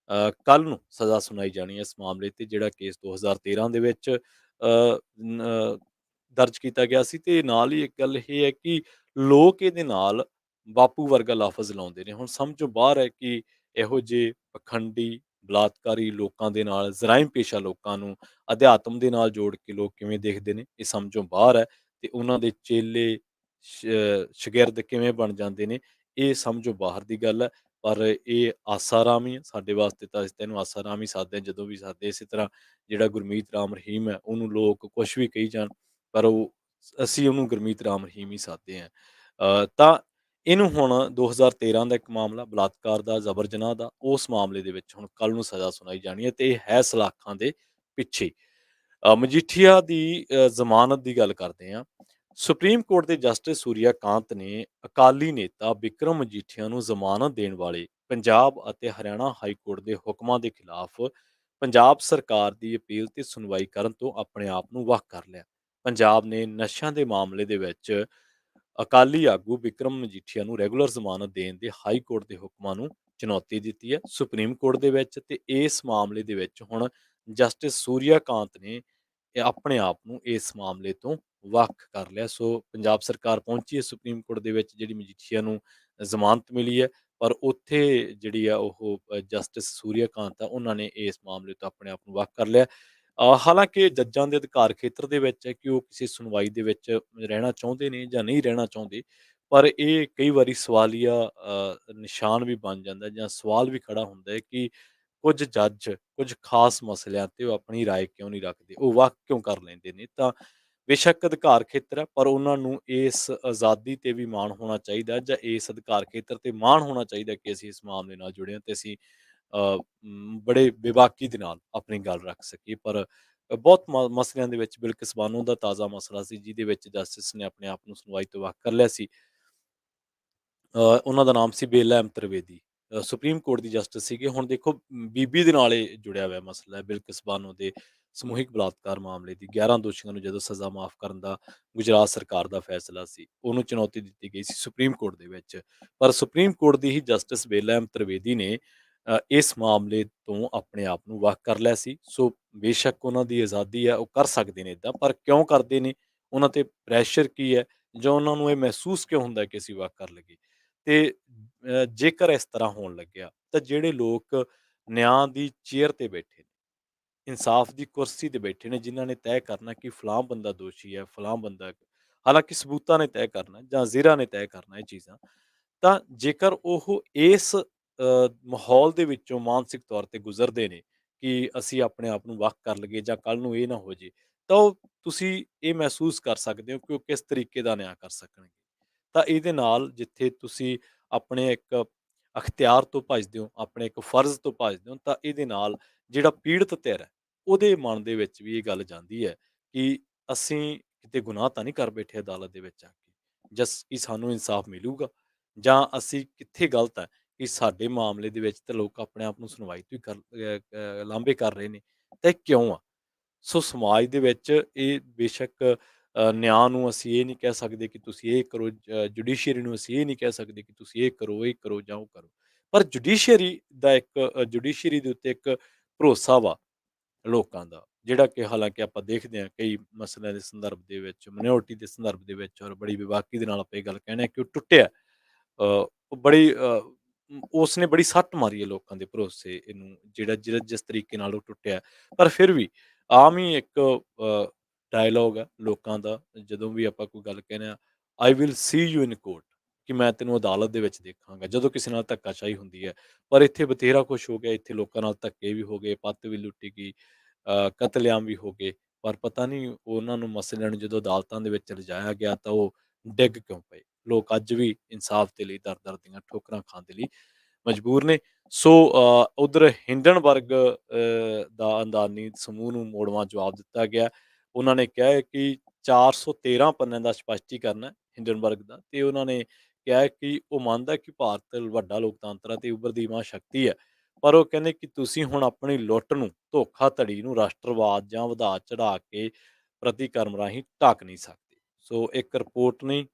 [SPEAKER 1] ਕੱਲ੍ਹ ਨੂੰ ਸਜ਼ਾ ਸੁਣਾਈ ਜਾਣੀ ਹੈ ਇਸ ਮਾਮਲੇ ਤੇ, ਜਿਹੜਾ ਕੇਸ 2013 ਦੇ ਵਿੱਚ ਦਰਜ ਕੀਤਾ ਗਿਆ ਸੀ। ਤੇ ਨਾਲ ਹੀ ਇੱਕ ਗੱਲ ਇਹ ਹੈ ਕਿ ਲੋਕ ਇਹਦੇ ਨਾਲ ਬਾਪੂ ਵਰਗਾ ਲਫ਼ਜ਼ ਲਾਉਂਦੇ ਨੇ। ਹੁਣ ਸਮਝੋਂ ਬਾਹਰ ਹੈ ਕਿ ਇਹੋ ਜਿਹੇ ਪਖੰਡੀ, ਬਲਾਤਕਾਰੀ ਲੋਕਾਂ ਦੇ ਨਾਲ, ਜਰਾਇਮ ਪੇਸ਼ਾ ਲੋਕਾਂ ਨੂੰ ਅਧਿਆਤਮ ਦੇ ਨਾਲ ਜੋੜ ਕੇ ਲੋਕ ਕਿਵੇਂ ਦੇਖਦੇ ਨੇ, ਇਹ ਸਮਝੋਂ ਬਾਹਰ ਹੈ। ਤੇ ਉਹਨਾਂ ਦੇ ਚੇਲੇ, ਸ਼ ਸ਼ਾਗਿਰਦ ਕਿਵੇਂ ਬਣ ਜਾਂਦੇ ਨੇ, ਇਹ ਸਮਝੋਂ ਬਾਹਰ ਦੀ ਗੱਲ ਹੈ। ਪਰ ਇਹ ਆਸਾ ਰਾਮ ਹੀ ਆ, ਸਾਡੇ ਵਾਸਤੇ ਤਾਂ ਅਸੀਂ ਤਾਂ ਇਹਨੂੰ ਆਸਾ ਰਾਮ ਹੀ ਸੱਦਦੇ ਹਾਂ ਜਦੋਂ ਵੀ ਸੱਦਦੇ। ਇਸੇ ਤਰ੍ਹਾਂ ਜਿਹੜਾ ਗੁਰਮੀਤ ਰਾਮ ਰਹੀਮ ਹੈ, ਉਹਨੂੰ ਲੋਕ ਕੁਛ ਵੀ ਕਹੀ ਜਾਣ, ਪਰ ਅਸੀਂ ਉਹਨੂੰ ਗੁਰਮੀਤ ਰਾਮ ਰਹੀਮ ਹੀ ਸੱਦਦੇ ਹਾਂ। ਤਾਂ ਇਹਨੂੰ ਹੁਣ 2013 ਦਾ ਇੱਕ ਮਾਮਲਾ ਬਲਾਤਕਾਰ ਦਾ, ਜ਼ਬਰ ਜਨਾਹ ਦਾ, ਉਸ ਮਾਮਲੇ ਦੇ ਵਿੱਚ ਹੁਣ ਕੱਲ੍ਹ ਨੂੰ ਸਜ਼ਾ ਸੁਣਾਈ ਜਾਣੀ ਹੈ ਤੇ ਇਹ ਹੈ ਸਲਾਖਾਂ ਦੇ ਪਿੱਛੇ। ਮਜੀਠੀਆ ਦੀ ਜ਼ਮਾਨਤ ਦੀ ਗੱਲ ਕਰਦੇ ਹਾਂ। ਸੁਪਰੀਮ ਕੋਰਟ ਦੇ ਜਸਟਿਸ ਸੂਰਿਆ ਕਾਂਤ ਨੇ ਅਕਾਲੀ ਨੇਤਾ ਬਿਕਰਮ ਮਜੀਠੀਆ ਨੂੰ ਜ਼ਮਾਨਤ ਦੇਣ ਵਾਲੇ ਪੰਜਾਬ ਅਤੇ ਹਰਿਆਣਾ ਹਾਈ ਕੋਰਟ ਦੇ ਹੁਕਮਾਂ ਦੇ ਖਿਲਾਫ ਪੰਜਾਬ ਸਰਕਾਰ ਦੀ ਅਪੀਲ ਤੇ ਸੁਣਵਾਈ ਕਰਨ ਤੋਂ ਆਪਣੇ ਆਪ ਨੂੰ ਵੱਖ ਕਰ ਲਿਆ। ਪੰਜਾਬ ਨੇ ਨਸ਼ਿਆਂ ਦੇ ਮਾਮਲੇ ਦੇ ਵਿੱਚ ਅਕਾਲੀ ਆਗੂ ਬਿਕਰਮ ਮਜੀਠੀਆ ਨੂੰ ਰੈਗੂਲਰ ਜ਼ਮਾਨਤ ਦੇਣ ਦੇ ਹਾਈ ਕੋਰਟ ਦੇ ਹੁਕਮਾਂ ਨੂੰ ਚੁਣੌਤੀ ਦਿੱਤੀ ਹੈ ਸੁਪਰੀਮ ਕੋਰਟ ਦੇ ਵਿੱਚ। ਤੇ ਇਸ ਮਾਮਲੇ ਦੇ ਵਿੱਚ ਹੁਣ ਜਸਟਿਸ ਸੂਰਿਆ ਕਾਂਤ ਨੇ ਇਹ ਆਪਣੇ ਆਪ ਨੂੰ ਇਸ ਮਾਮਲੇ ਤੋਂ ਵੱਖ ਕਰ ਲਿਆ। ਸੋ ਪੰਜਾਬ ਸਰਕਾਰ ਪਹੁੰਚੀ ਹੈ ਸੁਪਰੀਮ ਕੋਰਟ ਦੇ ਵਿੱਚ, ਜਿਹੜੀ ਮਜੀਠੀਆ ਨੂੰ ਜ਼ਮਾਨਤ ਮਿਲੀ ਹੈ। ਪਰ ਉੱਥੇ ਜਿਹੜੀ ਆ ਉਹ ਜਸਟਿਸ ਸੂਰਿਆ ਕਾਂਤ ਆ, ਉਹਨਾਂ ਨੇ ਇਸ ਮਾਮਲੇ ਤੋਂ ਆਪਣੇ ਆਪ ਨੂੰ ਵੱਖ ਕਰ ਲਿਆ। ਹਾਲਾਂਕਿ ਜੱਜਾਂ ਦੇ ਅਧਿਕਾਰ ਖੇਤਰ ਦੇ ਵਿੱਚ ਹੈ ਕਿ ਉਹ ਕਿਸੇ ਸੁਣਵਾਈ ਦੇ ਵਿੱਚ ਰਹਿਣਾ ਚਾਹੁੰਦੇ ਨੇ ਜਾਂ ਨਹੀਂ ਰਹਿਣਾ ਚਾਹੁੰਦੇ। ਪਰ ਇਹ ਕਈ ਵਾਰੀ ਸਵਾਲੀਆ ਨਿਸ਼ਾਨ ਵੀ ਬਣ ਜਾਂਦਾ ਜਾਂ ਸਵਾਲ ਵੀ ਖੜਾ ਹੁੰਦਾ ਹੈ ਕਿ ਕੁਝ ਜੱਜ ਕੁਝ ਖਾਸ ਮਸਲਿਆਂ ਤੇ ਉਹ ਆਪਣੀ ਰਾਏ ਕਿਉਂ ਨਹੀਂ ਰੱਖਦੇ, ਉਹ ਵੱਖ ਕਿਉਂ ਕਰ ਲੈਂਦੇ ਨੇ। ਤਾਂ ਬੇਸ਼ੱਕ ਅਧਿਕਾਰ ਖੇਤਰ ਹੈ, ਪਰ ਉਹਨਾਂ ਨੂੰ ਇਸ ਆਜ਼ਾਦੀ ਤੇ ਵੀ ਮਾਣ ਹੋਣਾ ਚਾਹੀਦਾ ਜਾਂ ਇਸ ਅਧਿਕਾਰ ਖੇਤਰ ਤੇ ਮਾਣ ਹੋਣਾ ਚਾਹੀਦਾ ਕਿ ਅਸੀਂ ਇਸ ਮਾਮਲੇ ਨਾਲ ਜੁੜੇ ਹਾਂ ਤੇ ਅਸੀਂ ਬੜੇ ਬੇਬਾਕੀ ਦੇ ਨਾਲ ਆਪਣੀ ਗੱਲ ਰੱਖ ਸਕੀਏ। ਪਰ ਬਹੁਤ ਮਸਲਿਆਂ ਦੇ ਵਿੱਚ ਬਿਲਕਿਸ ਬਾਨੋ ਦਾ ਤਾਜ਼ਾ ਮਸਲਾ ਸੀ ਜਿਹਦੇ ਵਿੱਚ ਜਸਟਿਸ ਨੇ ਆਪਣੇ ਆਪ ਨੂੰ ਸੁਣਵਾਈ ਤੋਂ ਵੱਖ ਕਰ ਲਿਆ ਸੀ। ਉਹਨਾਂ ਦਾ ਨਾਮ ਸੀ ਬੇਲਾ ਅਹਿਮਦ ਤ੍ਰਿਵੇਦੀ, ਸੁਪਰੀਮ ਕੋਰਟ ਦੀ ਜਸਟਿਸ ਸੀਗੇ। ਹੁਣ ਦੇਖੋ ਬੀਬੀ ਦੇ ਨਾਲ ਇਹ ਜੁੜਿਆ ਹੋਇਆ ਮਸਲਾ ਹੈ, ਬਿਲਕਿਸ ਬਾਨੋ ਦੇ ਸਮੂਹਿਕ ਬਲਾਤਕਾਰ ਮਾਮਲੇ ਦੀ 11 ਦੋਸ਼ੀਆਂ ਨੂੰ ਜਦੋਂ ਸਜ਼ਾ ਮਾਫ਼ ਕਰਨ ਦਾ ਗੁਜਰਾਤ ਸਰਕਾਰ ਦਾ ਫੈਸਲਾ ਸੀ, ਉਹਨੂੰ ਚੁਣੌਤੀ ਦਿੱਤੀ ਗਈ ਸੀ ਸੁਪਰੀਮ ਕੋਰਟ ਦੇ ਵਿੱਚ। ਪਰ ਸੁਪਰੀਮ ਕੋਰਟ ਦੀ ਹੀ ਜਸਟਿਸ ਬੇਲਾ ਅਹਿਮਦ ਤ੍ਰਿਵੇਦੀ ਨੇ ਇਸ ਮਾਮਲੇ ਤੋਂ ਆਪਣੇ ਆਪ ਨੂੰ ਵੱਖ ਕਰ ਲਿਆ ਸੀ। ਸੋ ਬੇਸ਼ੱਕ ਉਹਨਾਂ ਦੀ ਆਜ਼ਾਦੀ ਹੈ, ਉਹ ਕਰ ਸਕਦੇ ਨੇ ਇੱਦਾਂ, ਪਰ ਕਿਉਂ ਕਰਦੇ ਨੇ, ਉਹਨਾਂ ਤੇ ਪ੍ਰੈਸ਼ਰ ਕੀ ਹੈ, ਜਾਂ ਉਹਨਾਂ ਨੂੰ ਇਹ ਮਹਿਸੂਸ ਕਿਉਂ ਹੁੰਦਾ ਕਿ ਅਸੀਂ ਵੱਖ ਕਰ ਲਈਏ। ਤੇ ਜੇਕਰ ਇਸ ਤਰ੍ਹਾਂ ਹੋਣ ਲੱਗਿਆ ਤਾਂ ਜਿਹੜੇ ਲੋਕ ਨਿਆਂ ਦੀ ਚੇਅਰ ਤੇ ਬੈਠੇ ਨੇ, ਇਨਸਾਫ ਦੀ ਕੁਰਸੀ ਤੇ ਬੈਠੇ ਨੇ, ਜਿਨ੍ਹਾਂ ਨੇ ਤੈਅ ਕਰਨਾ ਕਿ ਫਲਾਂ ਬੰਦਾ ਦੋਸ਼ੀ ਹੈ, ਫਲਾਂ ਬੰਦਾ, ਹਾਲਾਂਕਿ ਸਬੂਤਾਂ ਨੇ ਤੈਅ ਕਰਨਾ ਜਾਂ ਜ਼ੇਰਾ ਨੇ ਤੈਅ ਕਰਨਾ ਇਹ ਚੀਜ਼ਾਂ, ਤਾਂ ਜੇਕਰ ਉਹ ਇਸ ਮਾਹੌਲ ਦੇ ਵਿੱਚੋਂ ਮਾਨਸਿਕ ਤੌਰ ਤੇ ਗੁਜ਼ਰਦੇ ਨੇ ਕਿ ਅਸੀਂ ਆਪਣੇ ਆਪ ਨੂੰ ਵੱਖ ਕਰ ਲਈਏ ਜਾਂ ਕੱਲ੍ਹ ਨੂੰ ਇਹ ਨਾ ਹੋ ਜੇ, ਤਾਂ ਤੁਸੀਂ ਇਹ ਮਹਿਸੂਸ ਕਰ ਸਕਦੇ ਹੋ ਕਿ ਉਹ ਕਿਸ ਤਰੀਕੇ ਦਾ ਨਿਆਂ ਕਰ ਸਕਣਗੇ। ਤਾਂ ਇਹਦੇ ਨਾਲ ਜਿੱਥੇ ਤੁਸੀਂ ਆਪਣੇ ਇੱਕ ਅਖਤਿਆਰ ਤੋਂ ਭੱਜਦੇ ਹੋ, ਆਪਣੇ ਇੱਕ ਫਰਜ਼ ਤੋਂ ਭੱਜਦੇ ਹੋ, ਤਾਂ ਇਹਦੇ ਨਾਲ ਜਿਹੜਾ ਪੀੜਤ ਧਿਰ ਹੈ, ਉਹਦੇ ਮਨ ਦੇ ਵਿੱਚ ਵੀ ਇਹ ਗੱਲ ਜਾਂਦੀ ਹੈ ਕਿ ਅਸੀਂ ਕਿਤੇ ਗੁਨਾਹ ਤਾਂ ਨਹੀਂ ਕਰ ਬੈਠੇ ਅਦਾਲਤ ਦੇ ਵਿੱਚ ਆ ਕੇ, ਜਸ ਕਿ ਸਾਨੂੰ ਇਨਸਾਫ ਮਿਲੂਗਾ, ਜਾਂ ਅਸੀਂ ਕਿੱਥੇ ਗਲਤ ਹੈ ਕਿ ਸਾਡੇ ਮਾਮਲੇ ਦੇ ਵਿੱਚ ਤਾਂ ਲੋਕ ਆਪਣੇ ਆਪ ਨੂੰ ਸੁਣਵਾਈ ਤੋਂ ਹੀ ਲਾਂਭੇ ਕਰ ਰਹੇ ਨੇ, ਤਾਂ ਇਹ ਕਿਉਂ ਆ। ਸੋ ਸਮਾਜ ਦੇ ਵਿੱਚ ਇਹ ਬੇਸ਼ੱਕ ਨਿਆਂ ਨੂੰ ਅਸੀਂ ਇਹ ਨਹੀਂ ਕਹਿ ਸਕਦੇ ਕਿ ਤੁਸੀਂ ਇਹ ਕਰੋ, ਜੁਡੀਸ਼ੀਅਰੀ ਨੂੰ ਅਸੀਂ ਇਹ ਨਹੀਂ ਕਹਿ ਸਕਦੇ ਕਿ ਤੁਸੀਂ ਇਹ ਕਰੋ ਜਾਂ ਉਹ ਕਰੋ। ਪਰ ਜੁਡੀਸ਼ੀਅਰੀ ਦਾ ਇੱਕ ਜੁਡੀਸ਼ੀਅਰੀ ਦੇ ਉੱਤੇ ਇੱਕ ਭਰੋਸਾ ਵਾ ਲੋਕਾਂ ਦਾ, ਜਿਹੜਾ ਕਿ ਹਾਲਾਂਕਿ ਆਪਾਂ ਦੇਖਦੇ ਹਾਂ ਕਈ ਮਸਲਿਆਂ ਦੇ ਸੰਦਰਭ ਦੇ ਵਿੱਚ, ਮਾਈਨੋਰਿਟੀ ਦੇ ਸੰਦਰਭ ਦੇ ਵਿੱਚ, ਔਰ ਬੜੀ ਬੇਬਾਕੀ ਦੇ ਨਾਲ ਆਪਾਂ ਇਹ ਗੱਲ ਕਹਿੰਦੇ ਹਾਂ ਕਿ ਉਹ ਟੁੱਟਿਆ। ਉਹ ਬੜੀ ਉਸਨੇ ਬੜੀ ਸੱਟ ਮਾਰੀ ਹੈ ਲੋਕਾਂ ਦੇ ਭਰੋਸੇ ਇਹਨੂੰ, ਜਿਹੜਾ ਜਿਹੜਾ ਜਿਸ ਤਰੀਕੇ ਨਾਲ ਉਹ ਟੁੱਟਿਆ। ਪਰ ਫਿਰ ਵੀ ਆਮ ਹੀ ਇੱਕ ਡਾਇਲੋਗ ਹੈ ਲੋਕਾਂ ਦਾ, ਜਦੋਂ ਵੀ ਆਪਾਂ ਕੋਈ ਗੱਲ ਕਹਿੰਦੇ ਹਾਂ, I will see you in court, ਕਿ ਮੈਂ ਤੈਨੂੰ ਅਦਾਲਤ ਦੇ ਵਿੱਚ ਦੇਖਾਂਗਾ, ਜਦੋਂ ਕਿਸੇ ਨਾਲ ਧੱਕਾਸ਼ਾਹੀ ਹੁੰਦੀ ਹੈ। ਪਰ ਇੱਥੇ ਬਥੇਰਾ ਕੁਛ ਹੋ ਗਿਆ, ਇੱਥੇ ਲੋਕਾਂ ਨਾਲ ਧੱਕੇ ਵੀ ਹੋ ਗਏ, ਪੱਤ ਵੀ ਲੁੱਟੀ ਗਈ, ਕਤਲੇਆਮ ਵੀ ਹੋ ਗਏ। ਪਰ ਪਤਾ ਨਹੀਂ ਉਹਨਾਂ ਨੂੰ ਮਸਲਿਆਂ ਨੂੰ ਜਦੋਂ ਅਦਾਲਤਾਂ ਦੇ ਵਿੱਚ ਲਿਜਾਇਆ ਗਿਆ ਤਾਂ ਉਹ ਡਿੱਗ ਕਿਉਂ ਪਏ। ਲੋਕ ਅੱਜ ਵੀ ਇਨਸਾਫ ਦੇ ਲਈ ਦਰ-ਦਰ ਦੀਆਂ ਠੋਕਰਾਂ ਖਾਣ ਦੇ ਲਈ ਮਜਬੂਰ ਨੇ। ਸੋ ਉਧਰ ਹਿੰਡਨਬਰਗ ਦਾ ਅੰਦਾਨੀ ਸਮੂਹ ਨੂੰ ਮੋੜਵਾਂ ਜਵਾਬ ਦਿੱਤਾ ਗਿਆ। ਉਹਨਾਂ ਨੇ ਕਿਹਾ ਹੈ ਕਿ 413 ਪੰਨਿਆਂ ਦਾ ਸਪਸ਼ਟੀਕਰਨ ਹੈ ਹਿੰਡਨਬਰਗ ਦਾ, ਤੇ ਉਹਨਾਂ ਨੇ ਕਿਹਾ ਹੈ ਕਿ ਉਹ ਮੰਨਦਾ ਹੈ ਕਿ ਭਾਰਤ ਵੱਡਾ ਲੋਕਤੰਤਰ ਹੈ ਤੇ ਉੱਭਰਦੀ ਮਹਾਂਸ਼ਕਤੀ ਹੈ। ਪਰ ਉਹ ਕਹਿੰਦੇ ਕਿ ਤੁਸੀਂ ਹੁਣ ਆਪਣੀ ਲੁੱਟ ਨੂੰ, ਧੋਖਾਧੜੀ ਨੂੰ ਰਾਸ਼ਟਰਵਾਦ ਜਾਂ ਵਧਾ ਚੜਾ ਕੇ ਪ੍ਰਤੀਕਰਮ ਰਾਹੀਂ ਢੱਕ ਨਹੀਂ ਸਕਦੇ। ਸੋ ਇੱਕ ਰਿਪੋਰਟ ਨੇ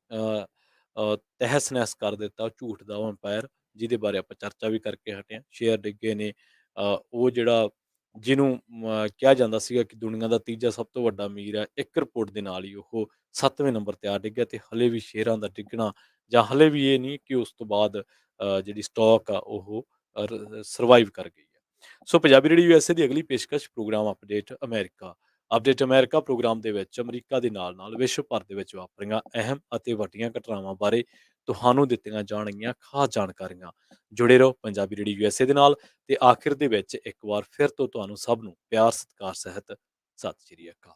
[SPEAKER 1] ਤਹਿਸ-ਨਹਿਸ ਕਰ ਦਿੱਤਾ ਉਹ ਝੂਠ ਦਾ ਉਹ ਅੰਪਾਇਰ, ਜਿਹਦੇ ਬਾਰੇ ਆਪਾਂ ਚਰਚਾ ਵੀ ਕਰਕੇ ਹਟੇ ਹਾਂ। ਸ਼ੇਅਰ ਡਿੱਗੇ ਨੇ, ਉਹ ਜਿਹੜਾ ਜਿਹਨੂੰ ਕਿਹਾ ਜਾਂਦਾ ਸੀਗਾ ਕਿ ਦੁਨੀਆ ਦਾ ਤੀਜਾ ਸਭ ਤੋਂ ਵੱਡਾ ਅਮੀਰ ਹੈ, ਇੱਕ ਰਿਪੋਰਟ ਦੇ ਨਾਲ ਹੀ ਉਹ 7ਵੇਂ ਨੰਬਰ ਤੇ ਆ ਡਿੱਗਿਆ, ਤੇ ਹਲੇ ਵੀ ਸ਼ੇਅਰਾਂ ਦਾ ਡਿੱਗਣਾ, ਜਾਂ ਹਲੇ ਵੀ ਇਹ ਨਹੀਂ ਕਿ ਉਸ ਤੋਂ ਬਾਅਦ ਜਿਹੜੀ ਸਟਾਕ ਆ ਉਹ ਸਰਵਾਈਵ ਕਰ ਗਈ ਹੈ। ਸੋ ਪੰਜਾਬੀ ਰੇਡੀਓ ਯੂਐਸਏ ਦੀ ਅਗਲੀ ਪੇਸ਼ਕਸ਼ ਪ੍ਰੋਗਰਾਮ ਅਪਡੇਟ ਅਮਰੀਕਾ। ਅਪਡੇਟ ਅਮਰੀਕਾ ਪ੍ਰੋਗਰਾਮ ਦੇ ਵਿੱਚ ਅਮਰੀਕਾ ਦੇ ਨਾਲ-ਨਾਲ ਵਿਸ਼ਵ ਭਰ ਦੇ ਵਿੱਚ ਵਾਪਰੀਆਂ ਅਹਿਮ ਅਤੇ ਵੱਡੀਆਂ ਘਟਨਾਵਾਂ ਬਾਰੇ ਤੁਹਾਨੂੰ ਦਿੱਤੀਆਂ ਜਾਣਗੀਆਂ ਖਾਸ ਜਾਣਕਾਰੀਆਂ। ਜੁੜੇ ਰਹੋ ਪੰਜਾਬੀ ਰੇਡੀਓ ਯੂਐਸਏ ਦੇ ਨਾਲ, ਤੇ ਆਖਿਰ ਦੇ ਵਿੱਚ ਇੱਕ ਵਾਰ ਫਿਰ ਤੋਂ ਤੁਹਾਨੂੰ ਸਭ ਨੂੰ ਪਿਆਰ ਸਤਿਕਾਰ ਸਹਿਤ ਸਤਿ ਸ਼੍ਰੀ ਅਕਾਲ।